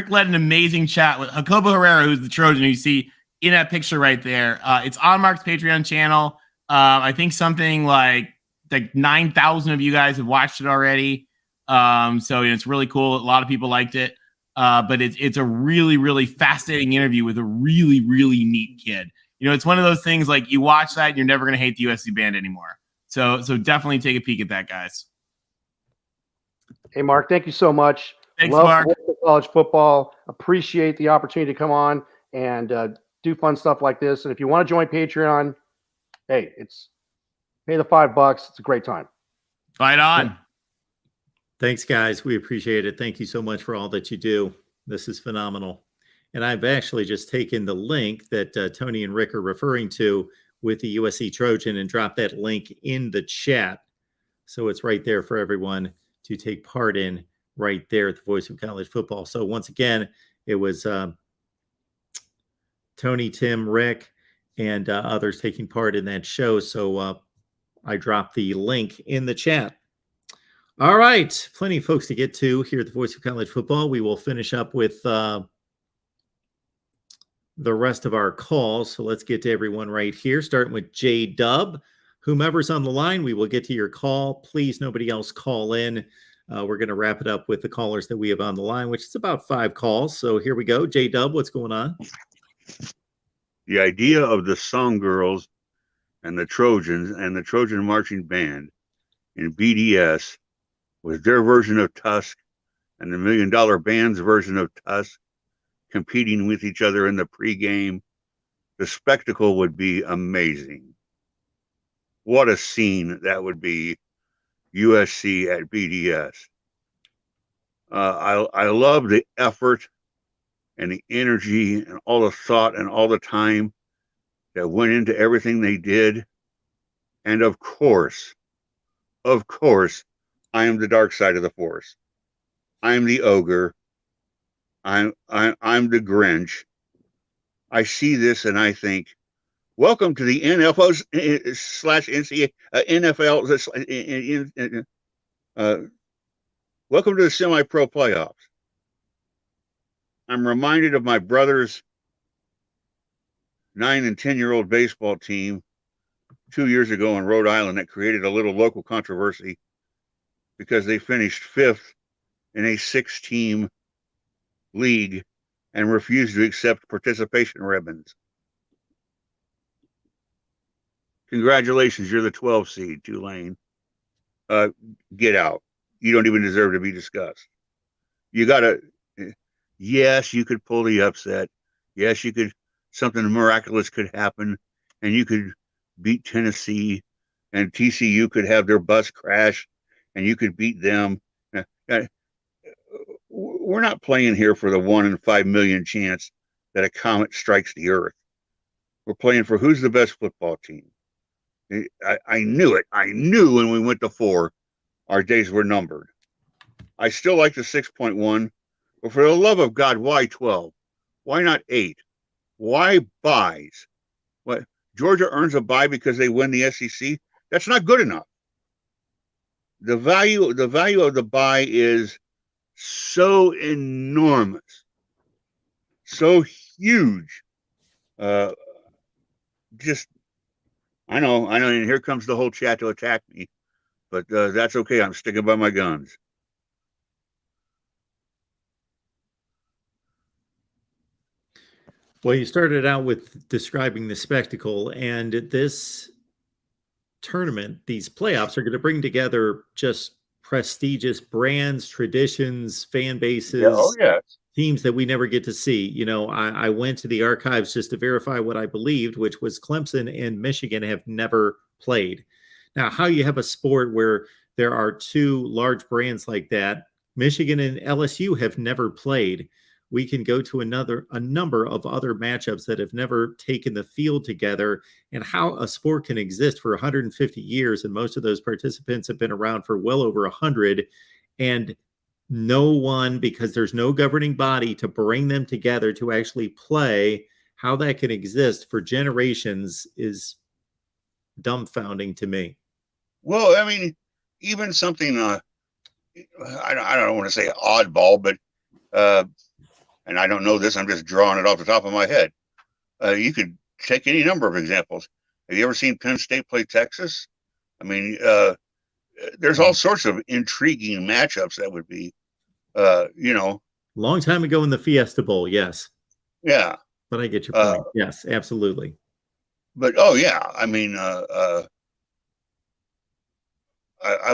led an amazing chat with Jacobo Herrera, who's the Trojan you see in that picture right there. It's on Mark's Patreon channel. I think something like 9,000 of you guys have watched it already. So it's really cool. A lot of people liked it. But it's a really, really fascinating interview with a really, really neat kid. It's one of those things like you watch that and you're never going to hate the USC band anymore. So definitely take a peek at that, guys. Hey, Mark, thank you so much. Thanks, Love Mark. college football. Appreciate the opportunity to come on and do fun stuff like this. And if you want to join Patreon, hey, pay the $5. It's a great time. Right on. Thanks, guys. We appreciate it. Thank you so much for all that you do. This is phenomenal. And I've actually just taken the link that Tony and Rick are referring to with the USC Trojan and dropped that link in the chat. So it's right there for everyone to take part in right there at the Voice of College Football. So once again, it was Tony, Tim, Rick, and others taking part in that show. So I dropped the link in the chat. All right. Plenty of folks to get to here at the Voice of College Football. We will finish up with the rest of our calls. So let's get to everyone right here, starting with J-Dub. Whomever's on the line, we will get to your call. Please, nobody else call in. We're going to wrap it up with the callers that we have on the line, which is about 5 calls. So here we go. J-Dub, what's going on? The idea of the Song Girls and the Trojans and the Trojan Marching Band in BDS was their version of Tusk and the $1 Million Band's version of Tusk competing with each other in the pregame. The spectacle would be amazing. What a scene that would be, USC at BDS. I love the effort and the energy and all the thought and all the time that went into everything they did. And of course, I am the dark side of the force. I'm the ogre. I'm the Grinch. I see this and I think, welcome to the NFL welcome to the semi-pro playoffs. I'm reminded of my brother's 9 and 10-year-old baseball team 2 years ago in Rhode Island that created a little local controversy because they finished 5th in a 6-team league and refused to accept participation ribbons. Congratulations, you're the 12 seed, Tulane. Get out. You don't even deserve to be discussed. You gotta, yes, you could pull the upset. Yes, you could, something miraculous could happen and you could beat Tennessee and TCU could have their bus crash and you could beat them. We're not playing here for the 1 in 5 million chance that a comet strikes the earth. We're playing for who's the best football team. I knew it. I knew when we went to 4, our days were numbered. I still like the 6.1, but for the love of God, why 12? Why not 8? Why buys? What, Georgia earns a bye because they win the SEC? That's not good enough. The value of the bye is so enormous, so huge. Just, I know, and here comes the whole chat to attack me, but that's okay. I'm sticking by my guns. Well, you started out with describing the spectacle, and this tournament, these playoffs are going to bring together just prestigious brands, traditions, fan bases, teams that we never get to see. You know, I went to the archives just to verify what I believed, which was Clemson and Michigan have never played. Now, how you have a sport where there are 2 large brands like that, Michigan and LSU have never played. We can go to a number of other matchups that have never taken the field together, and how a sport can exist for 150 years. And most of those participants have been around for well over 100, and no one, because there's no governing body to bring them together to actually play, how that can exist for generations is dumbfounding to me. Well, I mean, even something I don't want to say oddball, but and I don't know this. I'm just drawing it off the top of my head. You could take any number of examples. Have you ever seen Penn State play Texas? I mean, there's all sorts of intriguing matchups that would be, long time ago in the Fiesta Bowl, yes. Yeah. But I get your point. Yes, absolutely. But oh yeah, I mean, I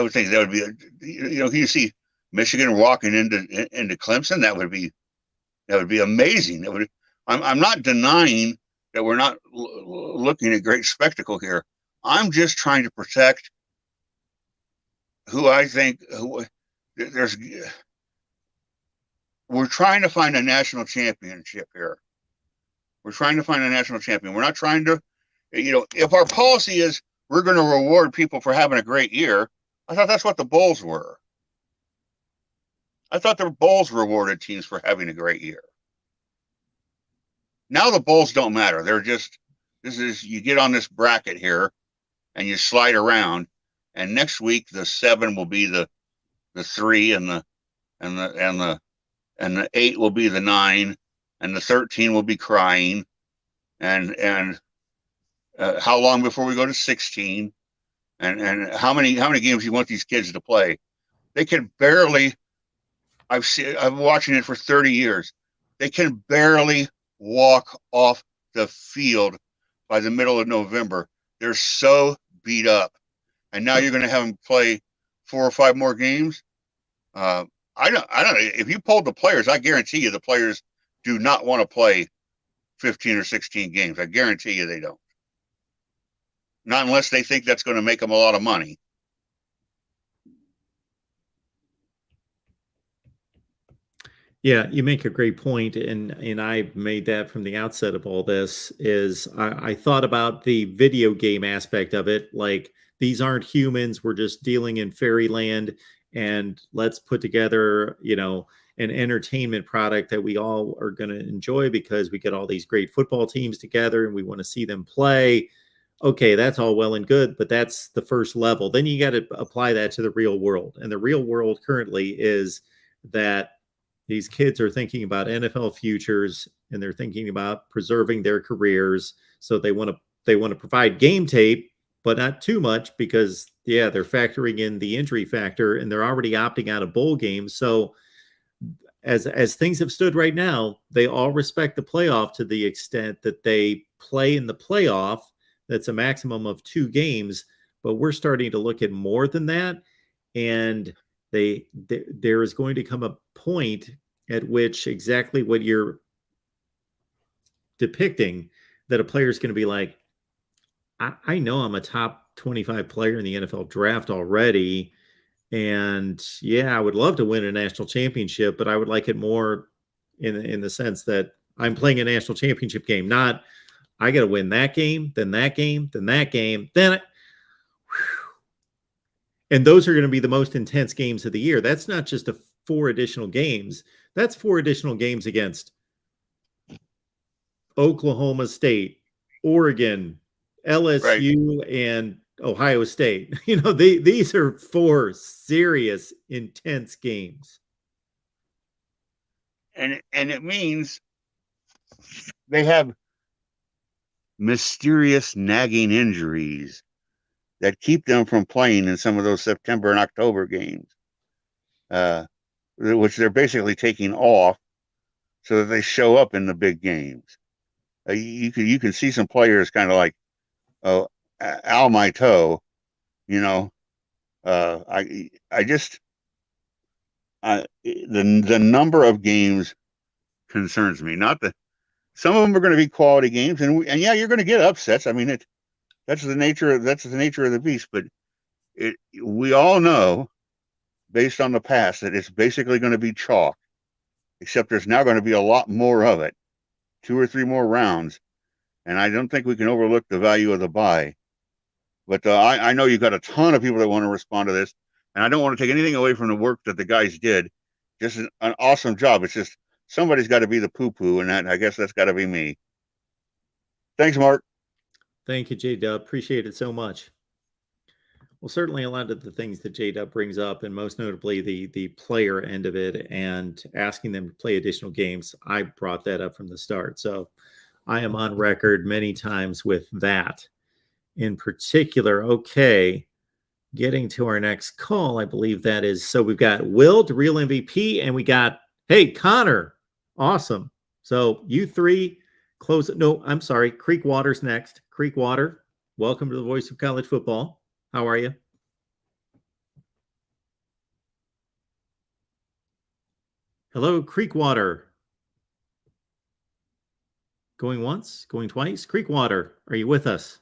would think that would be, you see Michigan walking into Clemson. That would be amazing. I'm not denying that we're not looking at great spectacle here. I'm just trying to protect who I think we're trying to find a national championship here. We're trying to find a national champion. We're not trying to, if our policy is we're going to reward people for having a great year, I thought that's what the bowls were. I thought the bowls rewarded teams for having a great year. Now the bowls don't matter. They're just, you get on this bracket here and you slide around, and next week the 7 will be the 3 and the 8 will be the 9 and the 13 will be crying. And how long before we go to 16? And how many games you want these kids to play? They can barely, I've been watching it for 30 years. They can barely walk off the field by the middle of November. They're so beat up. And now you're going to have them play 4 or 5 more games. I don't know. If you polled the players, I guarantee you the players do not want to play 15 or 16 games. I guarantee you they don't. Not unless they think that's going to make them a lot of money. Yeah, you make a great point, and I made that from the outset of all this. Is I thought about the video game aspect of it, like these aren't humans. We're just dealing in fairyland, and let's put together, an entertainment product that we all are going to enjoy because we get all these great football teams together and we want to see them play. Okay, that's all well and good, but that's the first level. Then you got to apply that to the real world. And the real world currently is that these kids are thinking about NFL futures and they're thinking about preserving their careers. So they want to provide game tape, but not too much because they're factoring in the injury factor and they're already opting out of bowl games. So as things have stood right now, they all respect the playoff to the extent that they play in the playoff. That's a maximum of 2 games, but we're starting to look at more than that. And there is going to come a point at which exactly what you're depicting, that a player is going to be like, I know I'm a top 25 player in the NFL draft already. And I would love to win a national championship, but I would like it more in the sense that I'm playing a national championship game, not I got to win that game, then that game, then that game, and those are going to be the most intense games of the year. That's not just 4 additional games. That's 4 additional games against Oklahoma State, Oregon, LSU, right, and Ohio State. These are 4 serious, intense games. And it means they have mysterious nagging injuries that keep them from playing in some of those September and October games, which they're basically taking off so that they show up in the big games. You can see some players kind of like, Al my toe, the number of games concerns me. Not that some of them are going to be quality games, and you're going to get upsets. I mean, that's the nature of the beast. But we all know, based on the past, that it's basically going to be chalk. Except there's now going to be a lot more of it, 2 or 3 more rounds, and I don't think we can overlook the value of the bye. But I know you've got a ton of people that want to respond to this, and I don't want to take anything away from the work that the guys did. Just an awesome job. It's just somebody's got to be the poo-poo, and I guess that's got to be me. Thanks, Mark. Thank you, J-Dub. Appreciate it so much. Well, certainly a lot of the things that J-Dub brings up, and most notably the player end of it, and asking them to play additional games, I brought that up from the start. So I am on record many times with that in particular. Okay, getting to our next call, I believe that is, so we've got Will, the real MVP, and we got, hey, Connor. Awesome. So you three close it. No, I'm sorry. Creek Water's next. Creek Water, welcome to the Voice of College Football. How are you? Hello, Creekwater. Going once, going twice. Creekwater, are you with us?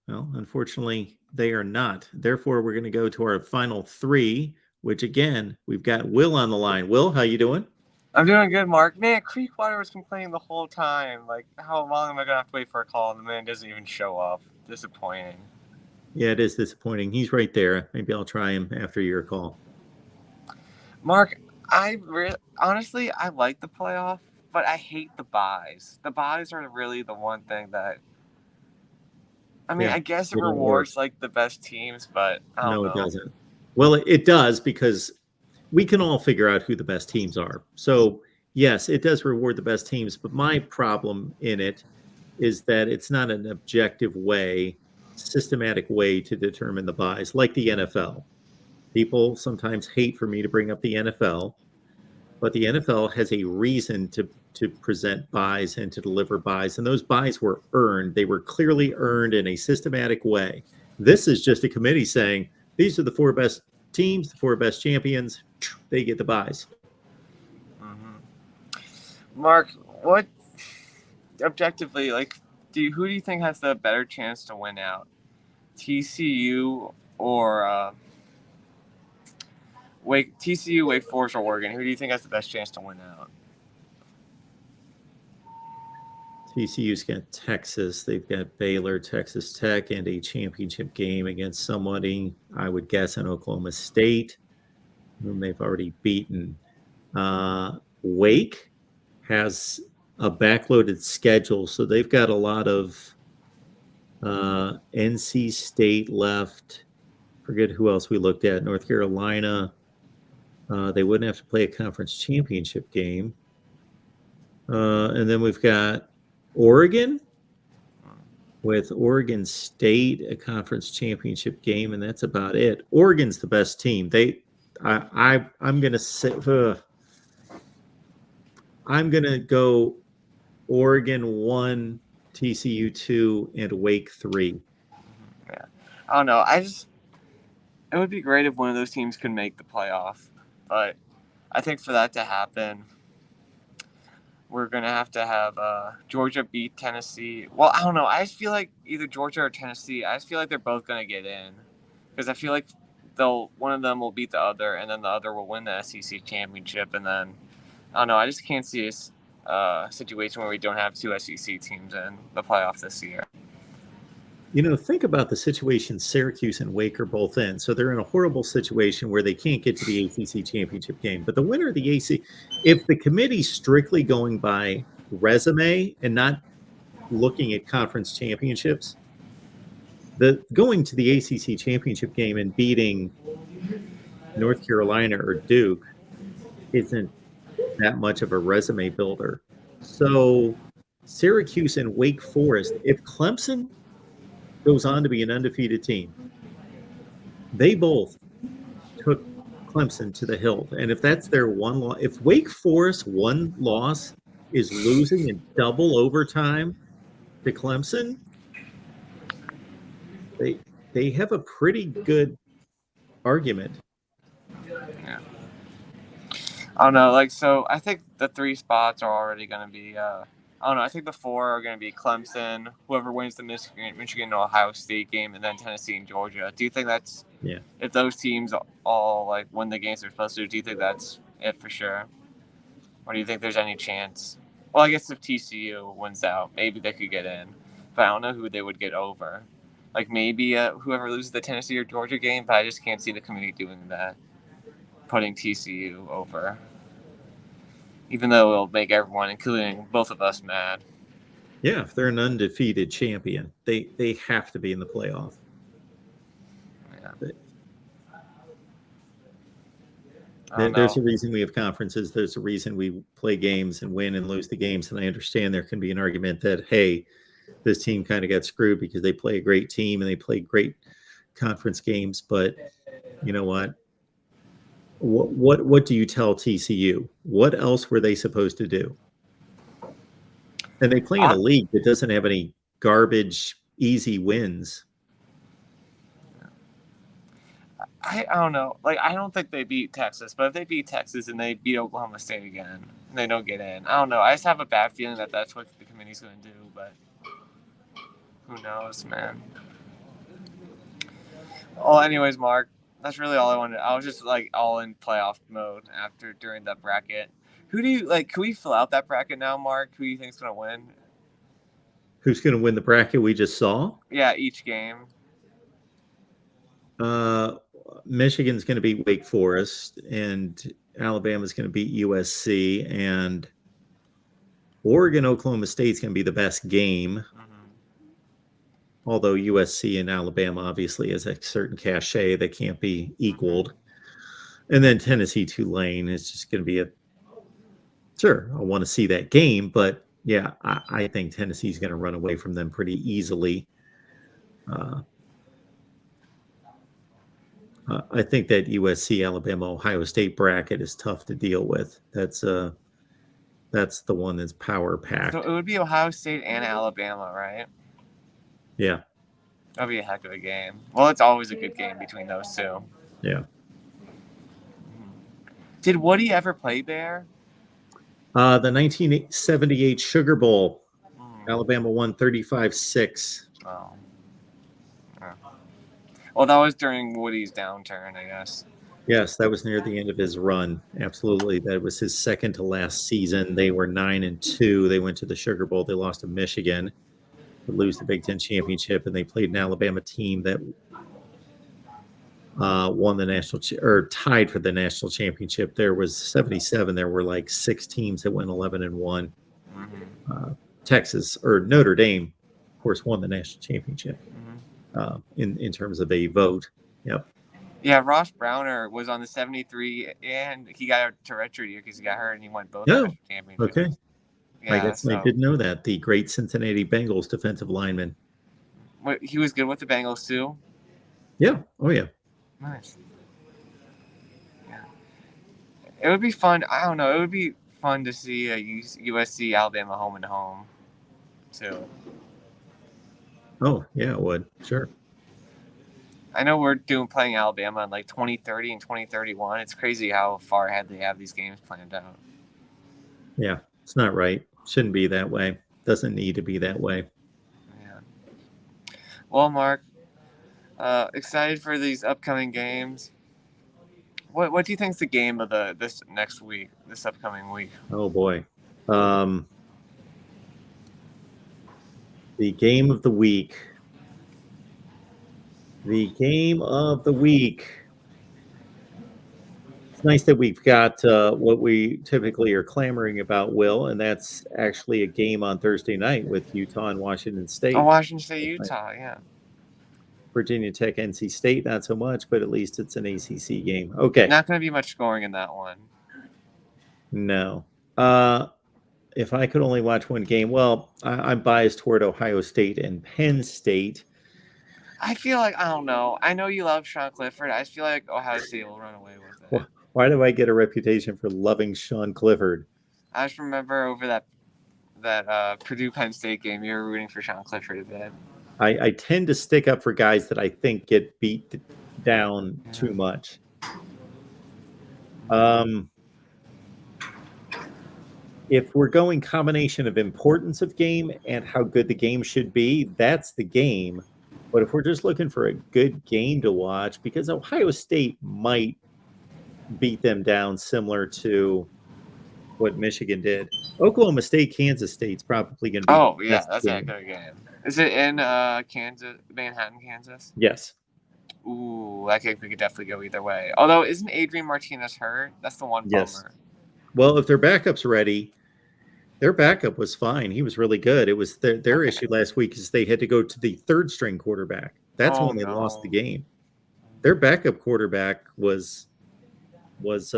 Well, unfortunately, they are not. Therefore, we're going to go to our final three, which again, we've got Will on the line. Will, how you doing? I'm doing good, Mark. Man, Creekwater was complaining the whole time. Like, how long am I gonna have to wait for a call? And the man doesn't even show up. Disappointing. Yeah, it is disappointing. He's right there. Maybe I'll try him after your call. Mark, honestly, I like the playoff, but I hate the buys. The buys are really the one thing that, I mean, Yeah, I guess it they don't rewards like the best teams, but I don't No, know. it doesn't. Well, it does, because we can all figure out who the best teams are. So yes, it does reward the best teams, but my problem in it is that it's not an objective way, systematic way to determine the buys, like the NFL. People sometimes hate for me to bring up the NFL, but the NFL has a reason to present buys and to deliver buys, and those buys were earned. They were clearly earned in a systematic way. This is just a committee saying, these are the four best teams, the four best champions. They get the buys. Mm-hmm. Mark, what objectively, like, who do you think has the better chance to win out? TCU or TCU, Wake Forest, or Oregon? Who do you think has the best chance to win out? TCU's got Texas. They've got Baylor, Texas Tech, and a championship game against somebody, I would guess, in Oklahoma State, whom they've already beaten. Wake has a backloaded schedule, so they've got a lot of NC State left. Forget who else we looked at. North Carolina. They wouldn't have to play a conference championship game. And then we've got Oregon, with Oregon State, a conference championship game, and that's about it. Oregon's the best team. I'm gonna say I'm gonna go Oregon 1, TCU 2, and Wake 3. Yeah, I don't know. It would be great if one of those teams could make the playoff, but I think for that to happen, we're going to have Georgia beat Tennessee. Well, I don't know. I just feel like either Georgia or Tennessee, I just feel like they're both going to get in. Because I feel like one of them will beat the other, and then the other will win the SEC championship. And then, I don't know. I just can't see a situation where we don't have two SEC teams in the playoff this year. You know, think about the situation Syracuse and Wake are both in. So they're in a horrible situation where they can't get to the ACC championship game. But the winner of the AC, if the committee's strictly going by resume and not looking at conference championships, going to the ACC championship game and beating North Carolina or Duke isn't that much of a resume builder. So Syracuse and Wake Forest, if Clemson goes on to be an undefeated team, they both took Clemson to the hilt. And if that's their one loss, if Wake Forest one loss is losing in double overtime to Clemson, they have a pretty good argument. Yeah. I don't know. So I think the 3 spots are already going to be I don't know. I think the 4 are going to be Clemson, whoever wins the Michigan and Ohio State game, and then Tennessee and Georgia. Do you think that's if those teams all win the games they're supposed to? Do you think that's it for sure, or do you think there's any chance? Well, I guess if TCU wins out, maybe they could get in, but I don't know who they would get over. Maybe whoever loses the Tennessee or Georgia game, but I just can't see the committee doing that, putting TCU over. Even though it'll make everyone, including both of us, mad. Yeah, if they're an undefeated champion, they have to be in the playoff. I don't There's a know. reason we have conferences. There's a reason we play games and win and lose the games. And I understand there can be an argument that, hey, this team kind of got screwed because they play a great team and they play great conference games. But you know what? What do you tell TCU? What else were they supposed to do? And they play in a league that doesn't have any garbage, easy wins. I don't know. Like, I don't think they beat Texas, but if they beat Texas and they beat Oklahoma State again, and they don't get in, I don't know. I just have a bad feeling that that's what the committee's going to do, but who knows, man. Well, anyways, Mark, that's really all I wanted. I was just like all in playoff mode during that bracket. Who do you like? Can we fill out that bracket now, Mark? Who do you think's going to win? Who's going to win the bracket we just saw? Yeah, each game. Michigan's going to beat Wake Forest, and Alabama's going to beat USC, and Oregon, Oklahoma State's going to be the best game. Although USC and Alabama obviously has a certain cachet that can't be equaled. And then Tennessee, Tulane is just going to be sure, I want to see that game, but yeah, I think Tennessee's going to run away from them pretty easily. I think that USC, Alabama, Ohio State bracket is tough to deal with. That's the one that's power packed. So it would be Ohio State and Alabama, right? Yeah. That'd be a heck of a game. Well, it's always a good game between those two. Yeah. Did Woody ever play there? The 1978 Sugar Bowl. Alabama won 35-6. Oh. Yeah. Well, that was during Woody's downturn, I guess. Yes, that was near the end of his run. Absolutely. That was his second to last season. They were 9-2. They went to the Sugar Bowl. They lost to Michigan to lose the Big Ten championship, and they played an Alabama team that won the national or tied for the national championship. There was 77. There were like 6 teams that went 11-1. Texas or Notre Dame, of course, won the national championship in terms of a vote. Yep. Yeah, Ross Browner was on the 73, and he got a redshirt year because he got hurt, and he won both national championships. Okay. Yeah, I guess I didn't know that. The great Cincinnati Bengals defensive lineman. He was good with the Bengals too? Yeah. Oh, yeah. Nice. Yeah. It would be fun. I don't know. It would be fun to see a USC Alabama home and home too. Oh, yeah, it would. Sure. I know we're playing Alabama in like 2030 and 2031. It's crazy how far ahead they have these games planned out. Yeah, it's not right. Shouldn't be that way. Doesn't need to be that way. Yeah. Well, Mark, excited for these upcoming games. What do you think's the game of this upcoming week? Oh boy. The game of the week. The game of the week. It's nice that we've got what we typically are clamoring about, Will, and that's actually a game on Thursday night with Utah and Washington State. Oh, Washington State, Utah, yeah. Virginia Tech, NC State, not so much, but at least it's an ACC game. Okay. Not going to be much scoring in that one. No. If I could only watch one game, well, I'm biased toward Ohio State and Penn State. I feel like, I don't know. I know you love Sean Clifford. I just feel like Ohio State will run away with it. Why do I get a reputation for loving Sean Clifford? I just remember over that Purdue-Penn State game, you were rooting for Sean Clifford a bit. I tend to stick up for guys that I think get beat down too much. If we're going combination of importance of game and how good the game should be, that's the game. But if we're just looking for a good game to watch, because Ohio State might beat them down similar to what Michigan did. Oklahoma State, Kansas State's probably going to be. Oh, yeah, that's a good game. Is it in Manhattan, Kansas? Yes. Ooh, I think we could definitely go either way. Although, isn't Adrian Martinez hurt? That's the one bummer. Well, if their backup's ready, their backup was fine. He was really good. It was their issue last week is they had to go to the third string quarterback. That's when they lost the game. Their backup quarterback was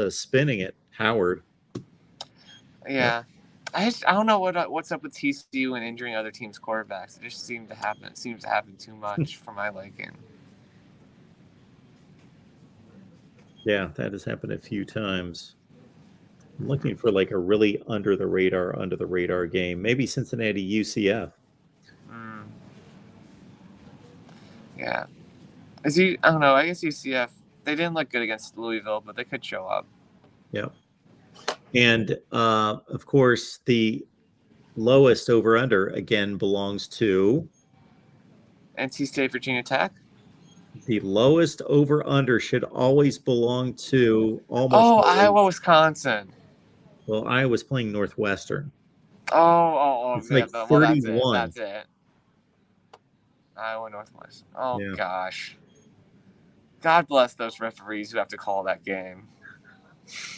spinning it, Howard. Yeah. I don't know what's up with TCU and injuring other teams' quarterbacks. It just seems to happen too much for my liking. Yeah, that has happened a few times. I'm looking for like a really under the radar game. Maybe Cincinnati UCF. Yeah. I don't know. I guess UCF, they didn't look good against Louisville, but they could show up. Yep. And of course, the lowest over under again belongs to NC State, Virginia Tech. the lowest over under should always belong to almost. Oh, Iowa, Wisconsin. Well, Iowa's playing Northwestern. It's like well, 31. That's it. Iowa, Northwestern. Oh, Yeah. gosh. God bless those referees who have to call that game.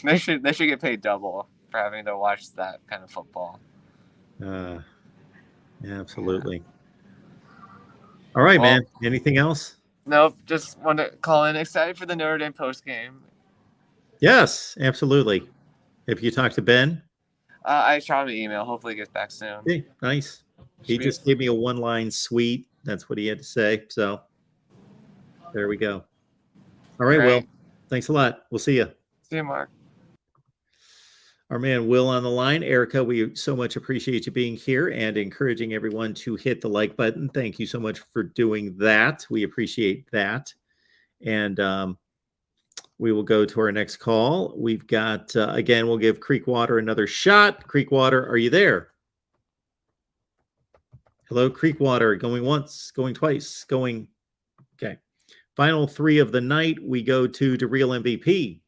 They should get paid double for having to watch that kind of football. Yeah, absolutely. All right, man. Anything else? Nope. Just want to call in. Excited for the Notre Dame post game. Yes, absolutely. If you talk to Ben, I shot him an email. Hopefully, he gets back soon. hey, nice. He just gave me a one-line sweet. That's what he had to say. So there we go. All right, Will. Thanks a lot. We'll see you. See you, Mark. Our man Will on the line. Erica, we so much appreciate you being here and encouraging everyone to hit the like button. Thank you so much for doing that. We appreciate that. And we will go to our next call. We've got, again, we'll give Creekwater another shot. Creekwater, are you there? Hello, Creekwater. Going once, going twice, going. Okay. Final three of the night. We go to Real MVP.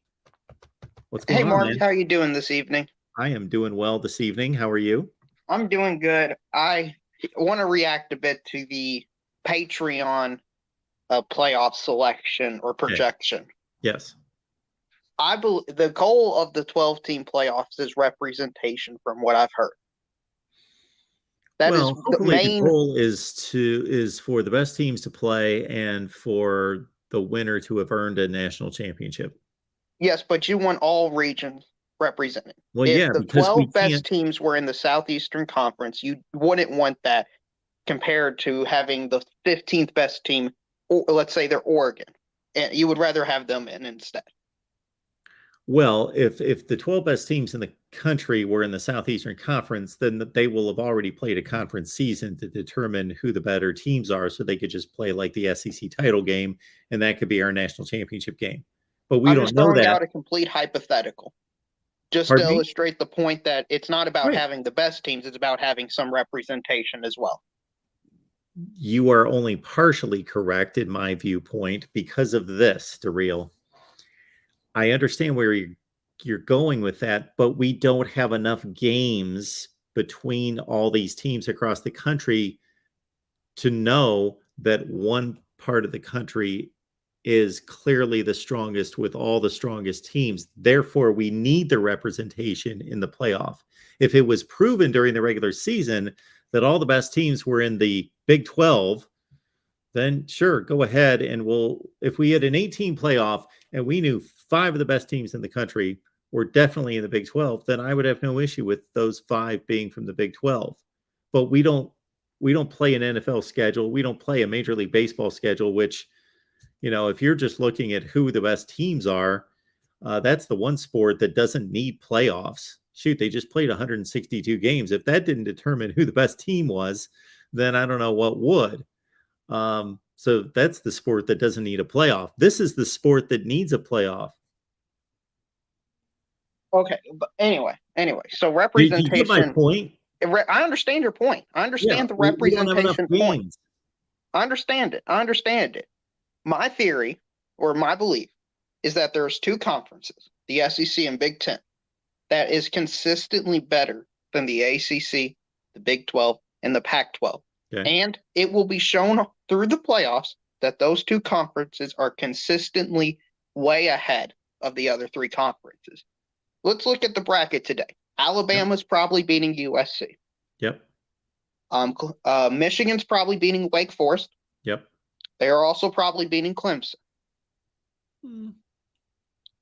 What's going on, Mark, man? how are you doing this evening? I am doing well this evening. How are you? I'm doing good. I want to react a bit to the Patreon playoff selection or projection. Yes. I believe the goal of the 12-team playoffs is representation, from what I've heard. That is the main goal is for the best teams to play and for the winner to have earned a national championship. Yes, but you want all regions represented. Well, if yeah, the because 12 best teams were in the Southeastern Conference, you wouldn't want that compared to having the 15th best team, or let's say they're Oregon, and you would rather have them in instead. Well, if the 12 best teams in the country were in the Southeastern Conference, then they will have already played a conference season to determine who the better teams are, so they could just play like the SEC title game, and that could be our national championship game. But we don't know that. I'm throwing out a complete hypothetical, just to illustrate the point that it's not about having the best teams; it's about having some representation as well. You are only partially correct in my viewpoint because of this, DeReal. I understand where you're going with that, but we don't have enough games between all these teams across the country to know that one part of the country is clearly the strongest with all the strongest teams. Therefore, we need the representation in the playoff. If it was proven during the regular season that all the best teams were in the Big 12, then sure, go ahead. And if we had an 18 playoff and we knew 5 of the best teams in the country were definitely in the Big 12, then I would have no issue with those 5 being from the Big 12. But we don't play an NFL schedule. We don't play a Major League Baseball schedule, which, if you're just looking at who the best teams are, that's the one sport that doesn't need playoffs. Shoot, they just played 162 games. If that didn't determine who the best team was, then I don't know what would. So that's the sport that doesn't need a playoff. This is the sport that needs a playoff. Okay, but anyway, so representation. Do you get my point? I understand your point. I understand the representation point. I understand it. My theory or my belief is that there's 2 conferences, the SEC and Big 10, that is consistently better than the ACC, the Big 12, and the Pac-12. Okay. And it will be shown through the playoffs that those 2 conferences are consistently way ahead of the other 3 conferences. Let's look at the bracket today. Alabama's probably beating USC. Yep. Michigan's probably beating Wake Forest. Yep. They are also probably beating Clemson.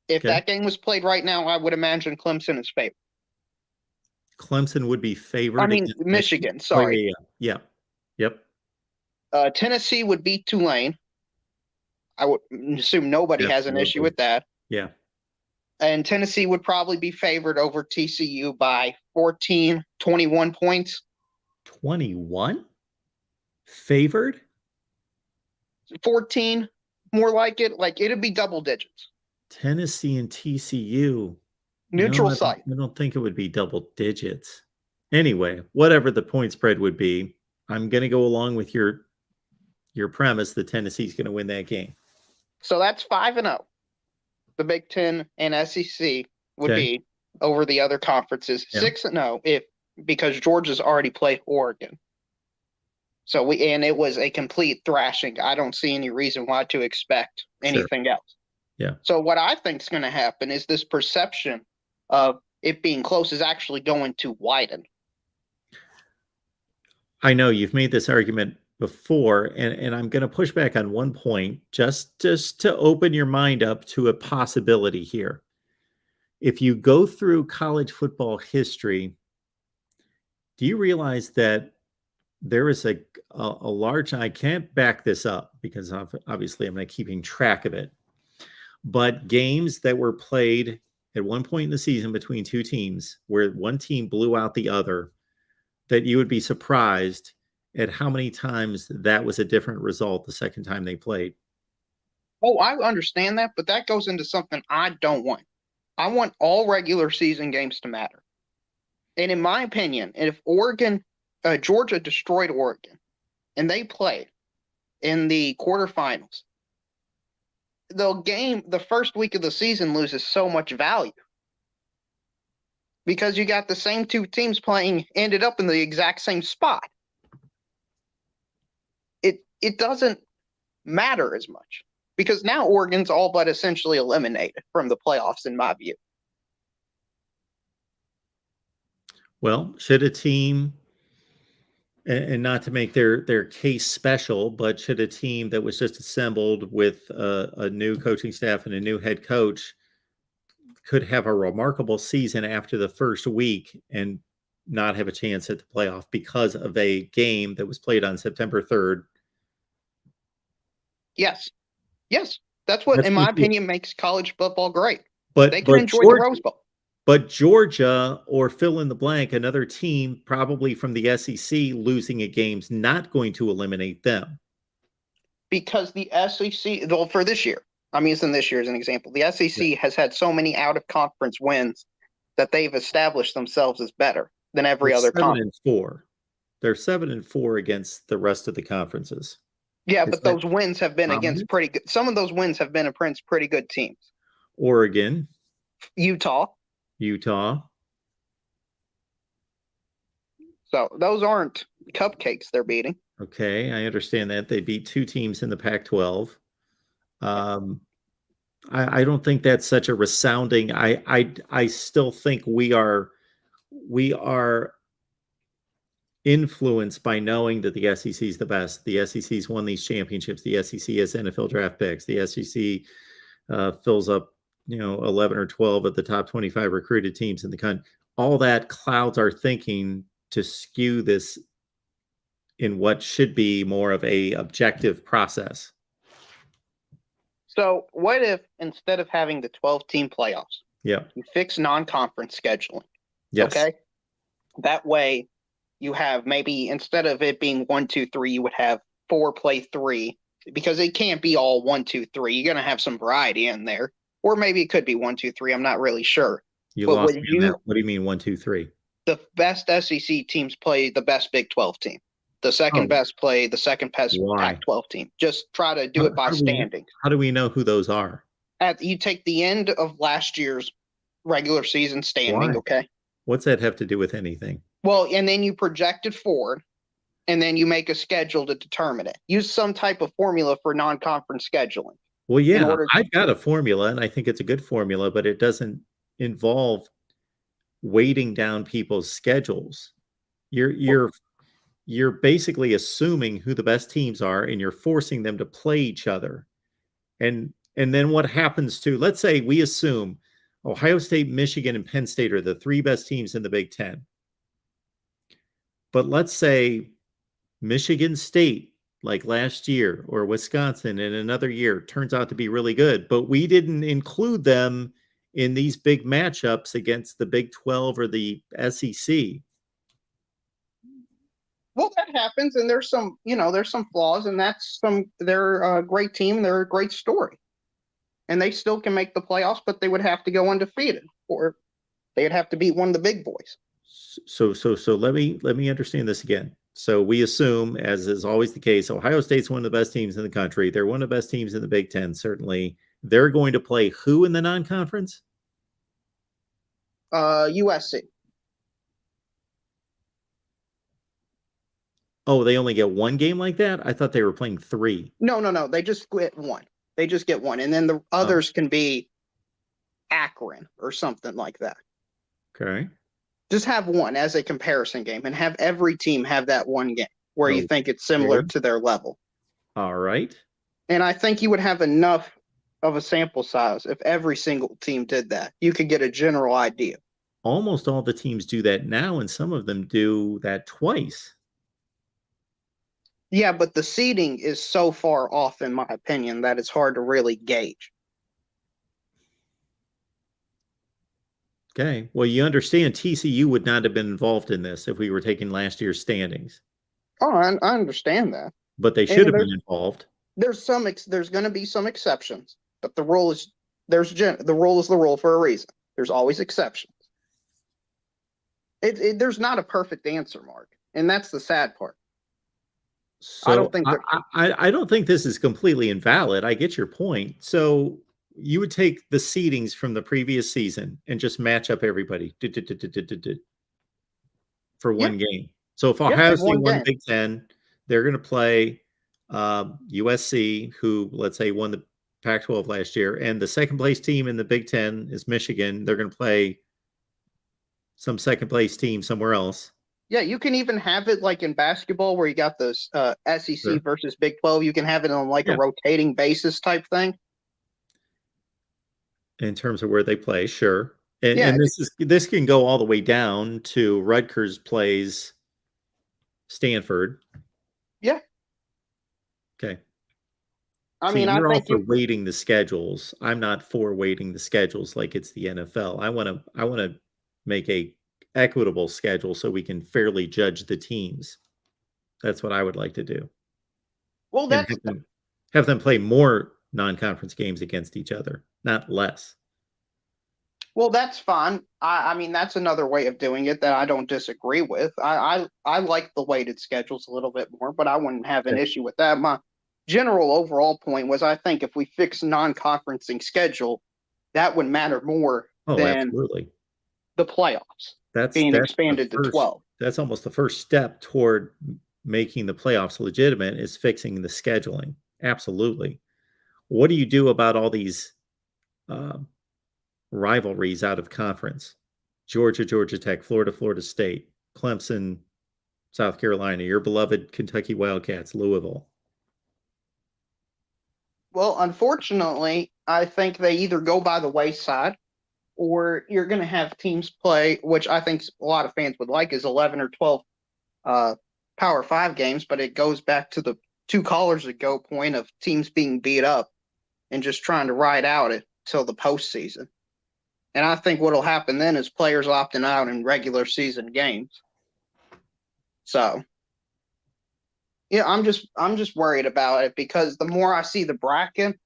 If Okay. that game was played right now, I would imagine Clemson is favored. Clemson would be favored. I mean, against Michigan, Oh, sorry. yeah. Yep. Tennessee would beat Tulane. I would assume nobody has an issue Absolutely. with that. Yeah. And Tennessee would probably be favored over TCU by 14, 21 points. 21? Favored? 14, more like it. Like it'd be double digits. Tennessee and TCU. Neutral No, site. I don't think it would be double digits. Anyway, whatever the point spread would be, I'm going to go along with your premise that Tennessee's going to win that game. So that's 5-0. The Big Ten and SEC would Okay. be over the other conferences. Yeah. 6-0 because Georgia's already played Oregon. So it was a complete thrashing. I don't see any reason why to expect anything else. Yeah. So what I think is going to happen is this perception of it being close is actually going to widen. I know you've made this argument before, and I'm going to push back on one point just to open your mind up to a possibility here. If you go through college football history, do you realize that there is a large, I can't back this up because obviously I'm not keeping track of it, but games that were played at one point in the season between two teams where one team blew out the other, that you would be surprised at how many times that was a different result the second time they played. Oh, I understand that, but that goes into something I don't want. I want all regular season games to matter. And in my opinion, if Georgia destroyed Oregon and they played in the quarterfinals, the first week of the season loses so much value because you got the same two teams playing, ended up in the exact same spot. It doesn't matter as much because now Oregon's all but essentially eliminated from the playoffs, in my view. Well, should a team, and not to make their case special, but should a team that was just assembled with a new coaching staff and a new head coach could have a remarkable season after the first week and not have a chance at the playoff because of a game that was played on September 3rd? Yes. That's what, in my opinion, makes college football great. But they can enjoy the Rose Bowl. But Georgia, or fill in the blank, another team probably from the SEC losing a game's not going to eliminate them. Because the SEC, well, for this year, I'm using this year as an example. The SEC has had so many out-of-conference wins that they've established themselves as better than every other conference. 7-4. They're 7-4 against the rest of the conferences. Yeah, but those wins have been against pretty good. Some of those wins have been against pretty good teams. Oregon, Utah. So those aren't cupcakes they're beating. Okay, I understand that. They beat two teams in the Pac-12. I don't think that's such a resounding. I still think we are influenced by knowing that the SEC is the best. The SEC's won these championships. The SEC has NFL draft picks. The SEC fills up 11 or 12 of the top 25 recruited teams in the country. All that clouds our thinking to skew this in what should be more of a objective process. So what if instead of having the 12-team playoffs, you fix non-conference scheduling? Yes. Okay. That way you have maybe instead of it being 1, 2, 3, you would have 4 play 3 because it can't be all 1, 2, 3. You're going to have some variety in there. Or maybe it could be 1, 2, 3. I'm not really sure. What do you mean 1, 2, 3? The best SEC teams play the best Big 12 team. The second best play the second best Pac-12 team. Just try to do it by standings. How do we know who those are? You take the end of last year's regular season standing. Why? Okay. What's that have to do with anything? Well, and then you project it forward, and then you make a schedule to determine it. Use some type of formula for non-conference scheduling. Well, yeah, I've got a formula, and I think it's a good formula, but it doesn't involve weighting down people's schedules. You're basically assuming who the best teams are, and you're forcing them to play each other. And And then what happens to, let's say we assume Ohio State, Michigan, and Penn State are the 3 best teams in the Big Ten. But let's say Michigan State, like last year, or Wisconsin in another year, turns out to be really good, but we didn't include them in these big matchups against the Big 12 or the SEC. Well, that happens, and there's some flaws, and they're a great team, they're a great story, and they still can make the playoffs, but they would have to go undefeated, or they'd have to beat one of the big boys. So let me understand this again. So we assume, as is always the case, Ohio State's one of the best teams in the country. They're one of the best teams in the Big Ten, certainly. They're going to play who in the non-conference? USC. Oh, they only get one game like that? I thought they were playing 3. No. They just get one. They just get one. And then the others can be Akron or something like that. Okay. Just have one as a comparison game and have every team have that one game where you think it's similar to their level. All right. And I think you would have enough of a sample size if every single team did that. You could get a general idea. Almost all the teams do that now, and some of them do that twice. Yeah, but the seeding is so far off, in my opinion, that it's hard to really gauge. Okay. Well, you understand TCU would not have been involved in this if we were taking last year's standings. Oh, I understand that. But they should have been involved. There's going to be some exceptions, but the rule is the rule for a reason. There's always exceptions. There's not a perfect answer, Mark, and that's the sad part. So I don't think I don't think this is completely invalid. I get your point. So you would take the seedings from the previous season and just match up everybody for one game. So if Ohio State won the Big Ten, they're going to play USC, who, let's say, won the Pac-12 last year, and the second place team in the Big Ten is Michigan. They're going to play some second place team somewhere else. Yeah, you can even have it like in basketball where you got this SEC versus Big 12. You can have it on like a rotating basis type thing. In terms of where they play, sure. And this can go all the way down to Rutgers plays Stanford. Yeah. Okay. I See, mean, you're I all think for weighting the schedules. I'm not for weighting the schedules like it's the NFL. I want to make a equitable schedule so we can fairly judge the teams. That's what I would like to do. Well, that's have them play more non-conference games against each other, not less. Well, that's fine. I mean, that's another way of doing it that I don't disagree with. I like the weighted schedules a little bit more, but I wouldn't have an issue with that. My general overall point was I think if we fix non-conferencing schedule, that would matter more than the playoffs being expanded to 12. That's almost the first step toward making the playoffs legitimate, is fixing the scheduling. Absolutely. What do you do about all these rivalries out of conference? Georgia, Georgia Tech, Florida, Florida State, Clemson, South Carolina, your beloved Kentucky Wildcats, Louisville. Well, unfortunately, I think they either go by the wayside or you're going to have teams play, which I think a lot of fans would like, is 11 or 12 Power 5 games, but it goes back to the 2 callers ago point of teams being beat up and just trying to ride out it till the postseason. And I think what'll happen then is players opting out in regular season games. So, yeah, I'm just worried about it because the more I see the bracket,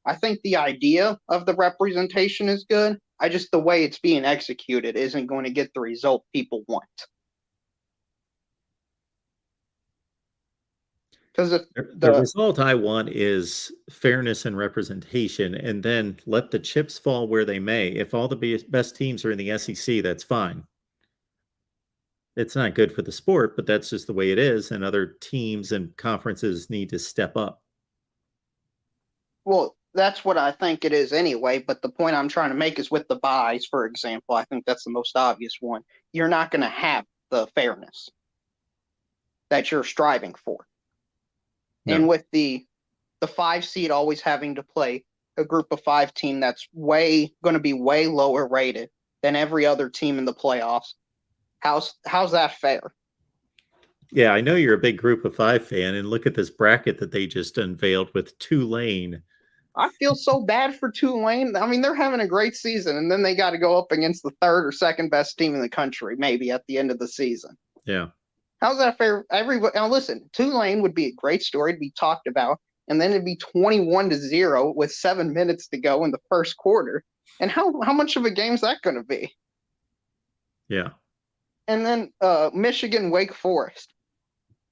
I think the idea of the representation is good. The way it's being executed isn't going to get the result people want. Because the result I want is fairness and representation, and then let the chips fall where they may. If all the best teams are in the SEC, that's fine. It's not good for the sport, but that's just the way it is, and other teams and conferences need to step up. Well, that's what I think it is anyway, but the point I'm trying to make is with the buys, for example, I think that's the most obvious one. You're not going to have the fairness that you're striving for. No. And with the 5 seed always having to play a group of 5 team that's going to be way lower rated than every other team in the playoffs. How's that fair? Yeah, I know you're a big group of 5 fan, and look at this bracket that they just unveiled with Tulane. I feel so bad for Tulane. I mean, they're having a great season, and then they got to go up against the 3rd or 2nd best team in the country, maybe at the end of the season. Yeah. How's that fair? Now listen, Tulane would be a great story to be talked about, and then it'd be 21-0 with 7 minutes to go in the first quarter. And how much of a game is that going to be? Yeah. And then Michigan, Wake Forest.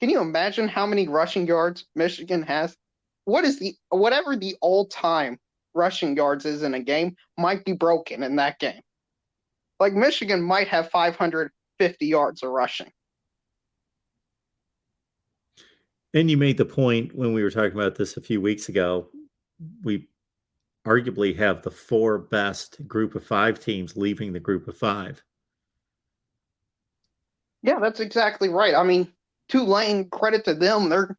Can you imagine how many rushing yards Michigan has? Whatever the all-time rushing yards is in a game might be broken in that game. Like Michigan might have 550 yards of rushing. And you made the point when we were talking about this a few weeks ago, we arguably have the 4 best group of 5 teams leaving the group of 5. Yeah, that's exactly right. I mean, Tulane, credit to them, they're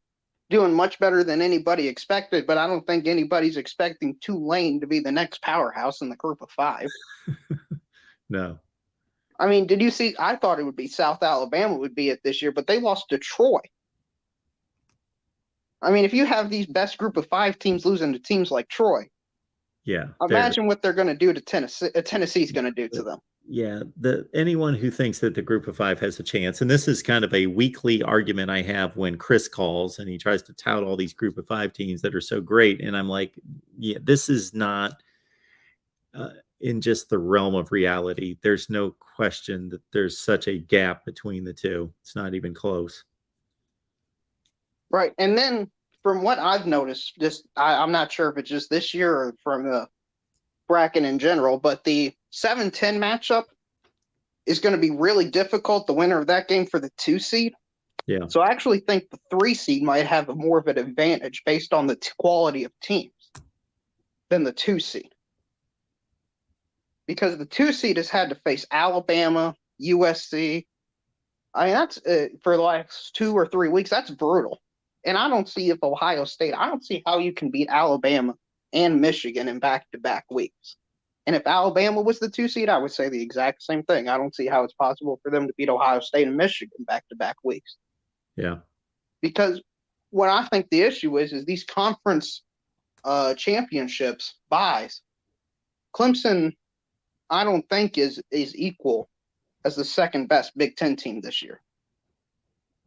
doing much better than anybody expected, but I don't think anybody's expecting Tulane to be the next powerhouse in the group of 5. No. I mean, did you see? I thought it would be South Alabama would be it this year, but they lost to Troy. I mean, if you have these best group of 5 teams losing to teams like Troy, Yeah. imagine what they're going to do to Tennessee. Tennessee's going to do to them. Yeah, anyone who thinks that the group of 5 has a chance, and this is kind of a weekly argument I have when Chris calls and he tries to tout all these group of 5 teams that are so great, and I'm like, yeah, this is not in just the realm of reality. There's no question that there's such a gap between the two. It's not even close. Right, and then from what I've noticed, I'm not sure if it's just this year or from the bracket in general, but the 7-10 matchup is going to be really difficult, the winner of that game for the 2 seed. Yeah. So I actually think the 3 seed might have more of an advantage based on the quality of teams than the 2 seed. Because the 2 seed has had to face Alabama, USC. I mean, that's for the last 2 or 3 weeks, that's brutal. And I don't see if Ohio State, I don't see how you can beat Alabama and Michigan in back-to-back weeks. And if Alabama was the 2 seed, I would say the exact same thing. I don't see how it's possible for them to beat Ohio State and Michigan back-to-back weeks. Yeah. Because what I think the issue is these conference championships buys. Clemson, I don't think is equal as the 2nd best Big Ten team this year.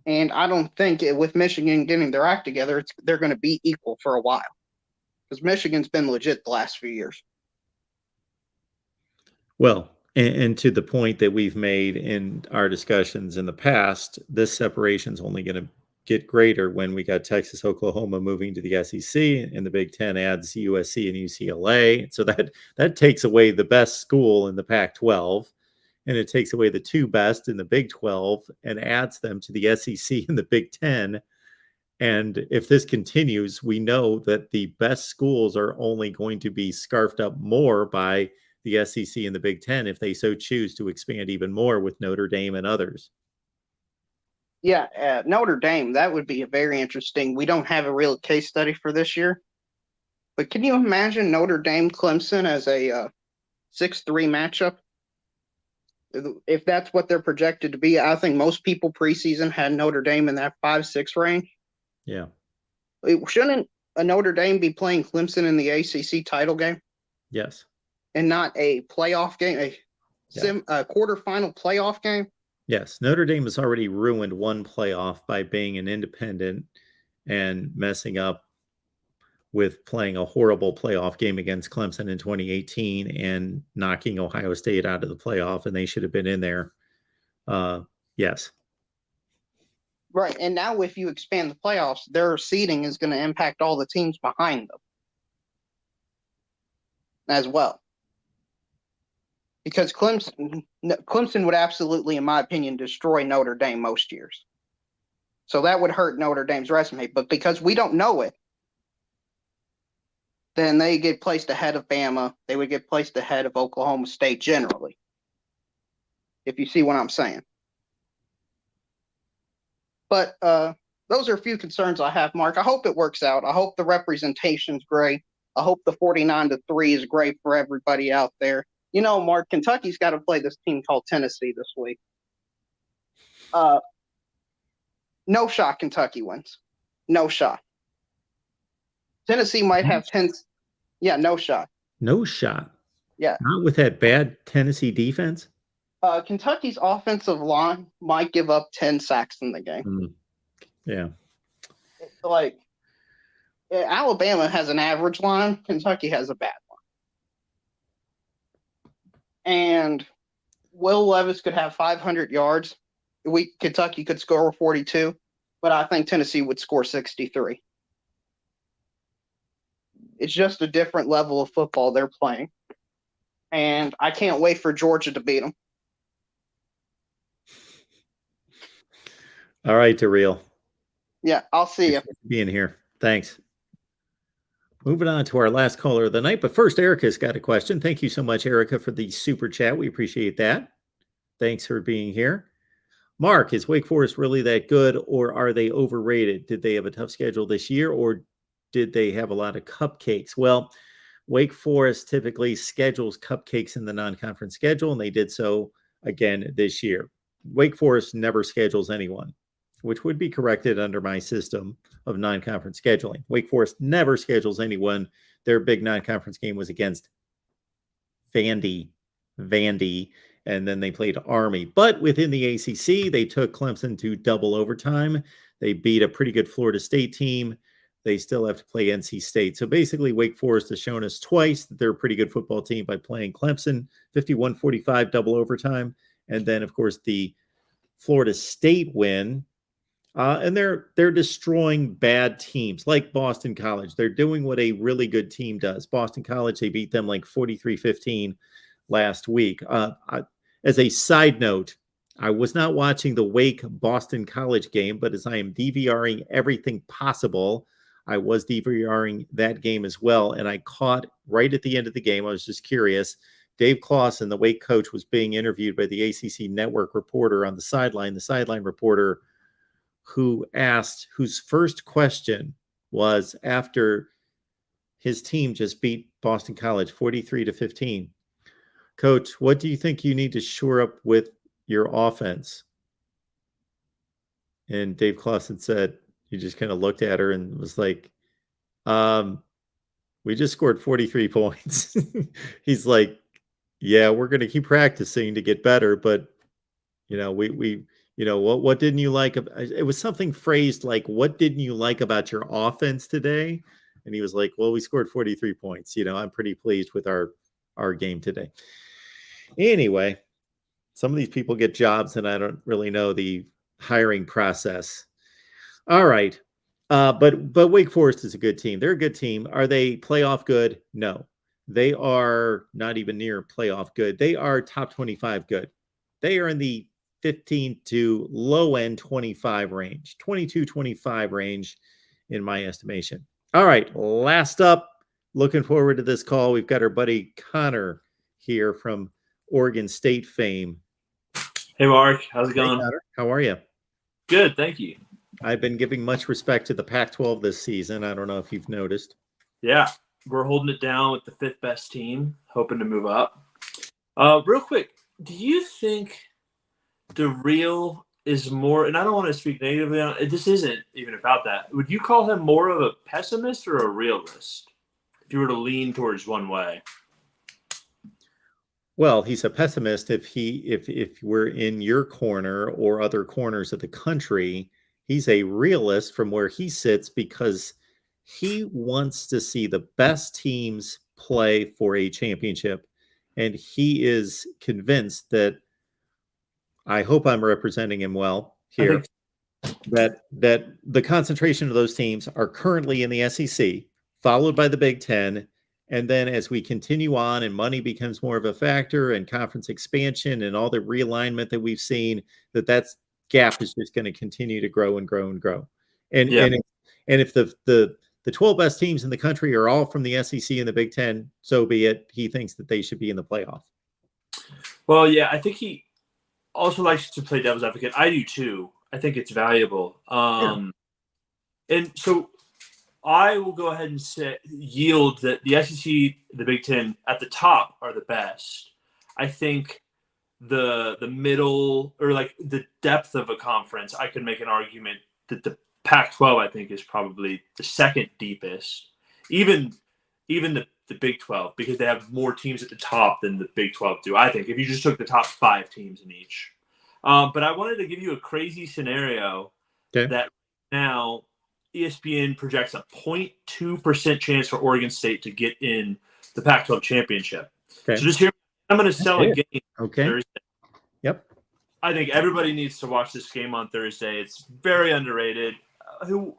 And I don't think with Michigan getting their act together, they're going to be equal for a while. Because Michigan's been legit the last few years. Well, and to the point that we've made in our discussions in the past, this separation is only going to get greater when we got Texas, Oklahoma moving to the SEC, and the Big Ten adds USC and UCLA. So that takes away the best school in the Pac-12, and it takes away the 2 best in the Big 12 and adds them to the SEC and the Big 10. And if this continues, we know that the best schools are only going to be scarfed up more by the SEC and the Big 10 if they so choose to expand even more with Notre Dame and others. Yeah, Notre Dame, that would be a very interesting. We don't have a real case study for this year. But can you imagine Notre Dame Clemson as a 6-3 matchup? If that's what they're projected to be, I think most people preseason had Notre Dame in that 5-6 range. Yeah. Shouldn't a Notre Dame be playing Clemson in the ACC title game? Yes. And not a playoff game, a quarterfinal playoff game? Yes. Notre Dame has already ruined one playoff by being an independent and messing up with playing a horrible playoff game against Clemson in 2018 and knocking Ohio State out of the playoff, and they should have been in there. Yes. Right. And now if you expand the playoffs, their seeding is going to impact all the teams behind them as well. Because Clemson would absolutely, in my opinion, destroy Notre Dame most years. So that would hurt Notre Dame's resume. But because we don't know it, then they get placed ahead of Bama. They would get placed ahead of Oklahoma State generally, if you see what I'm saying. But those are a few concerns I have, Mark. I hope it works out. I hope the representation's great. I hope the 49-3 is great for everybody out there. You know, Mark, Kentucky's got to play this team called Tennessee this week. No shot Kentucky wins. No shot. Tennessee might have 10. Yeah, no shot. No shot. Yeah. Not with that bad Tennessee defense. Kentucky's offensive line might give up 10 sacks in the game. Yeah. Like, Alabama has an average line. Kentucky has a bad line. And Will Levis could have 500 yards. Kentucky could score 42, but I think Tennessee would score 63. It's just a different level of football they're playing. And I can't wait for Georgia to beat them. All right, Daryl. Yeah, I'll see you. Being here. Thanks. Moving on to our last caller of the night. But first, Erica's got a question. Thank you so much, Erica, for the super chat. We appreciate that. Thanks for being here. Mark, is Wake Forest really that good, or are they overrated? Did they have a tough schedule this year, or did they have a lot of cupcakes? Well, Wake Forest typically schedules cupcakes in the non-conference schedule, and they did so again this year. Wake Forest never schedules anyone, which would be corrected under my system of non-conference scheduling. Wake Forest never schedules anyone. Their big non-conference game was against Vandy, and then they played Army. But within the ACC, they took Clemson to double overtime. They beat a pretty good Florida State team. They still have to play NC State. So basically, Wake Forest has shown us twice that they're a pretty good football team by playing Clemson, 51-45 double overtime. And then, of course, the Florida State win. And they're destroying bad teams like Boston College. They're doing what a really good team does. Boston College, they beat them like 43-15 last week. As a side note, I was not watching the Wake Boston College game, but as I am DVRing everything possible, I was DVRing that game as well. And I caught right at the end of the game, I was just curious, Dave Clawson, the Wake coach, was being interviewed by the ACC Network reporter on the sideline reporter who asked, whose first question was after his team just beat Boston College 43-15. Coach, what do you think you need to shore up with your offense? And Dave Clawson said, he just kind of looked at her and was like, we just scored 43 points. He's like, yeah, we're going to keep practicing to get better. But, you know, what didn't you like? It was something phrased like, what didn't you like about your offense today? And he was like, well, we scored 43 points. You know, I'm pretty pleased with our game today. Anyway, some of these people get jobs and I don't really know the hiring process. All right. But Wake Forest is a good team. They're a good team. Are they playoff good? No, they are not even near playoff good. They are top 25 good. They are in the 15 to low end 25 range, 22-25 range in my estimation. All right. Last up, looking forward to this call. We've got our buddy Connor here from Oregon State fame. Hey, Mark. How's it going? Hey, Connor. How are you? Good. Thank you. I've been giving much respect to the Pac-12 this season. I don't know if you've noticed. Yeah. We're holding it down with the fifth best team, hoping to move up. Real quick, do you think the real is more, and I don't want to speak negatively on it, this isn't even about that. Would you call him more of a pessimist or a realist if you were to lean towards one way? Well, he's a pessimist if we're in your corner or other corners of the country. He's a realist from where he sits because he wants to see the best teams play for a championship. And he is convinced that, I hope I'm representing him well here, that the concentration of those teams are currently in the SEC, followed by the Big Ten. And then as we continue on and money becomes more of a factor and conference expansion and all the realignment that we've seen, that gap is just going to continue to grow and grow and grow. And if the 12 best teams in the country are all from the SEC and the Big Ten, so be it. He thinks that they should be in the playoff. Well, yeah, I think he also likes to play devil's advocate. I do too. I think it's valuable. And so I will go ahead and yield that the SEC, the Big Ten at the top are the best. I think the middle or like the depth of a conference, I could make an argument that the Pac-12 I think is probably the second deepest. Even the Big 12, because they have more teams at the top than the Big 12 do. I think if you just took the top 5 teams in each. But I wanted to give you a crazy scenario that now ESPN projects a 0.2% chance for Oregon State to get in the Pac-12 championship. So just hear me. I'm going to sell a game Thursday. Yep. I think everybody needs to watch this game on Thursday. It's very underrated.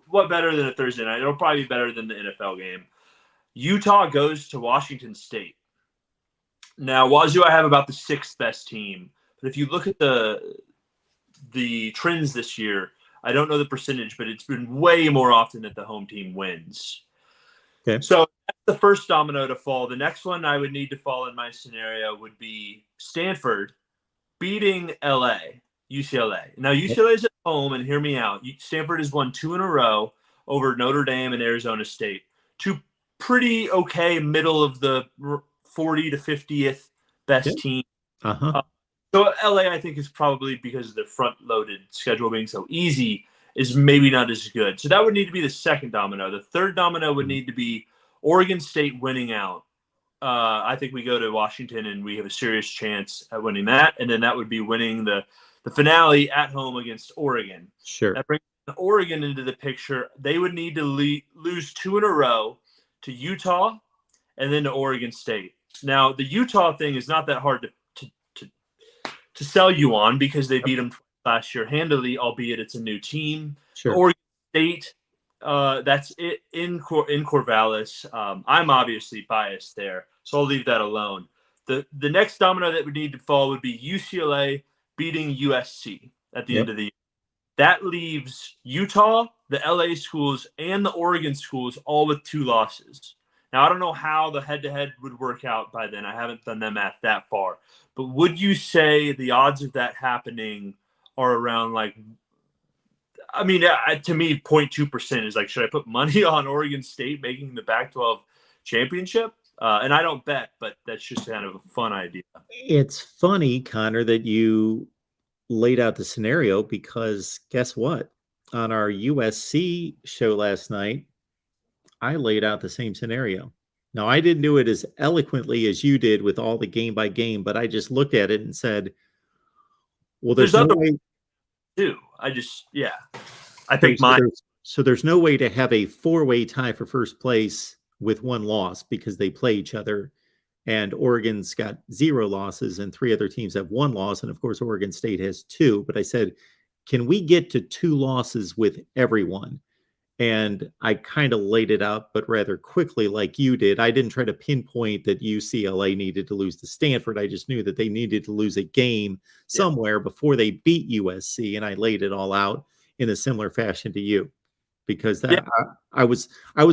What better than a Thursday night? It'll probably be better than the NFL game. Utah goes to Washington State. Now, Wazoo I have about the 6th best team. But if you look at the trends this year, I don't know the percentage, but it's been way more often that the home team wins. Okay. So that's the first domino to fall. The next one I would need to fall in my scenario would be Stanford beating UCLA. Now, UCLA is at home, and hear me out. Stanford has won 2 in a row over Notre Dame and Arizona State. 2 pretty okay middle of the 40 to 50th best team. So LA, I think, is probably because of the front-loaded schedule being so easy, is maybe not as good. So that would need to be the second domino. The third domino would need to be Oregon State winning out. I think we go to Washington and we have a serious chance at winning that. And then that would be winning the finale at home against Oregon. Sure. That brings Oregon into the picture. They would need to lose 2 in a row to Utah and then to Oregon State. Now, the Utah thing is not that hard to sell you on because they beat them last year handily, albeit it's a new team. Sure. Oregon State, that's it in Corvallis. I'm obviously biased there, so I'll leave that alone. The next domino that would need to fall would be UCLA beating USC at the end of the year. That leaves Utah, the LA schools, and the Oregon schools all with 2 losses. Now, I don't know how the head-to-head would work out by then. I haven't done the math that far. But would you say the odds of that happening are around like – I mean, to me, 0.2% is like, should I put money on Oregon State making the Pac-12 championship? And I don't bet, but that's just kind of a fun idea. It's funny, Connor, that you laid out the scenario because guess what? On our USC show last night, I laid out the same scenario. Now, I didn't do it as eloquently as you did with all the game by game, but I just looked at it and said, well, there's no way. I think mine. So there's no way to have a 4-way tie for first place with 1 loss because they play each other. And Oregon's got 0 losses and 3 other teams have 1 loss. And of course, Oregon State has 2. But I said, can we get to 2 losses with everyone? And I kind of laid it out, but rather quickly like you did. I didn't try to pinpoint that UCLA needed to lose to Stanford. I just knew that they needed to lose a game somewhere before they beat USC. And I laid it all out in a similar fashion to you because I was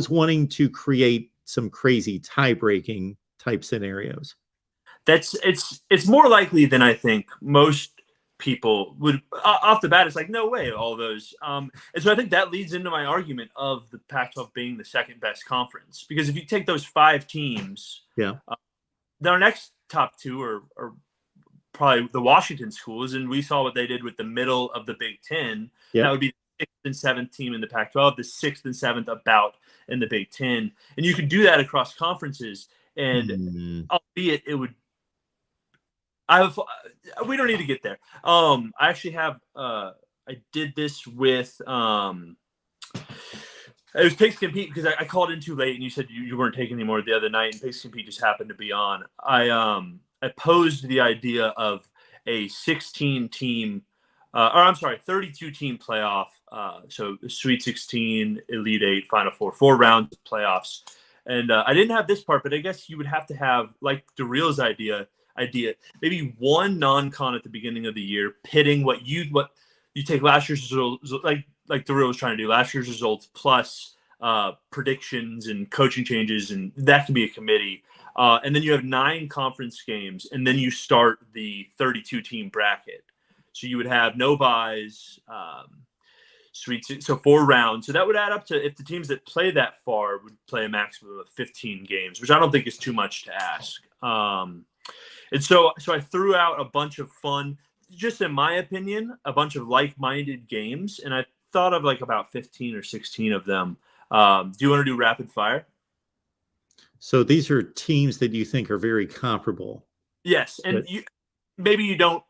wanting to create some crazy tie-breaking type scenarios. It's more likely than I think most people would off the bat. It's like, no way, all those. And so I think that leads into my argument of the Pac-12 being the second best conference, because if you take those 5 teams, our next top 2 are probably the Washington schools, and we saw what they did with the middle of the Big Ten. That would be the 6th and 7th team in the Pac-12, the 6th and 7th about in the Big Ten, and you could do that across conferences. And albeit it would. We don't need to get there. I actually have. I did this with. It was Pigs Compete because I called in too late, and you said you weren't taking any more the other night, and Pigs Compete just happened to be on. I posed the idea of a 16-team, 32-team playoff. So Sweet 16, Elite 8, Final Four, 4 rounds of playoffs. And I didn't have this part, but I guess you would have to have, like the Real's idea, maybe 1 non-con at the beginning of the year, pitting what you take last year's results, like the Real was trying to do, last year's results plus predictions and coaching changes, and that can be a committee. And then you have 9 conference games, and then you start the 32-team bracket. So you would have no buys. So 4 rounds. So that would add up to, if the teams that play that far would play a maximum of 15 games, which I don't think is too much to ask. And so I threw out a bunch of fun, just in my opinion, a bunch of like-minded games, and I thought of like about 15 or 16 of them. Do you want to do rapid fire? So these are teams that you think are very comparable. Yes, and maybe you don't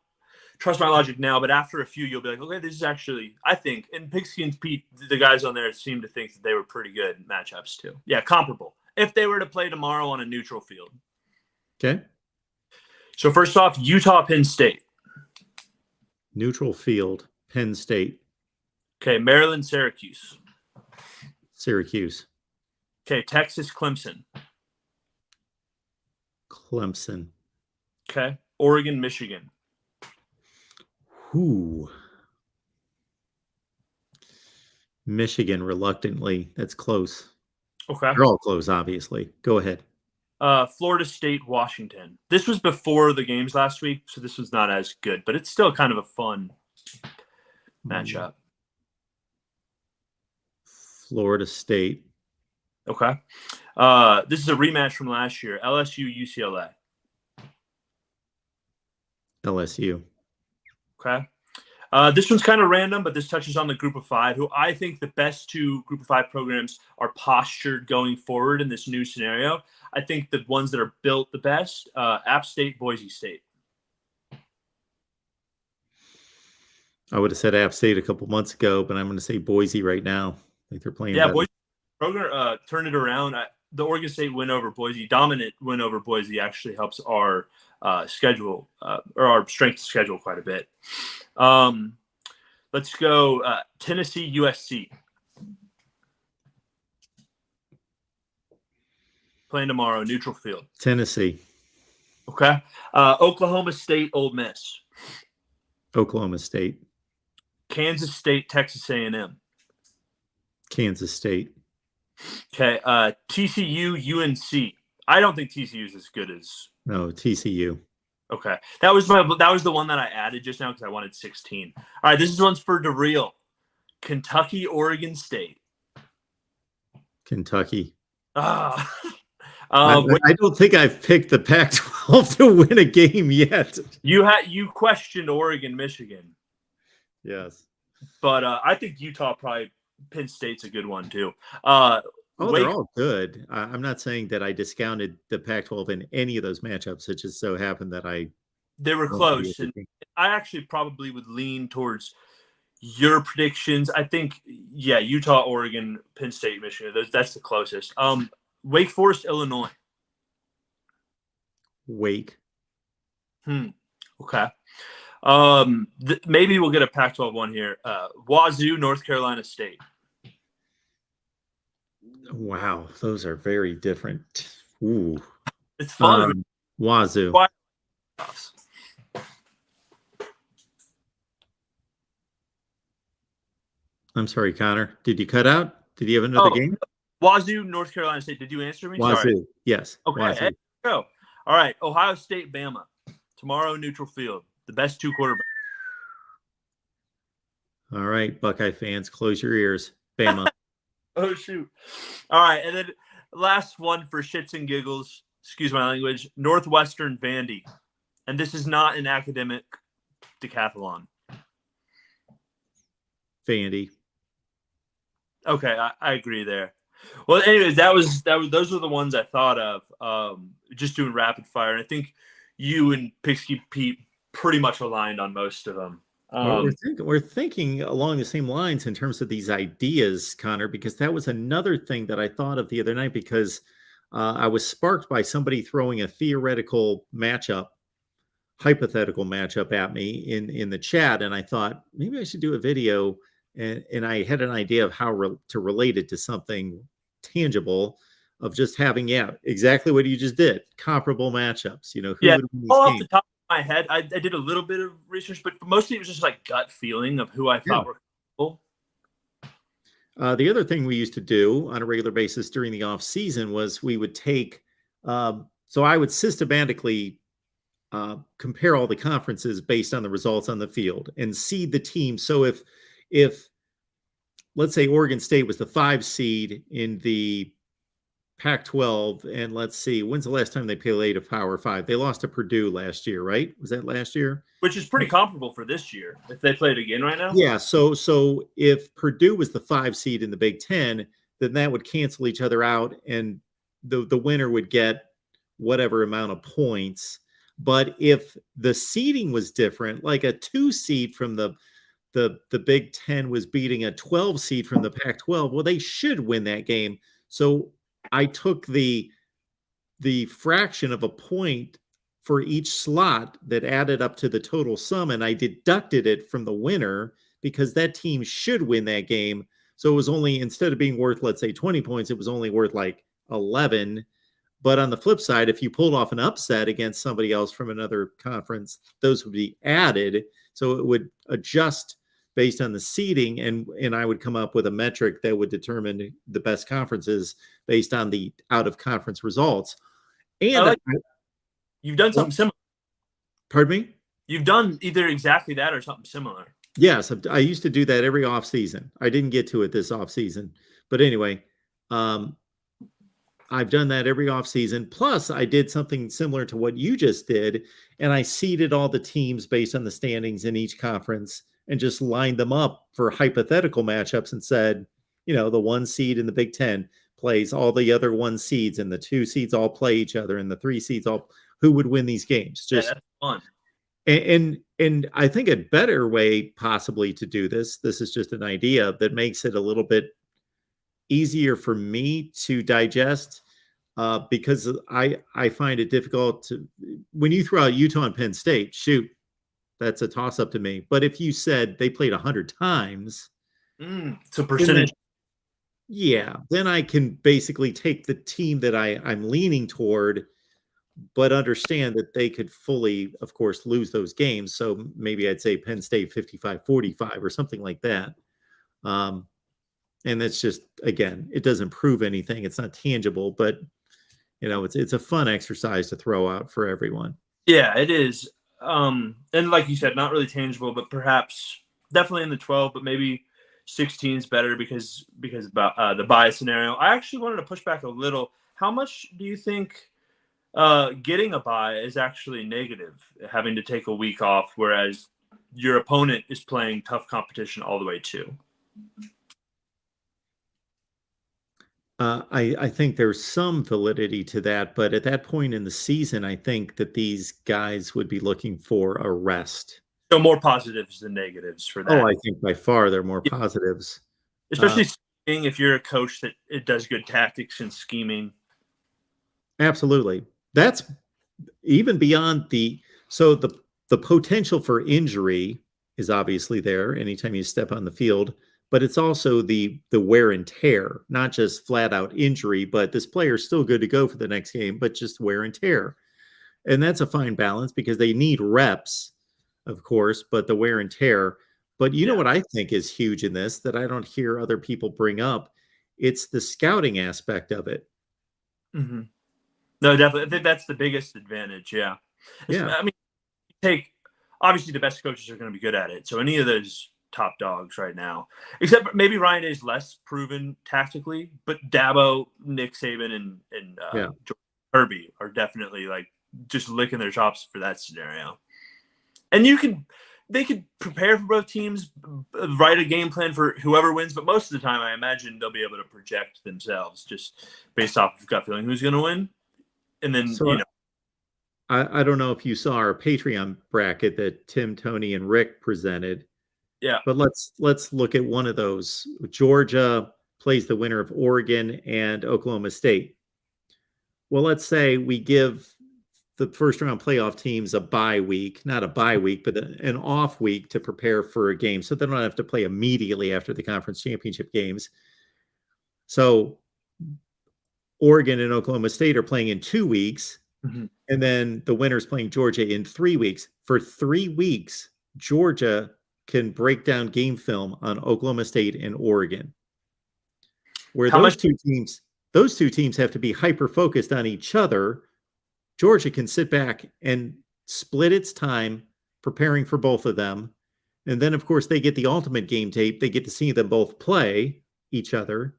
trust my logic now, but after a few, you'll be like, okay, this is actually, I think, and Pigskin Pete, the guys on there seem to think that they were pretty good matchups too. Yeah, comparable. If they were to play tomorrow on a neutral field. Okay. So first off, Utah, Penn State. Neutral field, Penn State. Okay, Maryland, Syracuse. Syracuse. Okay, Texas, Clemson. Clemson. Okay, Oregon, Michigan. Ooh. Michigan, reluctantly. That's close. Okay. They're all close, obviously. Go ahead. Florida State, Washington. This was before the games last week, so this was not as good, but it's still kind of a fun matchup. Florida State. Okay. This is a rematch from last year. LSU, UCLA. LSU. Okay. This one's kind of random, but this touches on the group of 5, who I think the best 2 group of 5 programs are postured going forward in this new scenario. I think the ones that are built the best, App State, Boise State. I would have said App State a couple months ago, but I'm going to say Boise right now. I think they're playing better. Boise program turned it around. The Oregon State win over Boise, dominant win over Boise, actually helps our schedule or our strength schedule quite a bit. Let's go Tennessee, USC. Playing tomorrow, neutral field. Tennessee. Okay. Oklahoma State, Ole Miss. Oklahoma State. Kansas State, Texas A&M. Kansas State. Okay. TCU, UNC. I don't think TCU is as good as. No, TCU. Okay. That was the one that I added just now because I wanted 16. All right. This is one's for DeReal. Kentucky, Oregon State. Kentucky. I don't think I've picked the Pac-12 to win a game yet. You questioned Oregon, Michigan. Yes. But I think Utah, probably Penn State's a good one too. They're all good. I'm not saying that I discounted the Pac-12 in any of those matchups. It just so happened that they were close. And I actually probably would lean towards your predictions. I think, Utah, Oregon, Penn State, Michigan. That's the closest. Wake Forest, Illinois. Wake. Okay. Maybe we'll get a Pac-12 one here. Wazoo, North Carolina State. Wow, those are very different. Ooh. It's fun. Wazoo. I'm sorry, Connor. Did you cut out? Did you have another game? Wazoo, North Carolina State. Did you answer me? Wazoo. Sorry. Yes. Okay. Wazoo. Go. All right. Ohio State, Bama. Tomorrow, neutral field. The best 2 quarterbacks. All right, Buckeye fans, close your ears. Bama. Oh, shoot. All right. And then last one for shits and giggles. Excuse my language. Northwestern, Vandy. And this is not an academic decathlon. Vandy. Okay, I agree there. Well, anyways, those were the ones I thought of. Just doing rapid fire, and I think you and Pixie Pete pretty much aligned on most of them. We're thinking along the same lines in terms of these ideas, Connor, because that was another thing that I thought of the other night because I was sparked by somebody throwing a theoretical matchup, hypothetical matchup at me in the chat, and I thought maybe I should do a video. And I had an idea of how to relate it to something tangible of just having, exactly what you just did. Comparable matchups, who would win these off games? the top of my head, I did a little bit of research, but mostly it was just like gut feeling of who I thought were cool. The other thing we used to do on a regular basis during the off season was we would take, so I would systematically compare all the conferences based on the results on the field and seed the team. So if let's say Oregon State was the 5 seed in the Pac-12, and let's see, when's the last time they played a Power 5? They lost to Purdue last year, right? Was that last year? Which is pretty comparable for this year if they played again right now. Yeah. So if Purdue was the 5 seed in the Big Ten, then that would cancel each other out, and the winner would get whatever amount of points. But if the seeding was different, like a 2 seed from the Big Ten was beating a 12 seed from the Pac-12, well, they should win that game. So I took the fraction of a point for each slot that added up to the total sum, and I deducted it from the winner because that team should win that game. So it was only, instead of being worth, let's say 20 points, it was only worth like 11. But on the flip side, if you pulled off an upset against somebody else from another conference, those would be added. So it would adjust based on the seeding, and I would come up with a metric that would determine the best conferences based on the out-of-conference results. And you've done something similar. Pardon me? You've done either exactly that or something similar. Yes, I used to do that every offseason. I didn't get to it this offseason. But anyway, I've done that every offseason. Plus, I did something similar to what you just did, and I seeded all the teams based on the standings in each conference and just lined them up for hypothetical matchups and said, you know, the 1 seed in the Big Ten plays all the other 1 seeds, and the 2 seeds all play each other, and the 3 seeds all, who would win these games? Just that's fun. And I think a better way possibly to do this is just an idea that makes it a little bit easier for me to digest, because I find it difficult to, when you throw out Utah and Penn State, shoot, that's a toss up to me. But if you said they played 100 times, it's a percentage. Then I can basically take the team that I'm leaning toward, but understand that they could fully, of course, lose those games. So maybe I'd say Penn State 55-45 or something like that. And that's just, again, it doesn't prove anything. It's not tangible, but you know, it's a fun exercise to throw out for everyone. Yeah, it is. And like you said, not really tangible, but perhaps definitely in the 12, but maybe 16 is better because about the bias scenario. I actually wanted to push back a little. How much do you think getting a bye is actually negative, having to take a week off, whereas your opponent is playing tough competition all the way too? I think there's some validity to that, but at that point in the season, I think that these guys would be looking for a rest. So more positives than negatives for that. Oh, I think by far they're more positives. Especially scheming, if you're a coach that it does good tactics and scheming. Absolutely. That's even beyond the potential for injury is obviously there anytime you step on the field, but it's also the wear and tear, not just flat out injury, but this player's still good to go for the next game, but just wear and tear. And that's a fine balance because they need reps, of course, but the wear and tear. But you know what I think is huge in this that I don't hear other people bring up? It's the scouting aspect of it. Mm-hmm. No, definitely. I think that's the biggest advantage. Yeah. I mean, obviously the best coaches are going to be good at it. So any of those top dogs right now, except maybe Ryan Day's less proven tactically, but Dabo, Nick Saban, and George Kirby are definitely like just licking their chops for that scenario. And they could prepare for both teams, write a game plan for whoever wins, but most of the time I imagine they'll be able to project themselves just based off of gut feeling who's going to win. And then, I don't know if you saw our Patreon bracket that Tim, Tony, and Rick presented. Yeah. But let's look at one of those. Georgia plays the winner of Oregon and Oklahoma State. Well, let's say we give the first round playoff teams a bye week, not a bye week, but an off week to prepare for a game. So they don't have to play immediately after the conference championship games. So Oregon and Oklahoma State are playing in 2 weeks. Mm-hmm. And then the winner's playing Georgia in 3 weeks. For 3 weeks, Georgia can break down game film on Oklahoma State and Oregon. Where those two teams have to be hyper-focused on each other. Georgia can sit back and split its time preparing for both of them. And then, of course, they get the ultimate game tape. They get to see them both play each other.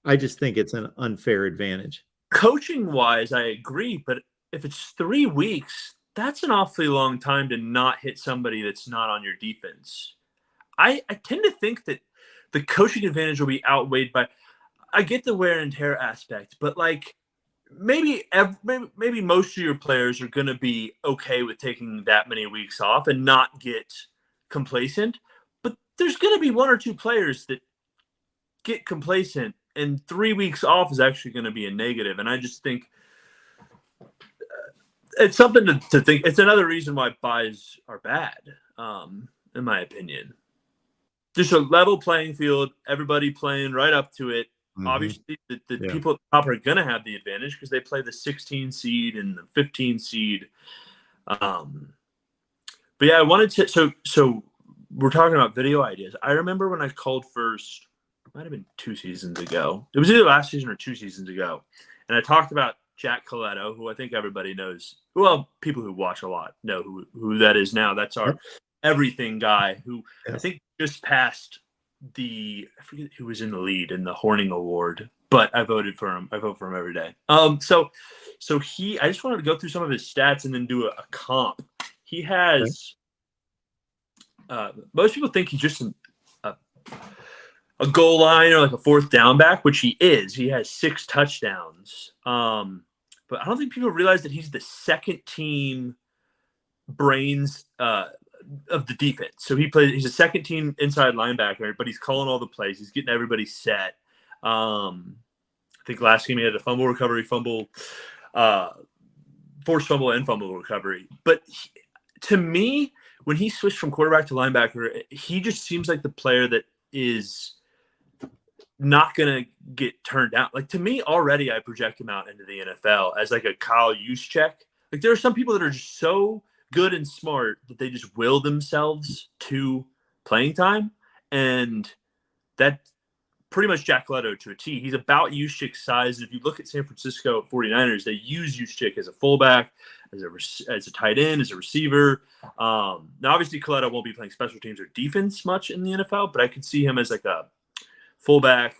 I just think it's an unfair advantage. Coaching wise, I agree. But if it's 3 weeks, that's an awfully long time to not hit somebody that's not on your defense. I tend to think that the coaching advantage will be outweighed by, I get the wear and tear aspect, but like maybe most of your players are going to be okay with taking that many weeks off and not get complacent. But there's going to be 1 or 2 players that get complacent, and 3 weeks off is actually going to be a negative. And I just think it's something to think. It's another reason why buys are bad, in my opinion. Just a level playing field, everybody playing right up to it. Mm-hmm. Obviously, the people at the top are going to have the advantage because they play the 16 seed and the 15 seed. But yeah, I wanted to. So we're talking about video ideas. I remember when I called first, it might have been 2 seasons ago. It was either last season or 2 seasons ago, and I talked about Jack Coletto, who I think everybody knows. Well, people who watch a lot know who that is now. That's our everything guy who I think just passed I forget who was in the lead in the Horning Award, but I voted for him. I vote for him every day. So I just wanted to go through some of his stats and then do a comp. He has, most people think he's just a goal line or like a 4th down back, which he is. He has 6 touchdowns. But I don't think people realize that he's the second team brains of the defense. So he's a second team inside linebacker, but he's calling all the plays. He's getting everybody set. I think last game he had a fumble recovery, forced fumble and fumble recovery. But to me, when he switched from quarterback to linebacker, he just seems like the player that is not going to get turned down. Like, to me, already I project him out into the NFL as like a Kyle Juszczyk. Like, there are some people that are just so good and smart that they just will themselves to playing time, and that pretty much Jack Coletto to a T. He's about Juszczyk's size. If you look at San Francisco 49ers, they use Juszczyk as a fullback, as a tight end, as a receiver. Now, obviously, Coletto won't be playing special teams or defense much in the NFL, but I could see him as like a fullback,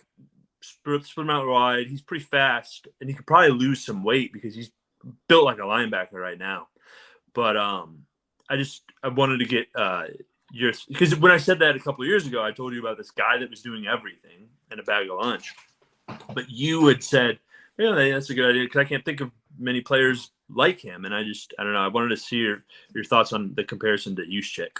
split him out wide. He's pretty fast, and he could probably lose some weight because he's built like a linebacker right now. But I wanted to get because when I said that a couple of years ago, I told you about this guy that was doing everything and a bag of lunch. But you had said, yeah, that's a good idea because I can't think of many players like him. And I don't know. I wanted to see your thoughts on the comparison to Juszczyk.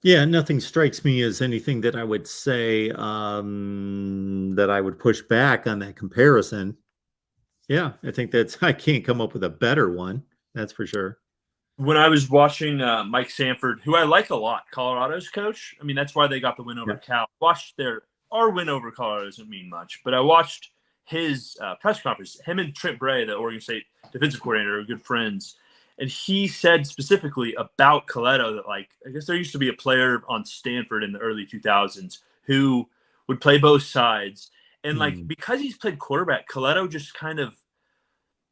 Yeah, nothing strikes me as anything that I would say that I would push back on that comparison. Yeah, I think I can't come up with a better one. That's for sure. When I was watching Mike Sanford, who I like a lot, Colorado's coach. I mean, that's why they got the win over Cal. Watched our win over Colorado doesn't mean much, but I watched his press conference. Him and Trent Bray, the Oregon State defensive coordinator, are good friends. And he said specifically about Coletto that, like, I guess there used to be a player on Stanford in the early 2000s who would play both sides. And like, because he's played quarterback, Coletto just kind of,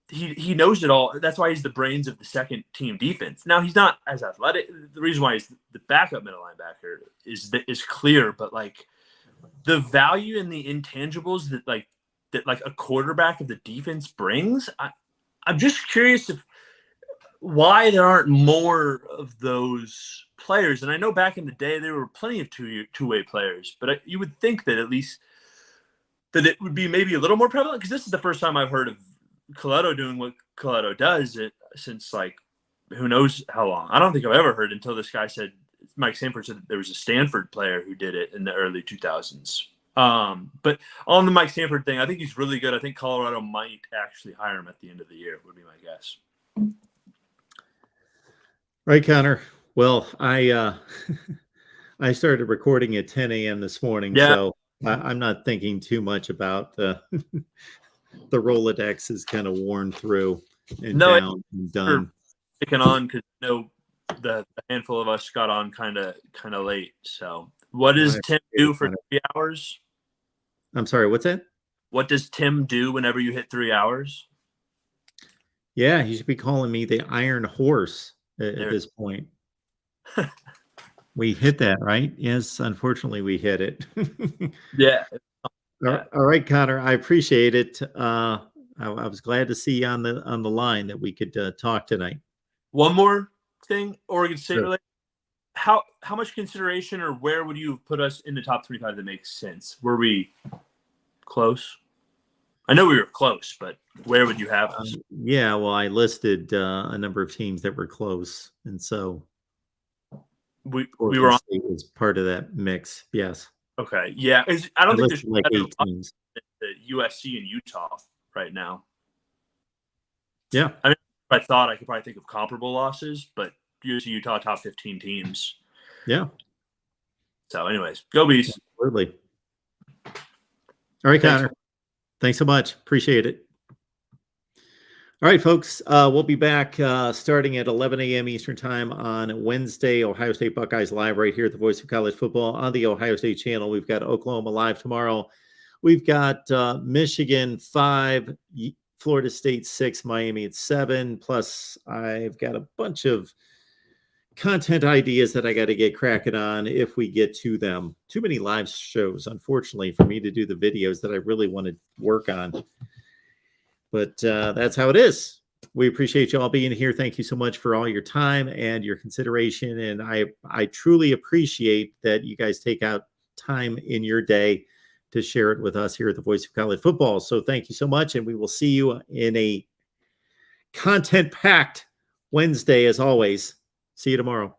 he knows it all. That's why he's the brains of the second team defense. Now, he's not as athletic. The reason why he's the backup middle linebacker is clear, but like the value and the intangibles that a quarterback of the defense brings, I'm just curious why there aren't more of those players. And I know back in the day there were plenty of two-way players, but you would think that at least that it would be maybe a little more prevalent, because this is the first time I've heard of Coletto doing what Coletto does since like who knows how long. I don't think I've ever heard until this guy said, Mike Sanford said that there was a Stanford player who did it in the early 2000s. But on the Mike Sanford thing, I think he's really good. I think Colorado might actually hire him at the end of the year, would be my guess. Right, Connor. Well, I started recording at 10 a.m. this morning, so I'm not thinking too much about the Rolodex is kind of worn through and down and done. Sticking on because the handful of us got on kind of late. So, what does Tim do for 3 hours? I'm sorry, what's that? What does Tim do whenever you hit 3 hours? Yeah, he should be calling me the Iron Horse at this point. We hit that, right? Yes, unfortunately, we hit it. Yeah. All right, Connor, I appreciate it. I was glad to see you on the line that we could talk tonight. One more thing, Oregon State Sure. related. How much consideration, or where would you put us in the top 25 that makes sense? Were we close? I know we were close, but where would you have us? Yeah, well, I listed a number of teams that were close, and so we Oregon were on. State was part of that mix. Yes. Okay. Yeah. I don't think there's listed like 8 teams. USC and Utah right now. Yeah. I mean, I thought I could probably think of comparable losses, but USC, Utah, top 15 teams. Yeah. So, anyways, go Bees. Absolutely. All right, Thanks. Connor. Thanks so much. Appreciate it. All right, folks. We'll be back starting at 11 a.m. Eastern Time on Wednesday. Ohio State Buckeyes live right here at the Voice of College Football on the Ohio State channel. We've got Oklahoma live tomorrow. We've got Michigan 5, Florida State 6, Miami at 7. Plus, I've got a bunch of content ideas that I got to get cracking on if we get to them. Too many live shows, unfortunately, for me to do the videos that I really want to work on. But that's how it is. We appreciate you all being here. Thank you so much for all your time and your consideration. And I truly appreciate that you guys take out time in your day to share it with us here at the Voice of College Football. So thank you so much. And we will see you in a content-packed Wednesday, as always. See you tomorrow.